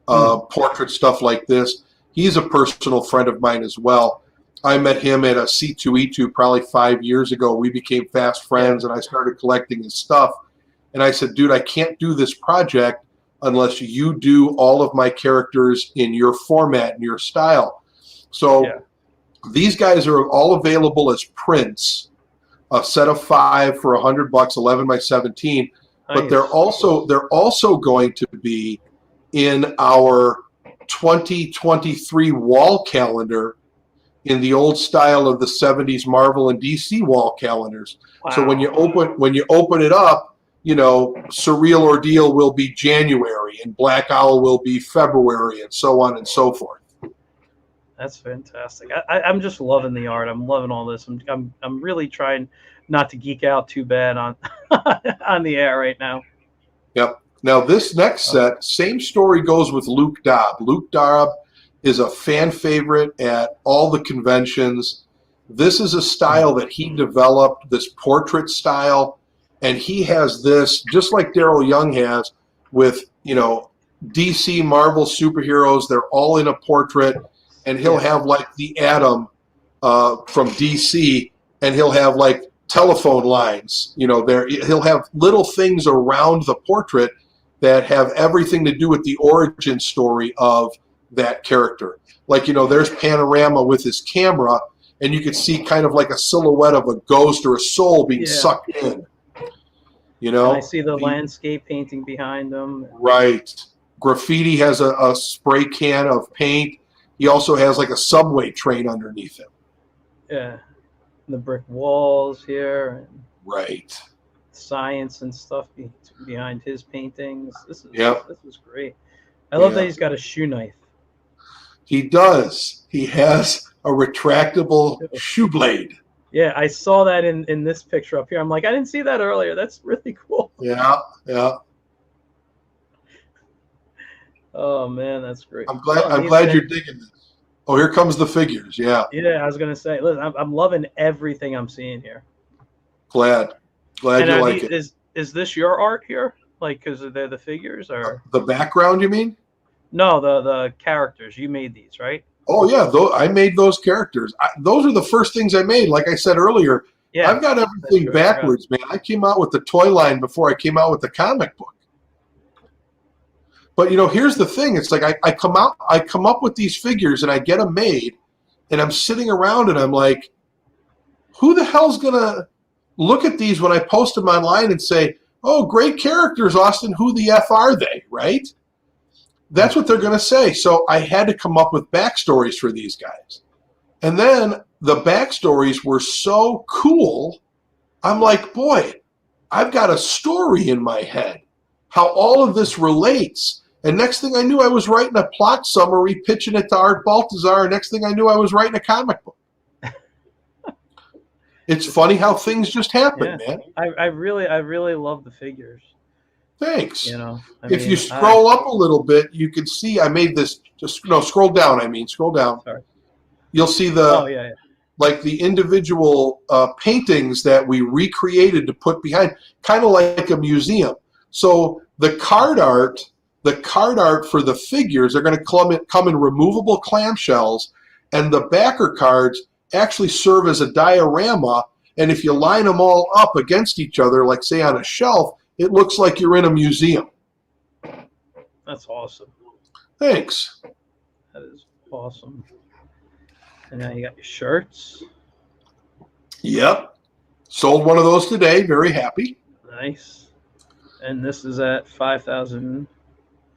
portrait stuff like this. He's a personal friend of mine as well. I met him at a C2E2 probably 5 years ago. We became fast friends, and I started collecting his stuff. And I said, dude, I can't do this project unless you do all of my characters in your format and your style. So these guys are all available as prints, a set of 5 for $100, 11 by 17. But Nice. they're also going to be in our 2023 wall calendar in the old style of the 70s Marvel and DC wall calendars. Wow. So when you open it up, Surreal Ordeal will be January and Black Owl will be February, and so on and so forth. That's fantastic. I'm just loving the art. I'm loving all this. I'm really trying not to geek out too bad on on the air right now. Yep. Now this next set, same story goes with Luke Dobb. Luke Dobb is a fan favorite at all the conventions. This is a style that he developed, this portrait style, and he has this, just like Daryl Young has, with DC, Marvel superheroes. They're all in a portrait, and he'll have like the Atom from DC, and he'll have like telephone lines. He'll have little things around the portrait that have everything to do with the origin story of that character. Like, there's Panorama with his camera, and you could see kind of like a silhouette of a ghost or a soul being sucked in. And I see the landscape painting behind him. Right. Graffiti has a spray can of paint. He also has like a subway train underneath him. Yeah. The brick walls here. Right. science and stuff behind his paintings. This is great. I love that he's got a shoe knife. He does. He has a retractable shoe blade. Yeah, I saw that in this picture up here. I'm like, I didn't see that earlier. That's really cool. Yeah, yeah. Oh man, that's great. I'm glad you're digging this. Oh, here comes the figures. Yeah. Yeah, I was gonna say, listen, I'm loving everything I'm seeing here. Glad you like it. Is this your art here? Like, because they're the figures, or the background? You mean? No, the characters. You made these, right? Oh yeah, I made those characters. Those are the first things I made. Like I said earlier, yeah, I've got everything backwards, man. I came out with the toy line before I came out with the comic book. But here's the thing: it's like I come up with these figures and I get them made, and I'm sitting around and I'm like, who the hell's gonna look at these when I post them online and say, "Oh, great characters, Austin. Who the f are they?" Right? That's what they're going to say. So I had to come up with backstories for these guys. And then the backstories were so cool. I'm like, boy, I've got a story in my head, how all of this relates. And next thing I knew, I was writing a plot summary, pitching it to Art Baltazar. And next thing I knew, I was writing a comic book. It's funny how things just happen, man. I really love the figures. Thanks. If you scroll up a little bit, you can see I made this. Scroll down. Scroll down. Sorry. You'll see like the individual paintings that we recreated to put behind, kind of like a museum. So the card art for the figures are going to come in removable clamshells, and the backer cards actually serve as a diorama. And if you line them all up against each other, like say on a shelf, it looks like you're in a museum. That's awesome. Thanks. That is awesome. And now you got your shirts. Yep. Sold one of those today. Very happy. Nice. And this is at 5,000.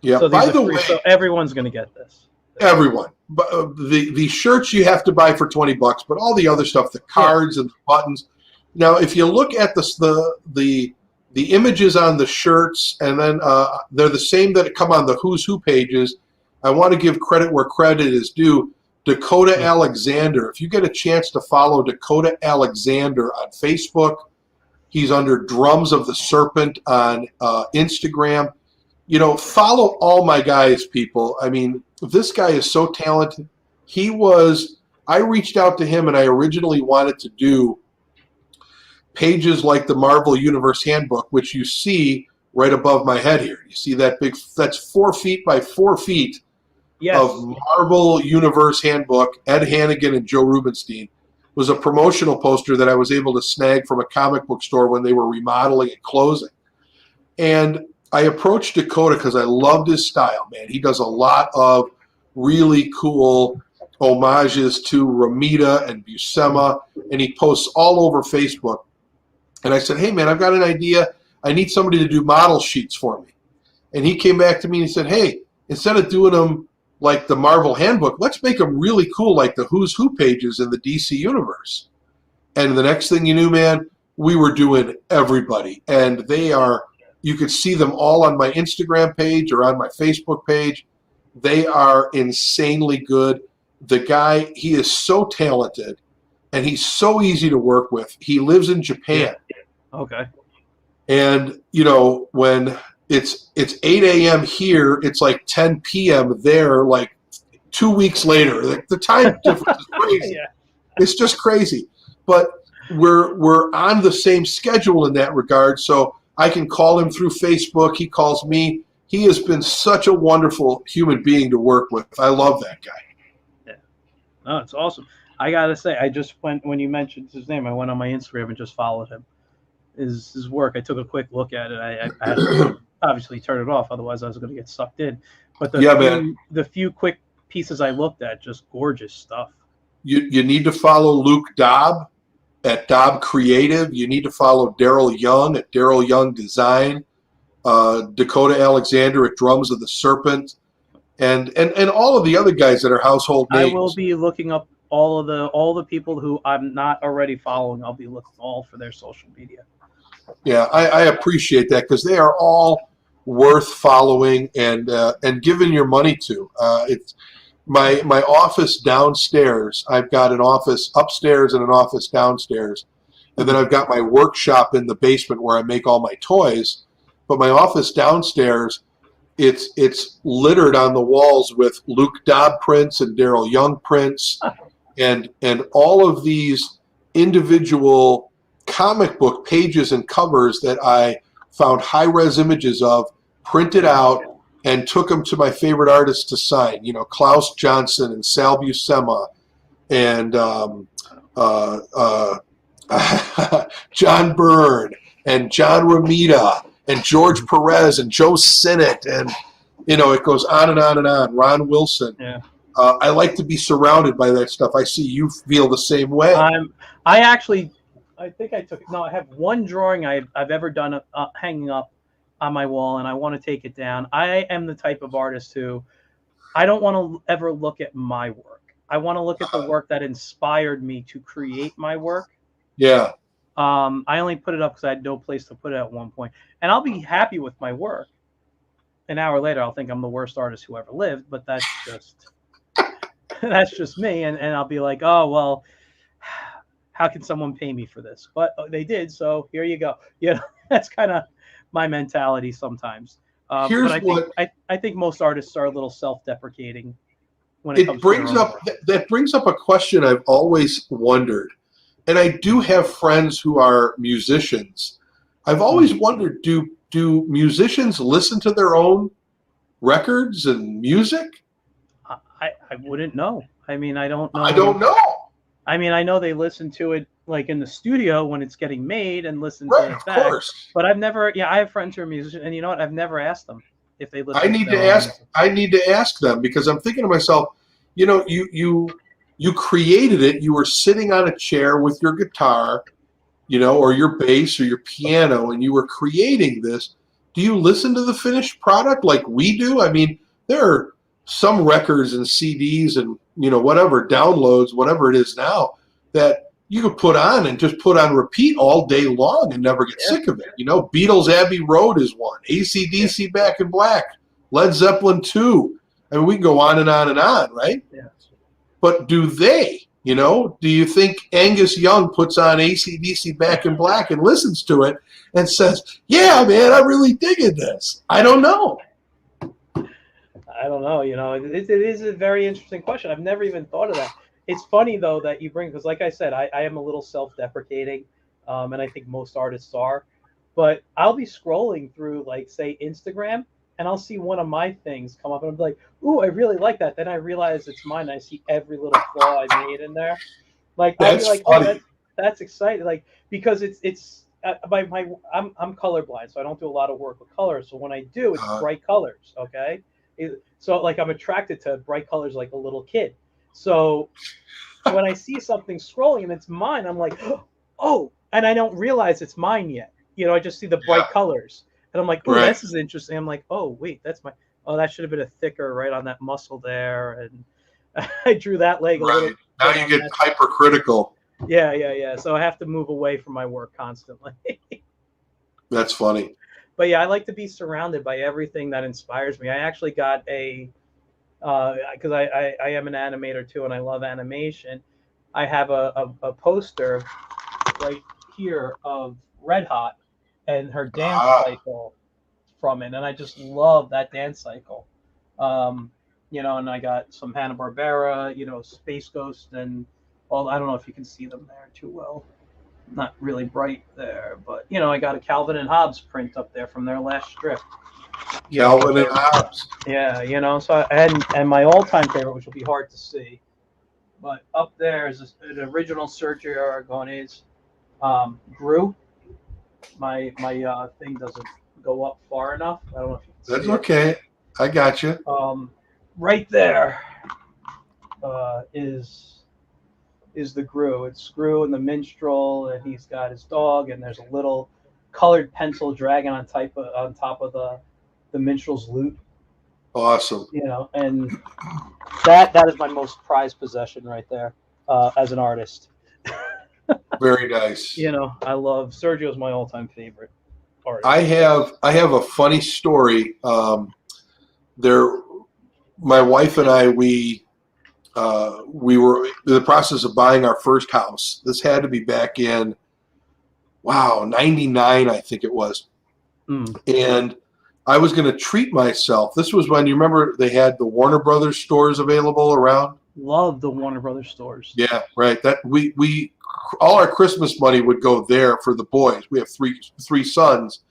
Yeah. So by the way, so everyone's going to get this. Everyone. But the shirts you have to buy for $20, but all the other stuff, the cards and the buttons. Now, if you look at the images on the shirts, and then they're the same that come on the Who's Who pages. I want to give credit where credit is due. Dakota Alexander. If you get a chance to follow Dakota Alexander on Facebook, he's under Drums of the Serpent on Instagram. Follow all my guys, people. This guy is so talented. I reached out to him, and I originally wanted to do pages like the Marvel Universe Handbook, which you see right above my head here. You see that's 4 feet by 4 feet of Marvel Universe Handbook. Ed Hannigan and Joe Rubenstein. It was a promotional poster that I was able to snag from a comic book store when they were remodeling and closing. And I approached Dakota because I loved his style, man. He does a lot of really cool homages to Ramita and Buscema, and he posts all over Facebook. And I said, hey, man, I've got an idea. I need somebody to do model sheets for me. And he came back to me and he said, hey, instead of doing them like the Marvel Handbook, let's make them really cool like the Who's Who pages in the DC Universe. And the next thing you knew, man, we were doing everybody. And you could see them all on my Instagram page or on my Facebook page. They are insanely good. The guy, he is so talented. And he's so easy to work with. He lives in Japan. Okay. And, when it's 8 a.m. here, it's like 10 p.m. there, like 2 weeks later. The time difference is crazy. It's just crazy. But we're on the same schedule in that regard. So I can call him through Facebook. He calls me. He has been such a wonderful human being to work with. I love that guy. Yeah. Oh, it's awesome. I gotta say, I just went when you mentioned his name. I went on my Instagram and just followed him. His work. I took a quick look at it. I had to obviously turn it off, otherwise I was going to get sucked in. But the few quick pieces I looked at, just gorgeous stuff. You need to follow Luke Dobb at Dobb Creative. You need to follow Daryl Young at Daryl Young Design. Dakota Alexander at Drums of the Serpent, and all of the other guys that are household names. I will be looking up all the people who I'm not already following. I'll be looking all for their social media. Yeah, I appreciate that because they are all worth following and giving your money to. It's my office downstairs. I've got an office upstairs and an office downstairs, and then I've got my workshop in the basement where I make all my toys. But my office downstairs, it's littered on the walls with Luke Dobb prints and Daryl Young prints, and all of these individual comic book pages and covers that I found high-res images of, printed out, and took them to my favorite artists to sign. You know, Klaus Johnson and Sal Buscema and John Byrne and John Romita and George Perez and Joe Sinnott, and it goes on and on and on. Ron Wilson. Yeah. I like to be surrounded by that stuff. I see you feel the same way. I think I took no. I have one drawing I've ever done hanging up on my wall, and I want to take it down. I am the type of artist who I don't want to ever look at my work. I want to look at the work that inspired me to create my work. Yeah. I only put it up because I had no place to put it at one point, and I'll be happy with my work. An hour later, I'll think I'm the worst artist who ever lived, but that's just me, and I'll be like, oh well, how can someone pay me for this? But they did, so here you go. That's kind of my mentality sometimes. But I think most artists are a little self-deprecating when it comes to their own work. That brings up a question I've always wondered, and I do have friends who are musicians. I've always wondered, do musicians listen to their own records and music? I wouldn't know. I mean, I don't know. I don't know. I mean, I know they listen to it like in the studio when it's getting made and listen to it back. Of course. But I've never. Yeah, I have friends who are musicians, and you know what? I've never asked them if they listen. I need to ask them because I'm thinking to myself, you created it. You were sitting on a chair with your guitar, or your bass or your piano, and you were creating this. Do you listen to the finished product like we do? I mean, there are some records and CDs and whatever downloads, whatever it is now, that you could put on and just put on repeat all day long and never get sick of it. Beatles Abbey Road is one, AC/DC Back in Black, Led Zeppelin 2. I mean, we can go on and on and on, right? Yeah. But do they? Do you think Angus Young puts on AC/DC Back in Black and listens to it and says, yeah, man, I really digged this? I don't know. I don't know. It is a very interesting question. I've never even thought of that. It's funny, though, that you bring, because like I said, I am a little self-deprecating, and I think most artists are. But I'll be scrolling through, like, say, Instagram, and I'll see one of my things come up, and I'm like, ooh, I really like that. Then I realize it's mine. I see every little flaw I made in there. Like, I'll be like, funny. Oh, that's exciting. Like, because it's I'm colorblind, so I don't do a lot of work with colors. So when I do, it's bright colors, okay? So, like, I'm attracted to bright colors like a little kid. So when I see something scrolling and it's mine, I'm like, oh, and I don't realize it's mine yet. I just see the bright colors. And I'm like, oh, This is interesting. I'm like, oh, wait, that's my, oh, that should have been a thicker right on that muscle there. And I drew that leg a little. Now you get hypercritical. Yeah. So I have to move away from my work constantly. That's funny. But yeah, I like to be surrounded by everything that inspires me. I actually got because I am an animator too, and I love animation. I have a poster right here of Red Hot and her dance cycle from it, and I just love that dance cycle. And I got some Hanna-Barbera, Space Ghost, and all. I don't know if you can see them there too well. Not really bright there, but I got a Calvin and Hobbes print up there from their last strip. Calvin and Hobbes. Yeah, so and my all-time favorite, which will be hard to see, but up there is an original Sergio Aragonés Gru. My thing doesn't go up far enough. I don't know if you can see That's okay. I got you. Right there is the Gru. It's Gru and the minstrel, and he's got his dog, and there's a little colored pencil dragon on top of the minstrel's lute. Awesome. And that is my most prized possession right there as an artist. Very nice. You know, I love Sergio's my all-time favorite artist. I have a funny story. My wife and I, we were in the process of buying our first house. This had to be back in, 99, I think it was. And I was going to treat myself. This was when, you remember, they had the Warner Brothers stores available around. Love the Warner Brothers stores. Yeah, right. That we all our Christmas money would go there for the boys. We have three sons.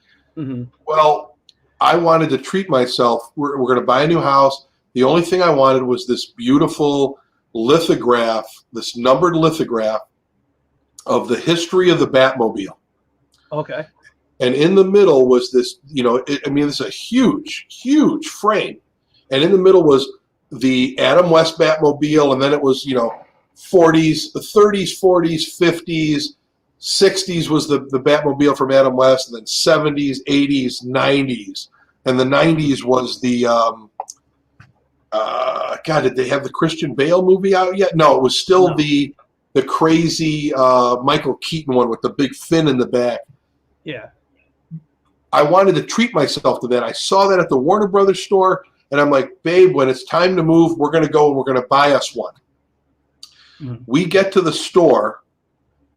Well, I wanted to treat myself. We're going to buy a new house. The only thing I wanted was this beautiful lithograph, this numbered lithograph of the history of the Batmobile. Okay. And in the middle was this, it's a huge, huge frame. And in the middle was the Adam West Batmobile, and then it was, 40s, 30s, 40s, 50s, 60s was the Batmobile from Adam West, and then 70s, 80s, 90s. And the 90s was the, did they have the Christian Bale movie out yet? No, it was still the crazy Michael Keaton one with the big fin in the back. Yeah. I wanted to treat myself to that. I saw that at the Warner Brothers store, and I'm like, babe, when it's time to move, we're going to go and we're going to buy us one. We get to the store,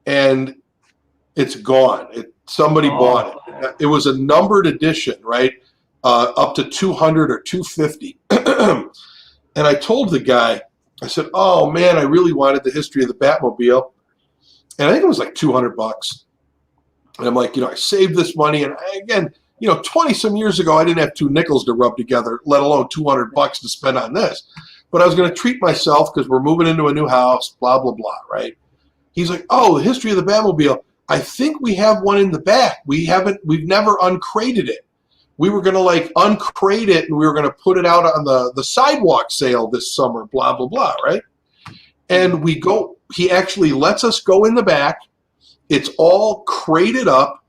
and it's gone. Somebody bought it. It was a numbered edition, right? Up to 200 or 250. And I told the guy, I said, oh, man, I really wanted the history of the Batmobile. And I think it was like $200. And I'm like, I saved this money. And again, 20-some years ago, I didn't have 2 nickels to rub together, let alone $200 to spend on this. But I was going to treat myself because we're moving into a new house, blah, blah, blah, right? He's like, oh, the history of the Batmobile. I think we have one in the back. We've never uncrated it. We were going to uncrate it, and we were going to put it out on the sidewalk sale this summer, blah, blah, blah, right? And he actually lets us go in the back. It's all crated up,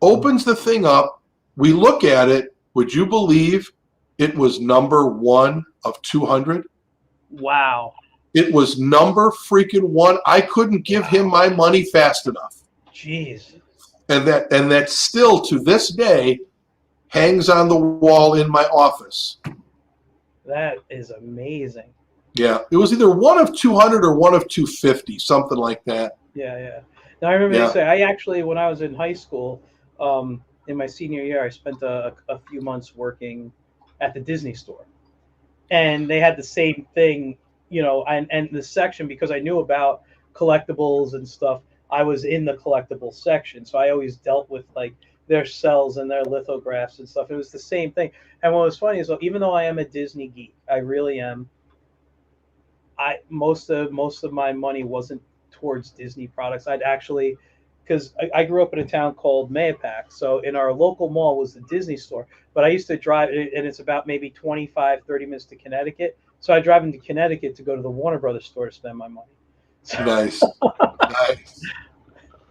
opens the thing up. We look at it. Would you believe it was number 1 of 200? Wow. It was number freaking 1. I couldn't give him my money fast enough. Jeez. And that still to this day hangs on the wall in my office. That is amazing. Yeah. It was either 1 of 200 or 1 of 250, something like that. Yeah. Now, I remember you say, I actually, when I was in high school, in my senior year, I spent a few months working at the Disney store. And they had the same thing, and the section, because I knew about collectibles and stuff, I was in the collectibles section. So I always dealt with their cells and their lithographs and stuff. It was the same thing. And what was funny is, even though I am a Disney geek, I really am, most of my money wasn't towards Disney products. I'd actually, because I grew up in a town called Mayapack, so in our local mall was the Disney store, but I used to drive, and it's about maybe 25, 30 minutes to Connecticut, so I drive into Connecticut to go to the Warner Brothers store to spend my money. So. Nice.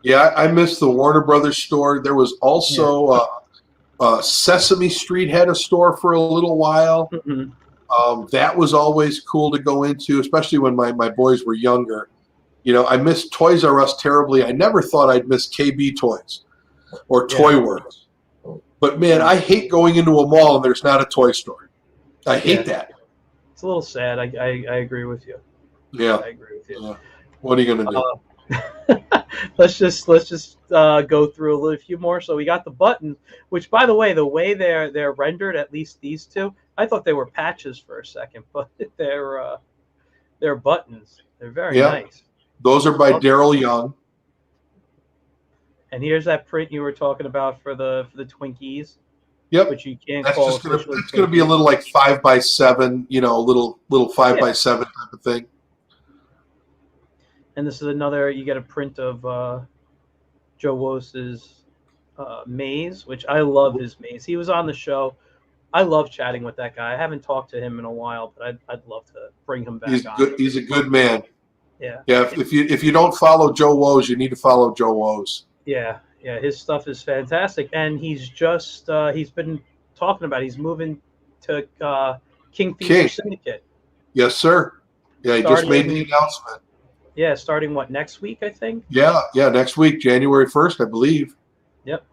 Yeah, I miss the Warner Brothers store. There was also Sesame Street had a store for a little while. That was always cool to go into, especially when my boys were younger. I missed Toys R Us terribly. I never thought I'd miss KB Toys or Toy Works. But, man, I hate going into a mall and there's not a toy store. I hate that. It's a little sad. I agree with you. Yeah. I agree with you. What are you going to do? Let's just go through a few more. So we got the buttons, which, by the way they're rendered, at least these two, I thought they were patches for a second, but they're buttons. They're very nice. Those are by Daryl Young. And here's that print you were talking about for the Twinkies. Yep. Which you can't That's call. It's going to be a little 5x7, little 5x7 type of thing. And this is another. You get a print of Joe Wose's maze, which I love his maze. He was on the show. I love chatting with that guy. I haven't talked to him in a while, but I'd love to bring him back. He's a good man. Yeah. Yeah. If you don't follow Joe Wose, you need to follow Joe Wose. Yeah. His stuff is fantastic, and he's been talking about he's moving to King Feature Syndicate. Yes, sir. Yeah, he just made the announcement. Yeah, starting what, next week, I think? Yeah, next week, January 1st, I believe. Yep.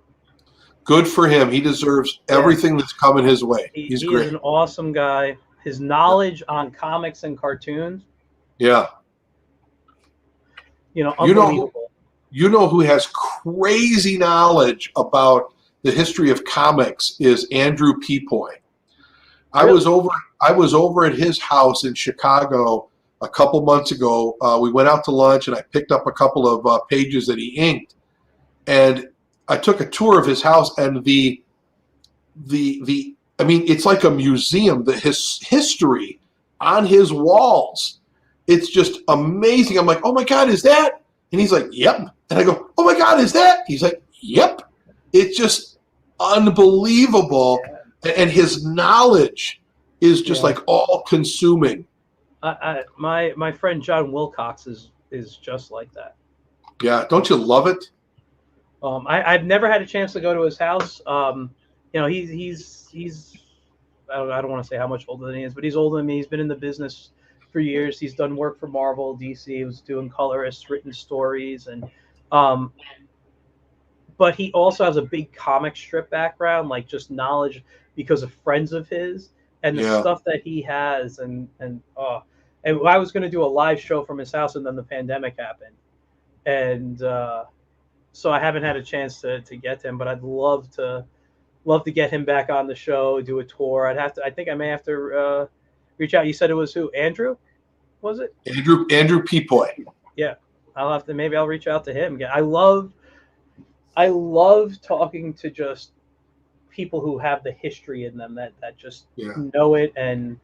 Good for him. He deserves Yeah. everything that's coming his way. He's He is great. an awesome guy. His Yeah. knowledge on comics and cartoons, Yeah. unbelievable. You know who has crazy knowledge about the history of comics is Andrew Peepoy. Really? I was over at his house in Chicago a couple months ago. We went out to lunch, and I picked up a couple of pages that he inked, and I took a tour of his house. And I mean, it's like a museum. His history on his walls, it's just amazing. I'm like, oh my God, is that? And he's like, yep. And I go, oh my God, is that? He's like, yep. It's just unbelievable. And his knowledge is just like all consuming. My friend John Wilcox is just like that. Yeah, don't you love it? I've never had a chance to go to his house. He's I don't want to say how much older than he is, but he's older than me. He's been in the business for years. He's done work for Marvel, DC. He was doing colorists, written stories, and but he also has a big comic strip background, like just knowledge because of friends of his and the stuff that he has. And I was going to do a live show from his house, and then the pandemic happened, and so I haven't had a chance to get to him. But I'd love to get him back on the show, do a tour. I think I may have to reach out. You said it was who? Andrew? Was it? Andrew Peepoy. Yeah. Maybe I'll reach out to him. I love talking to just people who have the history in them that just know it and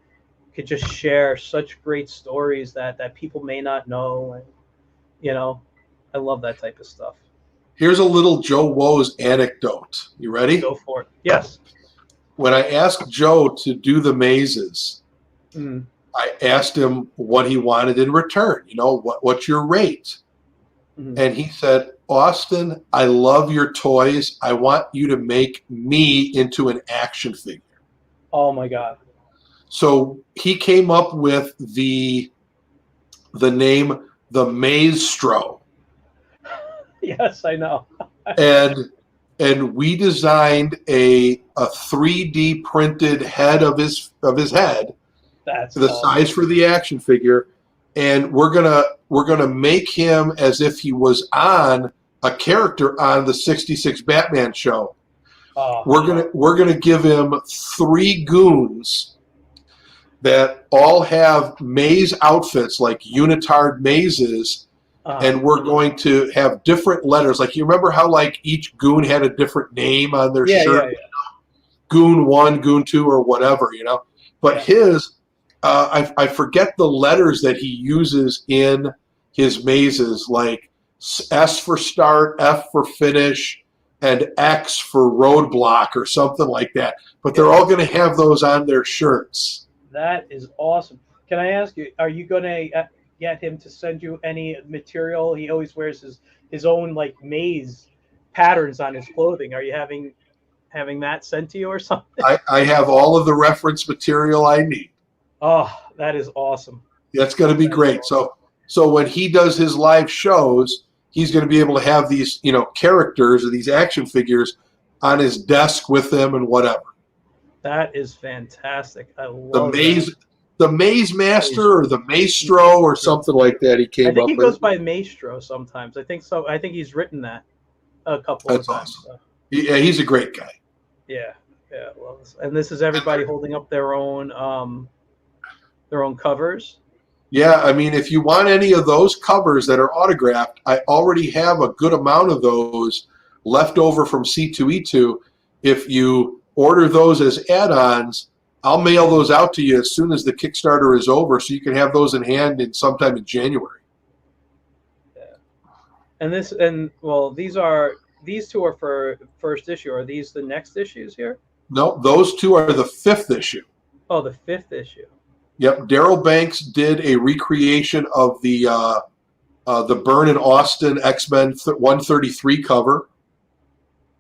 could just share such great stories that people may not know. And, I love that type of stuff. Here's a little Joe Woe's anecdote. You ready? Go for it. Yes. When I asked Joe to do the mazes, I asked him what he wanted in return. What's your rate? And he said, Austin, I love your toys. I want you to make me into an action figure. Oh my God. So he came up with the name The Maestro. Yes, I know. and we designed a 3D printed head of his head. That's the size for the action figure, and we're gonna make him as if he was on a character on the '66 Batman show. We're gonna give him 3 goons that all have maze outfits like unitard mazes. And we're going to have different letters. Like, you remember how like each goon had a different name on their shirt? Yeah. Goon 1, Goon 2, or whatever, But his, I forget the letters that he uses in his mazes, like S for start, F for finish, and X for roadblock or something like that. But they're all going to have those on their shirts. That is awesome. Can I ask you, are you going to get him to send you any material? He always wears his own like maze patterns on his clothing. Are you having that sent to you or something? I have all of the reference material I need. Oh, that is awesome. That's going to be great. Awesome. So when he does his live shows, he's going to be able to have these, characters or these action figures on his desk with him and whatever. That is fantastic. I love the Maze Master or the Maestro or something like that. He came up with. I think he goes by Maestro sometimes. I think so. I think he's written that a couple of times. That's awesome. So. Yeah, he's a great guy. Yeah. Well, and this is everybody holding up their own covers. Yeah, I mean, if you want any of those covers that are autographed, I already have a good amount of those left over from C2E2. If you order those as add-ons, I'll mail those out to you as soon as the Kickstarter is over, so you can have those in hand sometime in January. Yeah. These two are for first issue. Are these the next issues here? No, those 2 are the 5th issue. Oh, the 5th issue. Yep, Daryl Banks did a recreation of the Byrne and Austin X-Men 133 cover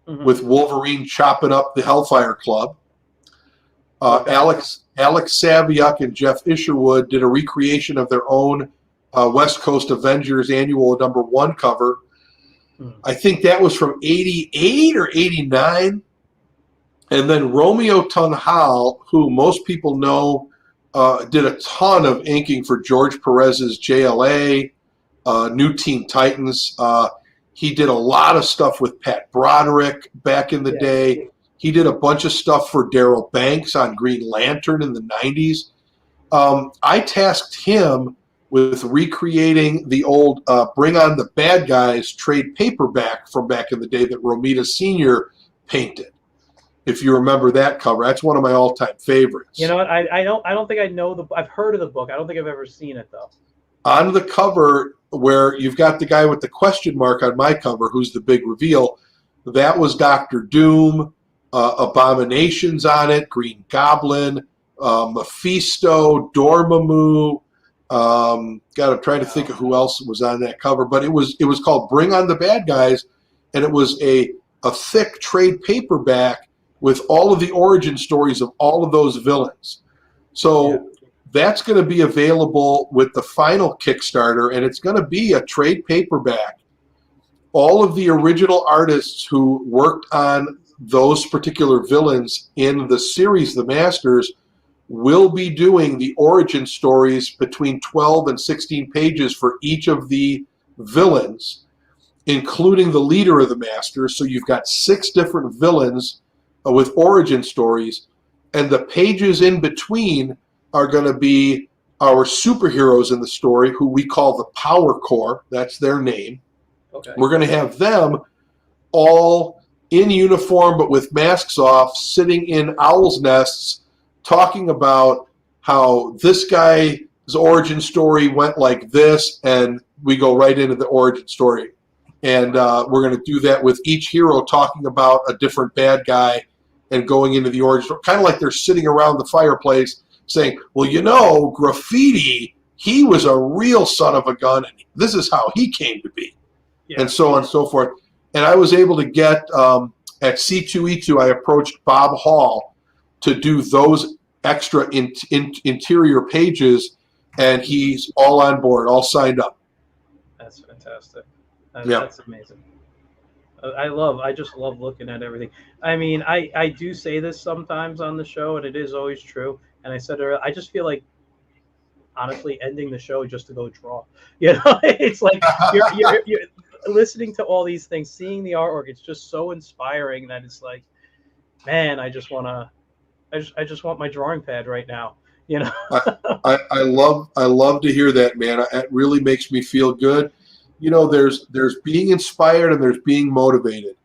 with Wolverine chopping up the Hellfire Club. Alex Saviuk and Jeff Isherwood did a recreation of their own West Coast Avengers annual #1 cover. I think that was from 88 or 89. And then Romeo Tunhal, who most people know, did a ton of inking for George Perez's JLA, New Teen Titans. He did a lot of stuff with Pat Broderick back in the day. He did a bunch of stuff for Darryl Banks on Green Lantern in the 90s. I tasked him with recreating the old Bring on the Bad Guys trade paperback from back in the day that Romita Sr. painted. If you remember that cover, that's one of my all-time favorites. You know what? I don't think I know I've heard of the book. I don't think I've ever seen it though. On the cover, where you've got the guy with the question mark on my cover, who's the big reveal, that was Dr. Doom, Abominations on it, Green Goblin, Mephisto, Dormammu. I'm trying to think of who else was on that cover, but it was called Bring on the Bad Guys, and it was a thick trade paperback with all of the origin stories of all of those villains. So that's going to be available with the final Kickstarter, and it's going to be a trade paperback. All of the original artists who worked on those particular villains in the series, The Masters, will be doing the origin stories between 12 and 16 pages for each of the villains, including the leader of the Masters. So you've got 6 different villains with origin stories, and the pages in between are going to be our superheroes in the story, who we call the Power Corps. That's their name. Okay. We're going to have them all in uniform but with masks off, sitting in owls' nests, talking about how this guy's origin story went like this, and we go right into the origin story. And we're going to do that with each hero talking about a different bad guy and going into the origin story, kind of like they're sitting around the fireplace saying, well, you know, Graffiti, he was a real son of a gun, and this is how he came to be, and so on and so forth. And I was able to get, at C2E2, I approached Bob Hall to do those extra interior pages, and he's all on board, all signed up. That's fantastic. That's amazing. I just love looking at everything. I mean, I do say this sometimes on the show, and it is always true. And I said earlier, I just feel like, honestly, ending the show just to go draw. You know, it's like you're listening to all these things, seeing the artwork. It's just so inspiring that it's like, man, I just want my drawing pad right now. You know, I love to hear that, man. It really makes me feel good. You know, there's being inspired and there's being motivated.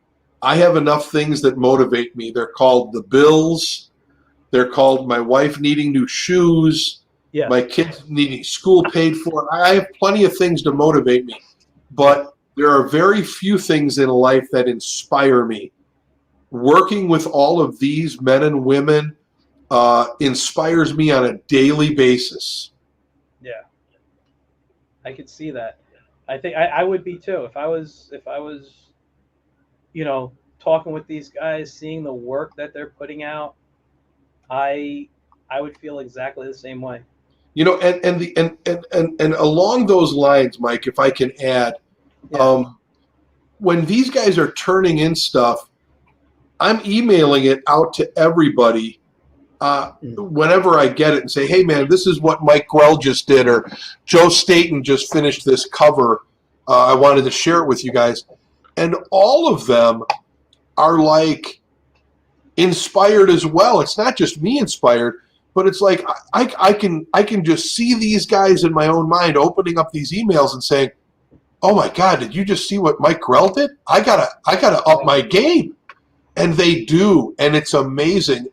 I have enough things that motivate me. They're called the bills. They're called my wife needing new shoes, my kids needing school paid for. I have plenty of things to motivate me, but there are very few things in life that inspire me. Working with all of these men and women inspires me on a daily basis. Yeah, I could see that. I think I would be too if I was, you know, talking with these guys, seeing the work that they're putting out. I would feel exactly the same way. You know, and along those lines, Mike, if I can add, when these guys are turning in stuff, I'm emailing it out to everybody whenever I get it and say, hey, man, this is what Mike Grell just did, or Joe Staten just finished this cover. I wanted to share it with you guys. And all of them are like inspired as well. It's not just me inspired, but it's like I can just see these guys in my own mind opening up these emails and saying, oh my God, did you just see what Mike Grell did? I gotta up my game. And they do, and it's amazing.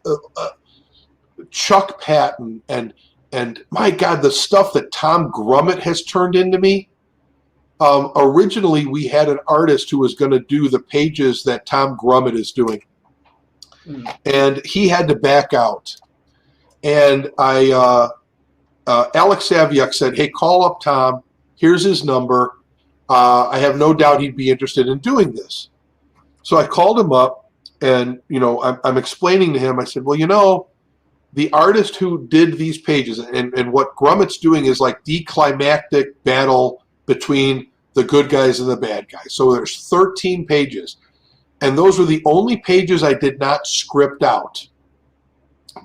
Chuck Patton and my God, the stuff that Tom Grummett has turned into me. Originally, we had an artist who was going to do the pages that Tom Grummett is doing, and he had to back out. And Alex Saviuk said, "Hey, call up Tom. Here's his number. I have no doubt he'd be interested in doing this." So I called him up, and you know, I'm explaining to him. I said, "Well, you know, the artist who did these pages, and what Grummet's doing is like the climactic battle between the good guys and the bad guys. So there's 13 pages. And those were the only pages I did not script out.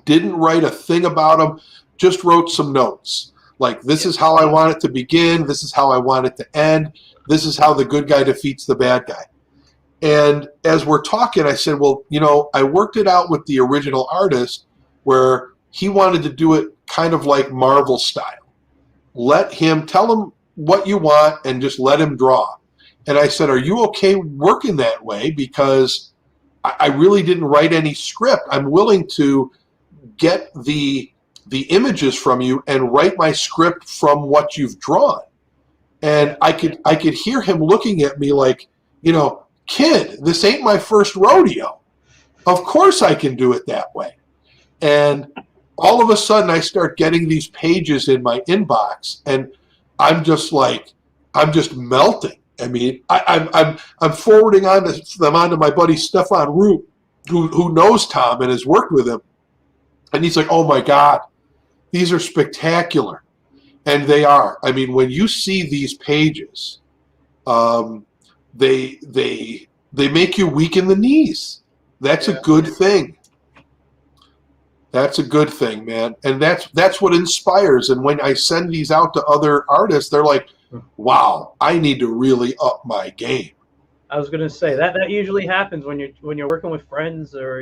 Didn't write a thing about them, just wrote some notes. Like, this is how I want it to begin, this is how I want it to end, this is how the good guy defeats the bad guy. And as we're talking, I said, well, you know, I worked it out with the original artist where he wanted to do it kind of like Marvel style. Let him, tell him what you want and just let him draw. And I said, are you okay working that way? Because I really didn't write any script. I'm willing to get the images from you and write my script from what you've drawn. And I could hear him looking at me like, you know, kid, this ain't my first rodeo. Of course I can do it that way. And all of a sudden I start getting these pages in my inbox, and I'm just like, I'm just melting. I mean, I'm forwarding them onto my buddy Stefan Root, who knows Tom and has worked with him. And he's like, oh my God, these are spectacular. And they are. I mean, when you see these pages, they make you weak in the knees. That's a good thing. That's a good thing, man. And that's what inspires. And when I send these out to other artists, they're like, wow, I need to really up my game. I was going to say that usually happens when you're working with friends, or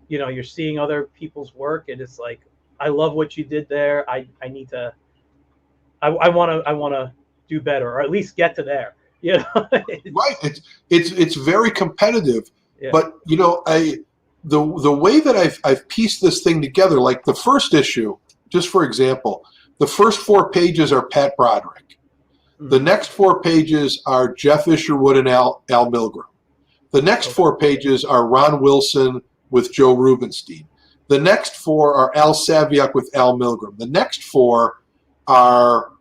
you're seeing other people's work, and it's like, I love what you did there. I need to. I want to do better, or at least get to there. You know? Right. It's very competitive. Yeah. But the way that I've pieced this thing together, like the first issue, just for example, the first 4 pages are Pat Broderick. Mm-hmm. The next 4 pages are Jeff Isherwood and Al Milgrom. The next 4 pages are Ron Wilson with Joe Rubenstein. The next 4 are Al Saviuk with Al Milgrom. The next 4 are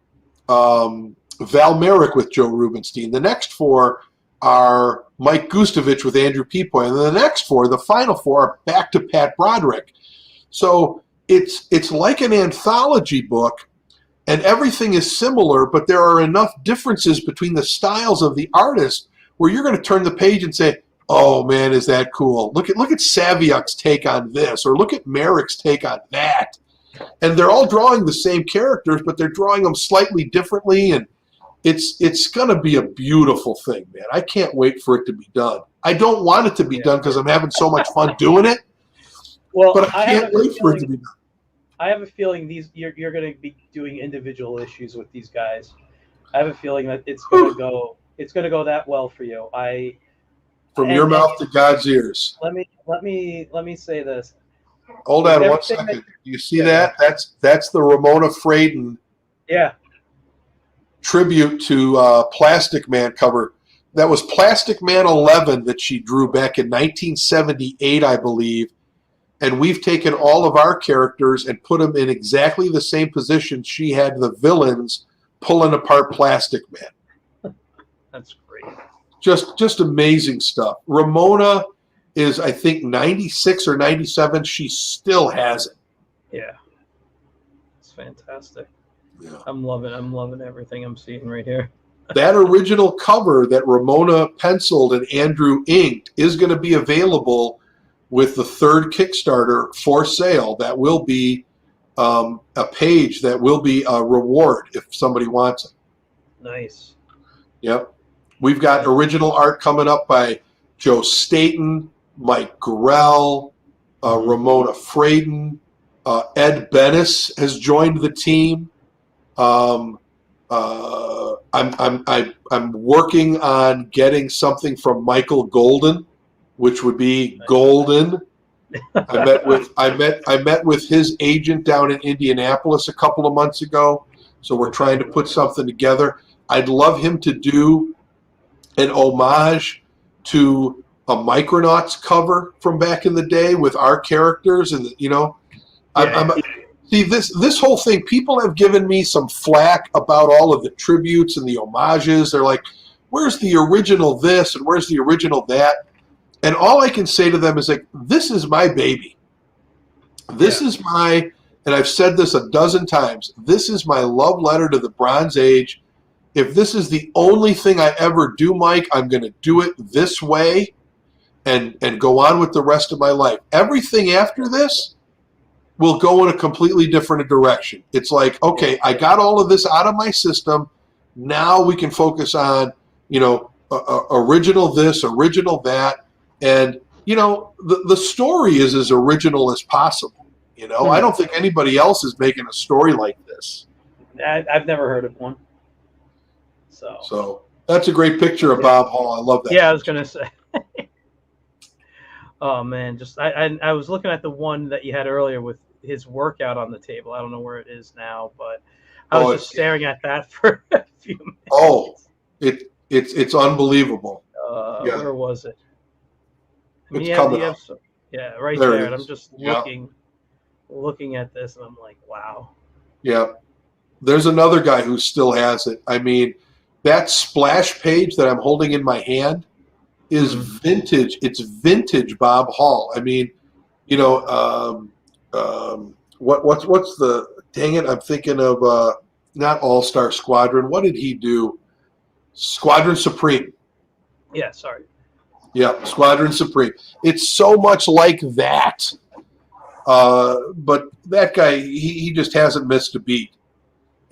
Val Merrick with Joe Rubenstein. The next 4 are Mike Gustovich with Andrew Peepoy. And then the next 4, the final 4, are back to Pat Broderick. So it's like an anthology book, and everything is similar, but there are enough differences between the styles of the artist where you're going to turn the page and say, oh man, is that cool? Look at Saviuk's take on this, or look at Merrick's take on that. And they're all drawing the same characters, but they're drawing them slightly differently, and it's going to be a beautiful thing, man. I can't wait for it to be done. I don't want it to be done because I'm having so much fun doing it. Well, but I can't wait for it to be done. I have a feeling you're going to be doing individual issues with these guys. I have a feeling that it's going to go that well for you. From your mouth to God's ears. Let me say this. Hold on 1 second. You see that? That's the Ramona Fradon. Yeah. Tribute to Plastic Man cover. That was Plastic Man 11 that she drew back in 1978, I believe. And we've taken all of our characters and put them in exactly the same position she had the villains pulling apart Plastic Man. That's great. Just amazing stuff. Ramona is, I think, 96 or 97. She still has it. Yeah. It's fantastic. Yeah. I'm loving everything I'm seeing right here. That original cover that Ramona penciled and Andrew inked is going to be available with the 3rd Kickstarter for sale. That will be a page that will be a reward if somebody wants it. Nice. Yep. We've got original art coming up by Joe Staten, Mike Gorell, Ramona Fradon, Ed Bennis has joined the team. I'm working on getting something from Michael Golden, which would be golden. I met with his agent down in Indianapolis a couple of months ago, so we're trying to put something together. I'd love him to do an homage to a Micronauts cover from back in the day with our characters, and see this whole thing. People have given me some flack about all of the tributes and the homages. They're like, "Where's the original this and where's the original that?" And all I can say to them is like, "This is my baby. This is my, and I've said this a dozen times, this is my love letter to the Bronze Age. If this is the only thing I ever do, Mike, I'm going to do it this way and go on with the rest of my life. Everything after this will go in a completely different direction. It's like, okay, I got all of this out of my system. Now we can focus on, original this, original that. And, the story is as original as possible. I don't think anybody else is making a story like this. I've never heard of one. So that's a great picture of Bob Hall. I love that. Yeah, I was going to say. Oh, man. I was looking at the one that you had earlier with his workout on the table. I don't know where it is now, but I was just staring at that for a few minutes. Oh, it's unbelievable. Where was it? It's coming up. Right there. And I'm just looking at this, and I'm like, wow. Yeah. There's another guy who still has it. I mean, that splash page that I'm holding in my hand is vintage. It's vintage Bob Hall. I mean, what's the, dang it, I'm thinking of not All-Star Squadron. What did he do? Squadron Supreme. Yeah, sorry. Yeah, Squadron Supreme. It's so much like that. But that guy, he just hasn't missed a beat.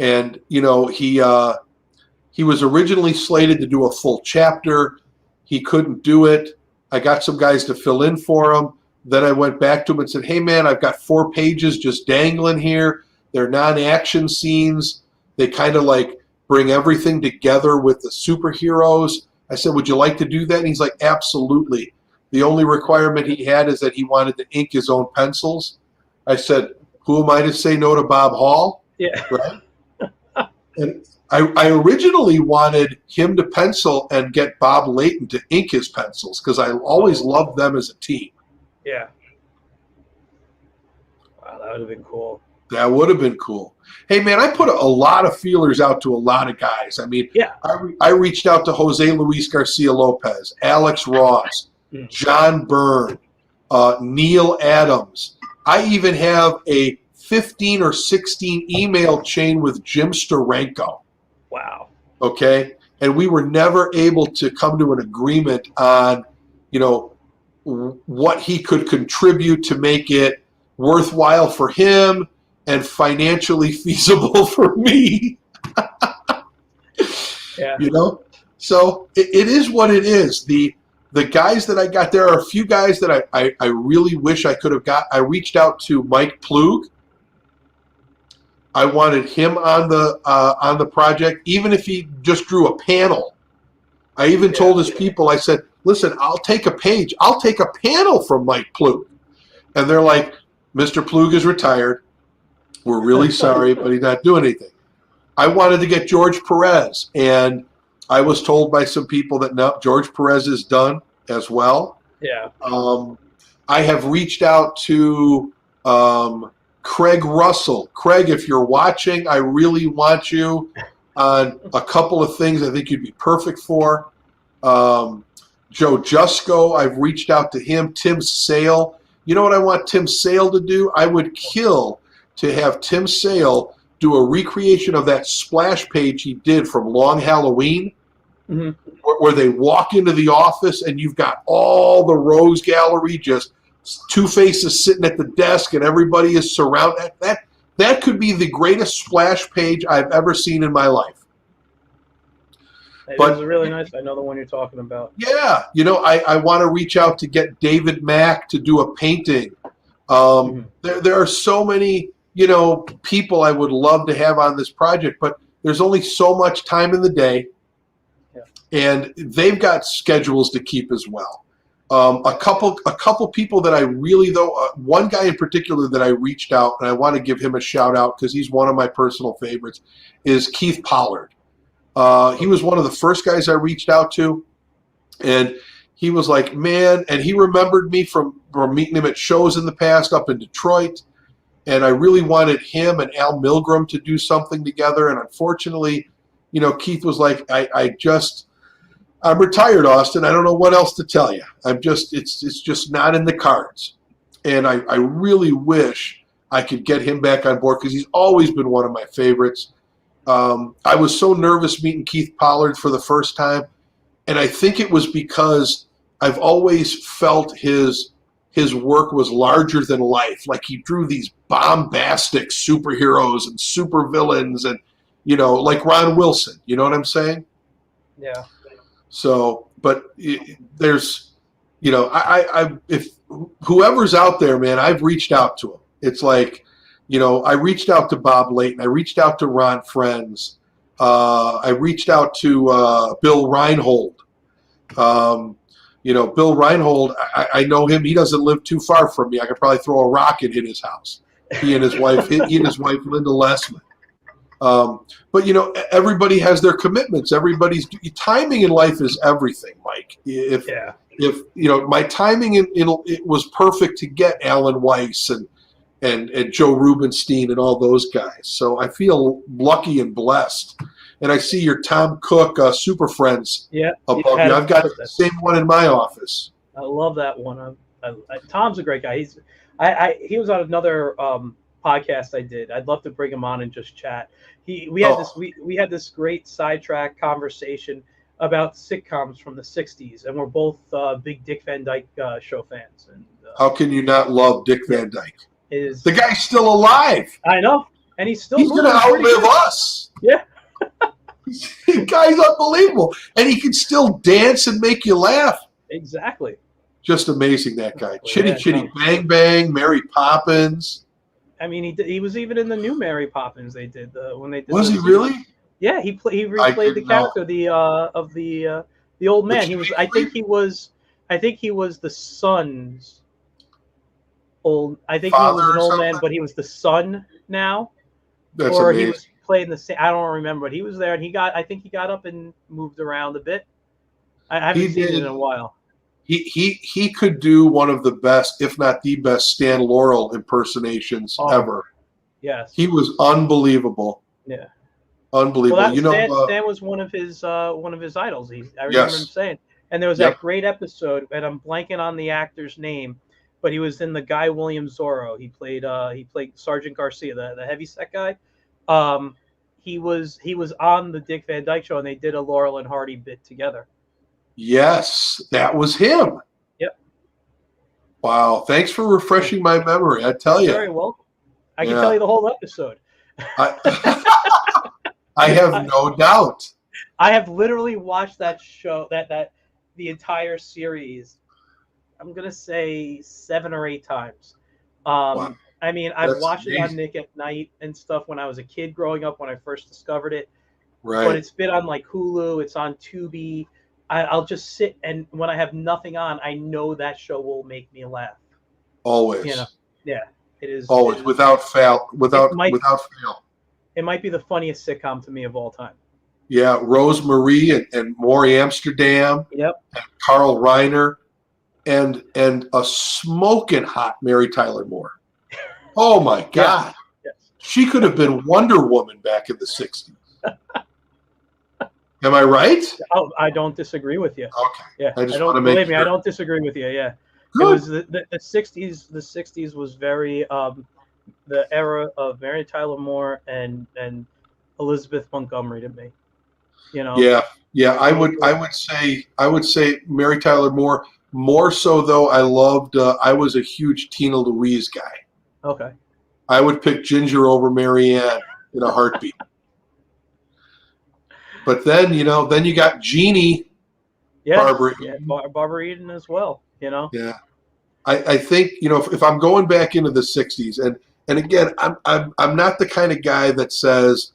And, he was originally slated to do a full chapter. He couldn't do it. I got some guys to fill in for him. Then I went back to him and said, hey, man, I've got 4 pages just dangling here. They're non-action scenes. They kind of like bring everything together with the superheroes. I said, would you like to do that? And he's like, absolutely. The only requirement he had is that he wanted to ink his own pencils. I said, who am I to say no to Bob Hall? Yeah. Right? And I originally wanted him to pencil and get Bob Layton to ink his pencils because I always loved them as a team. Yeah. Wow, that would have been cool. That would have been cool. Hey, man, I put a lot of feelers out to a lot of guys. I mean, I reached out to Jose Luis Garcia Lopez, Alex Ross, John Byrne, Neil Adams. I even have a 15 or 16 email chain with Jim Steranko. Wow. Okay? And we were never able to come to an agreement on, what he could contribute to make it worthwhile for him and financially feasible for me. Yeah. So it is what it is. The guys that I got, there are a few guys that I really wish I could have got. I reached out to Mike Plug. I wanted him on the project, even if he just drew a panel. I even told his people, I said, listen, I'll take a page. I'll take a panel from Mike Plug. And they're like, Mr. Plug is retired. We're really sorry, but he's not doing anything. I wanted to get George Perez, and I was told by some people that no, George Perez is done as well. Yeah. I have reached out to Craig Russell. Craig, if you're watching, I really want you on a couple of things I think you'd be perfect for. Joe Jusko, I've reached out to him. Tim Sale. You know what I want Tim Sale to do? I would kill to have Tim Sale do a recreation of that splash page he did from Long Halloween, where they walk into the office and you've got all the Rose Gallery, just two faces sitting at the desk and everybody is surrounded. That could be the greatest splash page I've ever seen in my life. It was really nice. I know the one you're talking about. Yeah. I want to reach out to get David Mack to do a painting. There are so many, people I would love to have on this project, but there's only so much time in the day. Yeah. And they've got schedules to keep as well. A couple people that I really, one guy in particular that I reached out, and I want to give him a shout out because he's one of my personal favorites, is Keith Pollard. He was one of the first guys I reached out to, and he was like, man, and he remembered me from meeting him at shows in the past up in Detroit, and I really wanted him and Al Milgram to do something together, and unfortunately, Keith was like, I'm retired, Austin. I don't know what else to tell you. It's just not in the cards. and I really wish I could get him back on board because he's always been one of my favorites. I was so nervous meeting Keith Pollard for the first time, and I think it was because I've always felt his work was larger than life. Like he drew these bombastic superheroes and supervillains, and like Ron Wilson. You know what I'm saying? Yeah. So, but there's, if whoever's out there, man, I've reached out to him. It's like, I reached out to Bob Layton. I reached out to Ron Friends. I reached out to Bill Reinhold. Bill Reinhold, I know him. He doesn't live too far from me. I could probably throw a rock and hit his house. He and his wife, Linda Lessman. But everybody has their commitments. Everybody's timing in life is everything, Mike. If my timing it was perfect to get Alan Weiss and Joe Rubenstein and all those guys. So I feel lucky and blessed. And I see your Tom Cook Super Friends above you. I've got the same one in my office. I love that one. Tom's a great guy. He was on another podcast I did. I'd love to bring him on and just chat. We had this great sidetrack conversation about sitcoms from the '60s, and we're both big Dick Van Dyke Show fans. And how can you not love Dick Van Dyke? The guy's still alive. I know, and he's going to outlive us. Yeah. The guy's unbelievable, and he can still dance and make you laugh. Exactly. Just amazing, that guy. Chitty Chitty Bang Bang, Mary Poppins. I mean, he was even in the new Mary Poppins they did when they did. Was he really? Yeah, he replayed the character of the old man. He was. I think he was the son's old. I think he was an old man, but he was the son now. That's amazing. He was playing the same. I don't remember, but he was there, and I think he got up and moved around a bit. I haven't seen it in a while. He could do one of the best, if not the best, Stan Laurel impersonations ever. Yes, he was unbelievable. Yeah, unbelievable. Well, Stan was one of his idols. I remember him saying, and there was that great episode, and I'm blanking on the actor's name, but he was in the Guy Williams Zorro. He played Sergeant Garcia, the heavyset guy. He was on the Dick Van Dyke Show, and they did a Laurel and Hardy bit together. Yes, that was him. Yep. Wow. Thanks for refreshing my memory. I tell you. Very welcome. I can tell you the whole episode. I have no doubt. I have literally watched that show, that the entire series, I'm going to say 7 or 8 times. Wow. I mean, I've watched it on Nick at Night and stuff when I was a kid growing up, when I first discovered it. Right. But it's been on like Hulu. It's on Tubi. I'll just sit, and when I have nothing on, I know that show will make me laugh. Always. Yeah, it is. Always, without fail. Without fail. It might be the funniest sitcom to me of all time. Yeah, Rose Marie and Maury Amsterdam. Yep. And Carl Reiner, and a smoking hot Mary Tyler Moore. Oh my God. Yes. She could have been Wonder Woman back in the '60s. Am I right? Oh, I don't disagree with you. Okay. Yeah. I just want to make sure. I don't disagree with you. Yeah. Good. It was the '60s. The '60s was very the era of Mary Tyler Moore and Elizabeth Montgomery to me. Yeah. I would say Mary Tyler Moore. More so though, I was a huge Tina Louise guy. Okay. I would pick Ginger over Mary Ann in a heartbeat. But then, then you got Jeannie. Yeah, Barbara. Yeah, Barbara Eden as well. Yeah, I think if I'm going back into the '60s, and again, I'm not the kind of guy that says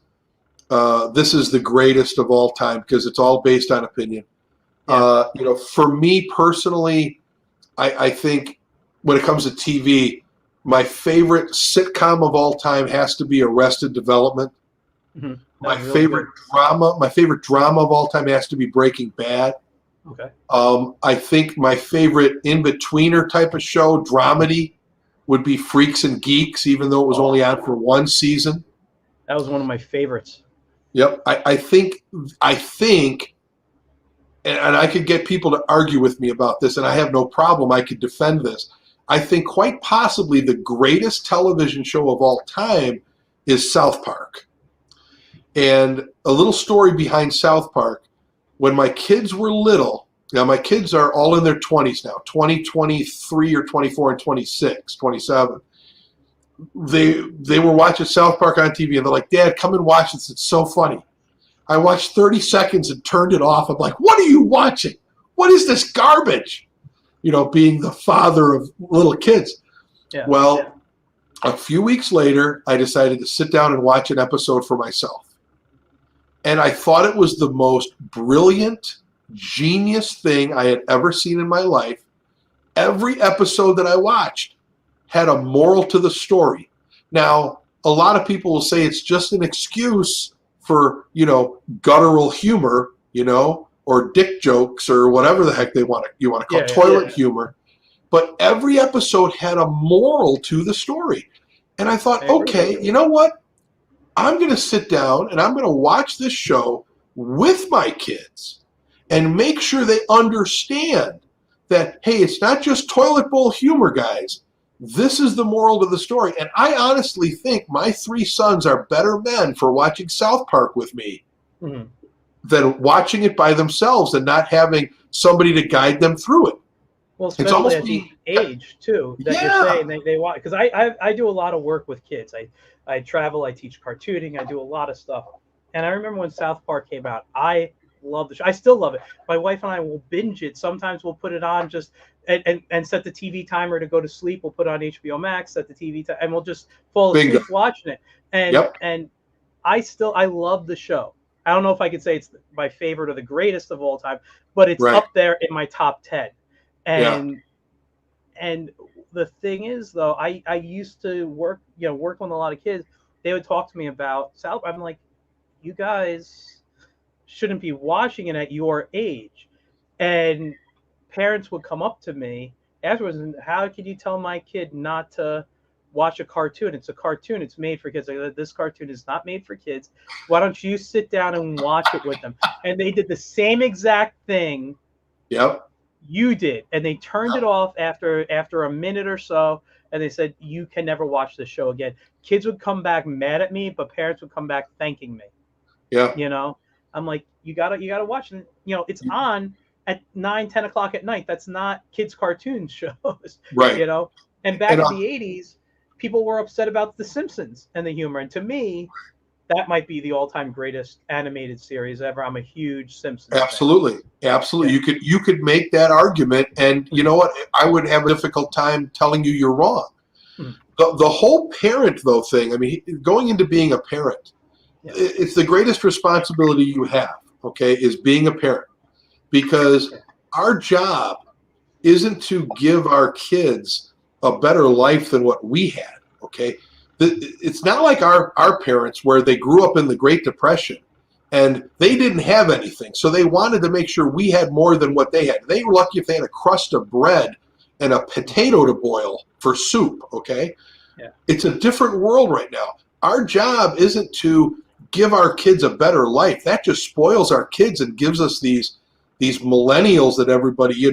this is the greatest of all time, because it's all based on opinion. Yeah. For me personally, I think when it comes to TV, my favorite sitcom of all time has to be Arrested Development. Mm-hmm. My favorite drama of all time has to be Breaking Bad. Okay. I think my favorite in-betweener type of show, dramedy, would be Freaks and Geeks, even though it was only on for 1 season. That was one of my favorites. Yep. I think, and I could get people to argue with me about this, and I have no problem. I could defend this. I think quite possibly the greatest television show of all time is South Park. And a little story behind South Park. When my kids were little, now my kids are all in their 20s now, 20, 23 or 24 and 26, 27. They were watching South Park on TV and they're like, Dad, come and watch this. It's so funny. I watched 30 seconds and turned it off. I'm like, what are you watching? What is this garbage? You know, being the father of little kids. Yeah. Well, a few weeks later, I decided to sit down and watch an episode for myself. And I thought it was the most brilliant, genius thing I had ever seen in my life. Every episode that I watched had a moral to the story. Now, a lot of people will say it's just an excuse for, you know, guttural humor, you know, or dick jokes or whatever the heck you want to call toilet humor. But every episode had a moral to the story. And I thought, okay, you know what? I'm going to sit down and I'm going to watch this show with my kids and make sure they understand that, hey, it's not just toilet bowl humor, guys. This is the moral to the story. And I honestly think my 3 sons are better men for watching South Park with me than watching it by themselves and not having somebody to guide them through it. Well, especially at the age, too, that you're saying they watch. Because I do a lot of work with kids. I travel, I teach cartooning, I do a lot of stuff. And I remember when South Park came out, I love the show. I still love it. My wife and I will binge it. Sometimes we'll put it on just and set the TV timer to go to sleep. We'll put it on HBO Max, set the TV time, and we'll just fall asleep watching it. And I love the show. I don't know if I could say it's my favorite or the greatest of all time, but it's up there in my top 10. And the thing is, though, I used to work with a lot of kids. They would talk to me about South. I'm like, you guys shouldn't be watching it at your age. And parents would come up to me afterwards and, how can you tell my kid not to watch a cartoon? It's a cartoon. It's made for kids. Like, this cartoon is not made for kids. Why don't you sit down and watch it with them? And they did the same exact thing. You did, and they turned it off after a minute or so, and they said, you can never watch this show again. Kids would come back mad at me, but parents would come back thanking me. You know, I'm like, you gotta watch it. You know, it's on at 9-10 o'clock at night. That's not kids cartoon shows, you know. And back in the 80s, people were upset about The Simpsons and the humor, and to me, that might be the all-time greatest animated series ever. I'm a huge Simpsons fan. Absolutely. You could make that argument, and you know what? I would have a difficult time telling you you're wrong. The whole parent, though, thing, I mean, going into being a parent, it's the greatest responsibility you have, okay, is being a parent. Because our job isn't to give our kids a better life than what we had, okay? It's not like our parents, where they grew up in the Great Depression and they didn't have anything. So they wanted to make sure we had more than what they had. They were lucky if they had a crust of bread and a potato to boil for soup, okay? It's a different world right now. Our job isn't to give our kids a better life. That just spoils our kids and gives us these millennials that everybody,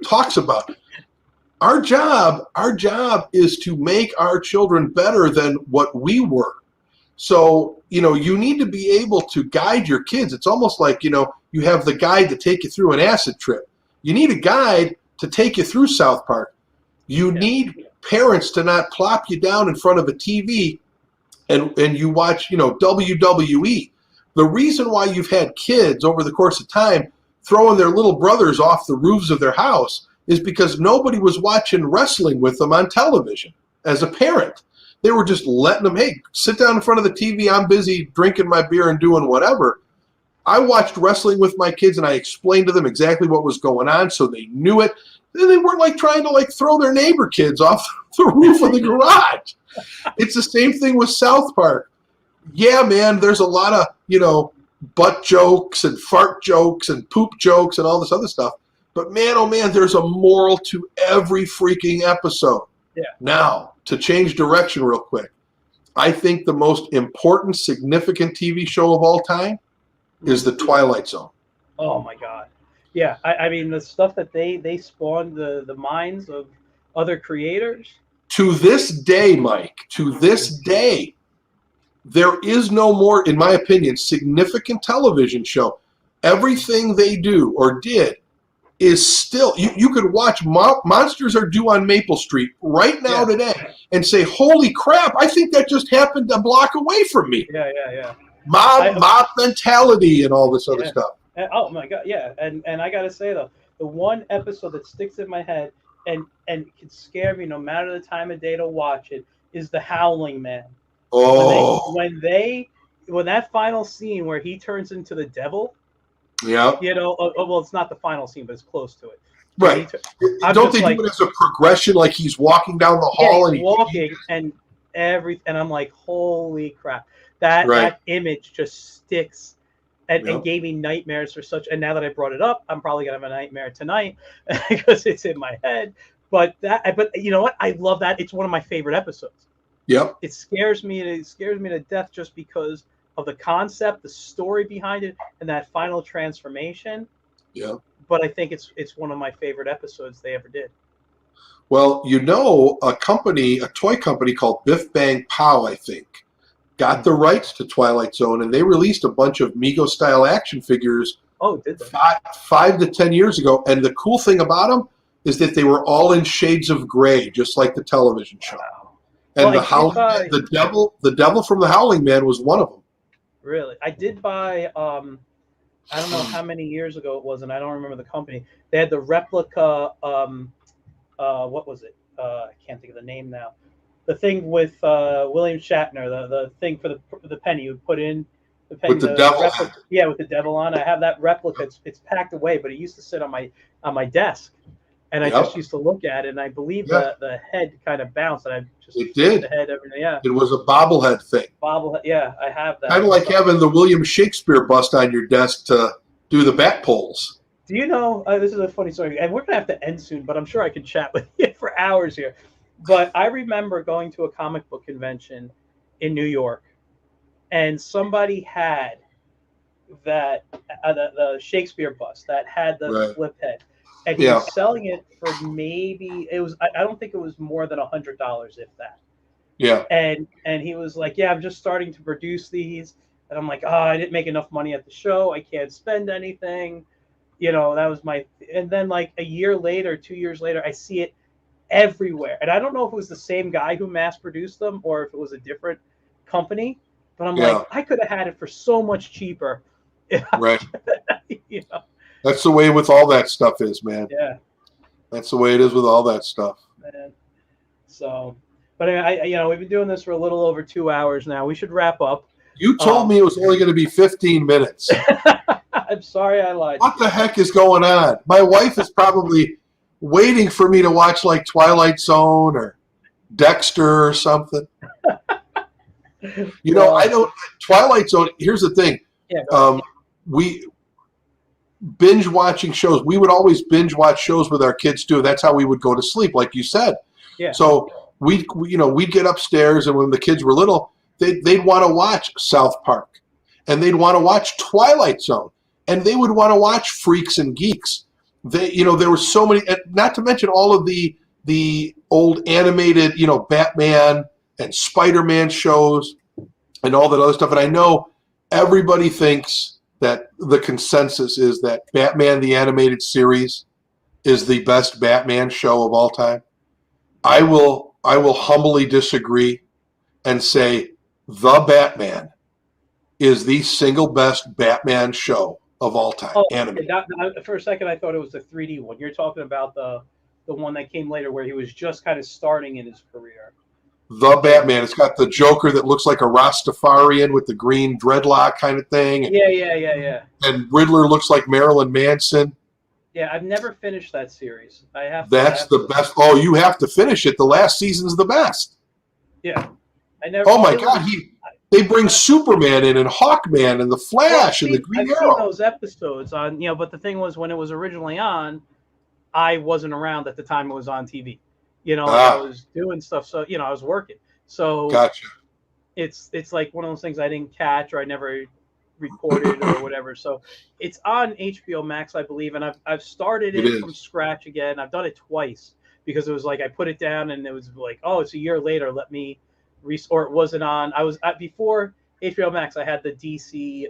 talks about. Our job is to make our children better than what we were. So, you need to be able to guide your kids. It's almost like, you have the guide to take you through an acid trip. You need a guide to take you through South Park. You need parents to not plop you down in front of a TV and you watch, WWE. The reason why you've had kids over the course of time throwing their little brothers off the roofs of their house is because nobody was watching wrestling with them on television as a parent. They were just letting them, hey, sit down in front of the TV. I'm busy drinking my beer and doing whatever. I watched wrestling with my kids, and I explained to them exactly what was going on so they knew it. Then they weren't trying to throw their neighbor kids off the roof of the garage. It's the same thing with South Park. Yeah, man, there's a lot of, butt jokes and fart jokes and poop jokes and all this other stuff. But man, oh man, there's a moral to every freaking episode. Now, to change direction real quick, I think the most important, significant TV show of all time is The Twilight Zone. Oh my God. Yeah, I mean, the stuff that they spawned, the minds of other creators. To this day, Mike, to this day, there is no more, in my opinion, significant television show. Everything they do or did is still, you could watch Monsters Are Due on Maple Street right now today and say, holy crap, I think that just happened a block away from me. Yeah. Mob mentality and all this other stuff. Oh my God, yeah. And I gotta say though, the one episode that sticks in my head and can scare me no matter the time of day to watch it is The Howling Man. Oh, when that final scene where he turns into the devil. Yeah. You know, well, it's not the final scene, but it's close to it. Right. Don't they do it as a progression, like he's walking down the hall and he's walking and I'm like, holy crap. That image just sticks and gave me nightmares for such. And now that I brought it up, I'm probably gonna have a nightmare tonight because it's in my head. But you know what? I love that. It's one of my favorite episodes. Yep. It scares me to death just because of the concept, the story behind it, and that final transformation. Yeah. But I think it's one of my favorite episodes they ever did. Well, you know, a toy company called Biff Bang Pow, I think, got the rights to Twilight Zone, and they released a bunch of Mego-style action figures. Oh, did they? 5 to 10 years ago. And the cool thing about them is that they were all in shades of gray, just like the television show. Wow. And the devil from The Howling Man was one of them. Really? I did buy, I don't know how many years ago it was, and I don't remember the company. They had the replica, what was it? I can't think of the name now. The thing with William Shatner, the thing for the penny you put in. The penny, with the devil. With the devil on. I have that replica. It's packed away, but it used to sit on my desk. And I just used to look at it, and I believe the head kind of bounced, and I just did. The head, everything, It was a bobblehead thing. Bobblehead, yeah, I have that. Kind of like having the William Shakespeare bust on your desk to do the bat poles. Do you know, this is a funny story, and we're going to have to end soon, but I'm sure I could chat with you for hours here. But I remember going to a comic book convention in New York, and somebody had that, the Shakespeare bust that had the flip head. And he was selling it for I don't think it was more than $100, if that. Yeah. And he was like, I'm just starting to produce these. And I'm like, I didn't make enough money at the show. I can't spend anything. You know, that was and then like a year later, 2 years later, I see it everywhere. And I don't know if it was the same guy who mass produced them or if it was a different company. But I'm like, I could have had it for so much cheaper. Right. You know. That's the way with all that stuff is, man. Yeah. That's the way it is with all that stuff. Man. So, but anyway, we've been doing this for a little over 2 hours now. We should wrap up. You told me it was only going to be 15 minutes. I'm sorry I lied. What the heck is going on? My wife is probably waiting for me to watch like Twilight Zone or Dexter or something. I don't. Twilight Zone. Here's the thing. Yeah. We binge watching shows. We would always binge watch shows with our kids too. That's how we would go to sleep, like you said. Yeah. So we'd get upstairs, and when the kids were little, they'd want to watch South Park, and they'd want to watch Twilight Zone, and they would want to watch Freaks and Geeks. There were so many, not to mention all of the old animated, Batman and Spider-Man shows and all that other stuff. And I know everybody thinks that the consensus is that Batman the Animated Series is the best Batman show of all time. I will humbly disagree and say The Batman is the single best Batman show of all time. Animated. For a second, I thought it was the 3D one. You're talking about the one that came later where he was just kind of starting in his career. The Batman. It's got the Joker that looks like a Rastafarian with the green dreadlock kind of thing. Yeah. And Riddler looks like Marilyn Manson. Yeah, I've never finished that series. That's the best. Oh, you have to finish it. The last season's the best. Yeah. I never. Oh my God, they bring Superman in and Hawkman and the Flash and the Green Arrow. I've seen those episodes on, but the thing was when it was originally on, I wasn't around at the time it was on TV. I was doing stuff, so I was working. So gotcha. It's like one of those things I didn't catch or I never recorded or whatever. So it's on HBO Max, I believe, and I've started it from scratch again. I've done it twice because it was like I put it down and it was like, oh, it's a year later. Let me or it wasn't on. I was before HBO Max. I had the DC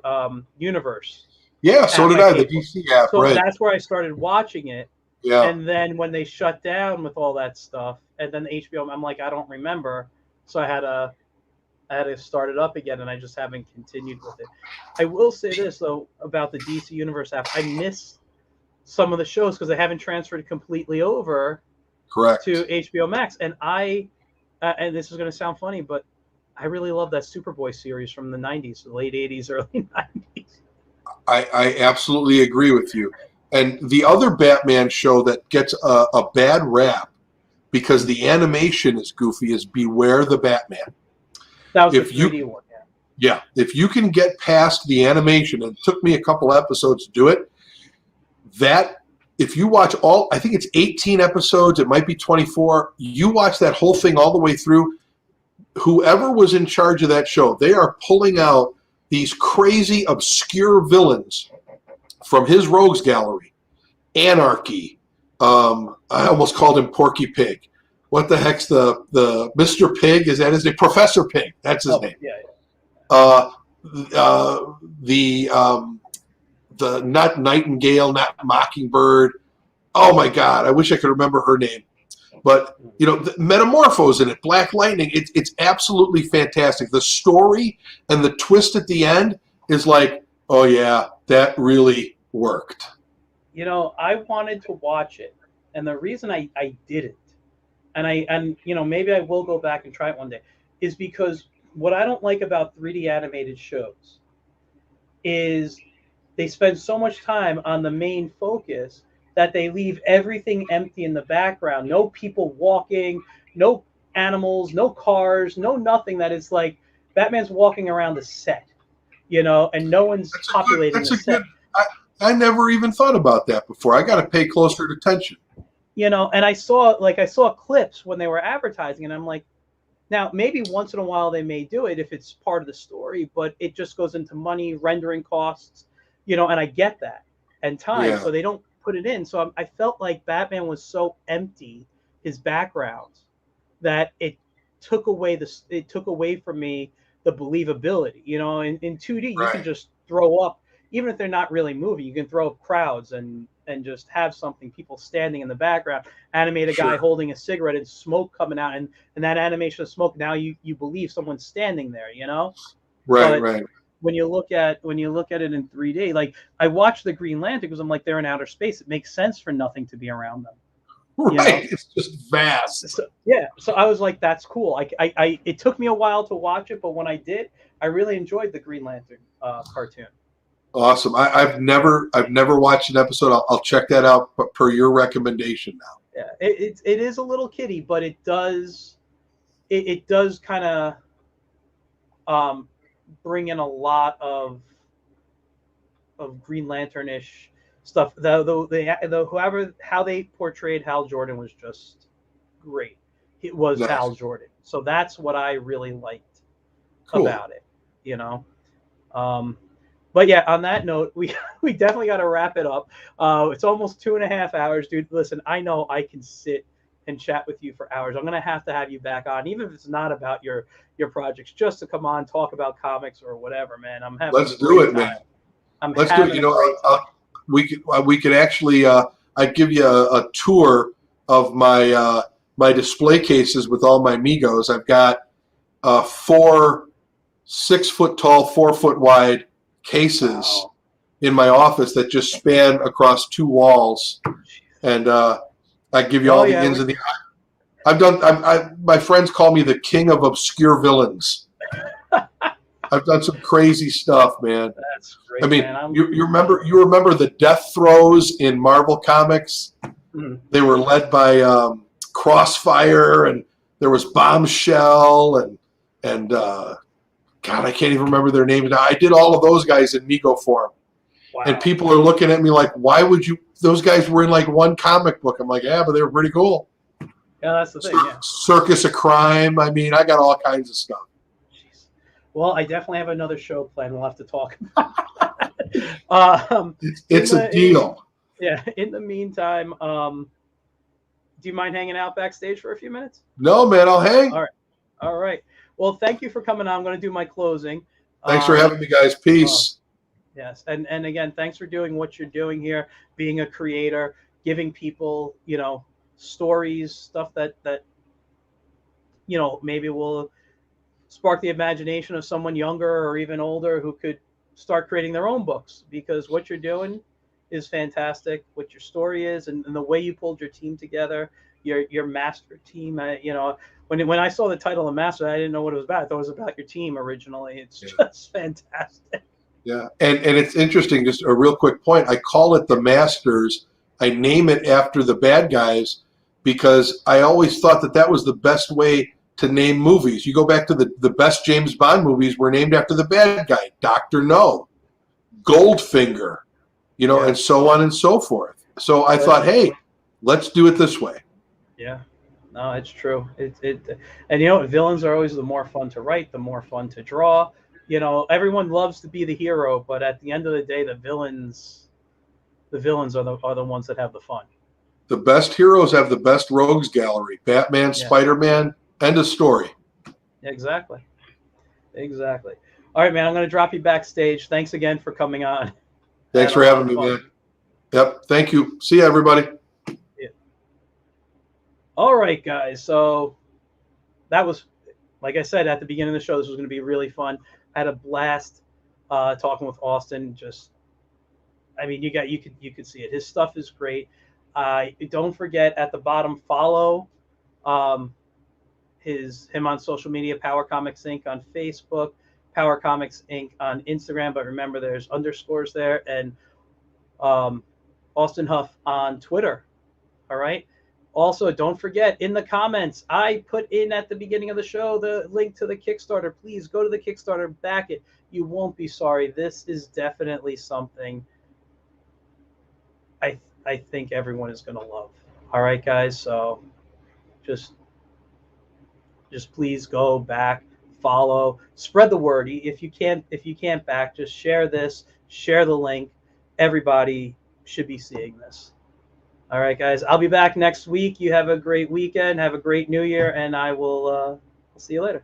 Universe. Yeah, so did I. The DC app, so right? That's where I started watching it. Yeah. And then when they shut down with all that stuff, and then the HBO, I'm like, I don't remember, so I had to start it up again, and I just haven't continued with it. I will say this though about the DC Universe app: I miss some of the shows because they haven't transferred completely over. Correct. To HBO Max, and and this is going to sound funny, but I really love that Superboy series from the 90s, the late 80s, early 90s. I absolutely agree with you. And the other Batman show that gets a bad rap because the animation is goofy is Beware the Batman. That was the 3D one, yeah. Yeah, if you can get past the animation, and it took me a couple episodes to do it, if you watch I think it's 18 episodes, it might be 24, you watch that whole thing all the way through, whoever was in charge of that show, they are pulling out these crazy, obscure villains from his rogues gallery. Anarchy. I almost called him Porky Pig. What the heck's the Mr. Pig? Is that his name? Professor Pig. That's his name. Yeah. The not Nightingale, not Mockingbird. Oh my God, I wish I could remember her name. But the Metamorphose in it, Black Lightning. It's absolutely fantastic. The story and the twist at the end is like, oh yeah, that really worked. I wanted to watch it, and the reason I didn't, and maybe I will go back and try it one day, is because what I don't like about 3D animated shows is they spend so much time on the main focus that they leave everything empty in the background. No people walking, no animals, no cars, no nothing. That is like Batman's walking around the set, and no one's populating the set. I never even thought about that before. I got to pay closer attention. And I saw clips when they were advertising, and I'm like, now maybe once in a while they may do it if it's part of the story, but it just goes into money, rendering costs, and I get that, and time, so they don't put it in. So I felt like Batman was so empty, his background, that it took away from me the believability. In 2D you can just throw up, even if they're not really moving, you can throw up crowds and just have people standing in the background, animate a guy holding a cigarette and smoke coming out, and that animation of smoke, now you believe someone's standing there, Right. When you look at it in 3D, like I watched the Green Lantern because I'm like, they're in outer space. It makes sense for nothing to be around them. Right. It's just vast. So I was like, that's cool. It took me a while to watch it, but when I did, I really enjoyed the Green Lantern cartoon. Awesome. I've never watched an episode. I'll check that out per your recommendation now. Yeah, it is a little kiddie, but it does kind of bring in a lot of Green Lantern-ish stuff. How they portrayed Hal Jordan was just great. It was nice. Hal Jordan, so that's what I really liked about it. But yeah, on that note, we definitely got to wrap it up. It's almost 2.5 hours, dude. Listen, I know I can sit and chat with you for hours. I'm gonna have to have you back on, even if it's not about your projects, just to come on, talk about comics or whatever, man. I'm having. Let's do it, man. Let's do it. We could actually. I'd give you a tour of my my display cases with all my Migos. I've got 4 6-foot tall, 4-foot wide cases in my office that just span across 2 walls, and I give you all the ins and the outs. My friends call me the king of obscure villains. I've done some crazy stuff, man. That's great. I mean, man. you remember the death throes in Marvel Comics? Mm-hmm. They were led by Crossfire, and there was Bombshell, and God, I can't even remember their names now. I did all of those guys in Migo form. Wow. And people are looking at me like, why would you? Those guys were in like one comic book. I'm like, yeah, but they were pretty cool. Yeah, that's the thing. Yeah. Circus of Crime. I mean, I got all kinds of stuff. Jeez. Well, I definitely have another show planned. We'll have to talk about it's a deal. In the meantime, Do you mind hanging out backstage for a few minutes? No, man, I'll hang. All right. All right. Well, thank you for coming on. I'm going to do my closing. Thanks for having me, guys. Peace. Yes. And again, thanks for doing what you're doing here, being a creator, giving people, stories, stuff that maybe will spark the imagination of someone younger or even older who could start creating their own books, because what you're doing is fantastic. What your story is, and the way you pulled your team together, your master team. When I saw the title of Master, I didn't know what it was about. I thought it was about your team originally. It's just fantastic. Yeah, and it's interesting. Just a real quick point. I call it the Masters. I name it after the bad guys because I always thought that was the best way to name movies. You go back to the best James Bond movies were named after the bad guy, Dr. No, Goldfinger, and so on and so forth. So I thought, hey, let's do it this way. Yeah, no, it's true. And villains are always the more fun to write, the more fun to draw. Everyone loves to be the hero, but at the end of the day, the villains are the ones that have the fun. The best heroes have the best rogues gallery. Batman, Spider-Man, end of story. Exactly. All right, man, I'm going to drop you backstage. Thanks again for coming on. Thanks for having me, man. Yep. Thank you. See you, everybody. Yeah. All right, guys. So that was, like I said at the beginning of the show, this was going to be really fun. I had a blast talking with Austin. You could see it. His stuff is great. Don't forget at the bottom, follow him on social media, Power Comics Inc. on Facebook, Power Comics Inc. on Instagram. But remember, there's underscores there, and Austin Hough on Twitter. All right. Also, don't forget, in the comments, I put in at the beginning of the show the link to the Kickstarter. Please go to the Kickstarter, back it. You won't be sorry. This is definitely something I think everyone is going to love. All right, guys. So just please go back, follow, spread the word. If you can't back, just share this, share the link. Everybody should be seeing this. All right, guys. I'll be back next week. You have a great weekend. Have a great New Year, and I will see you later.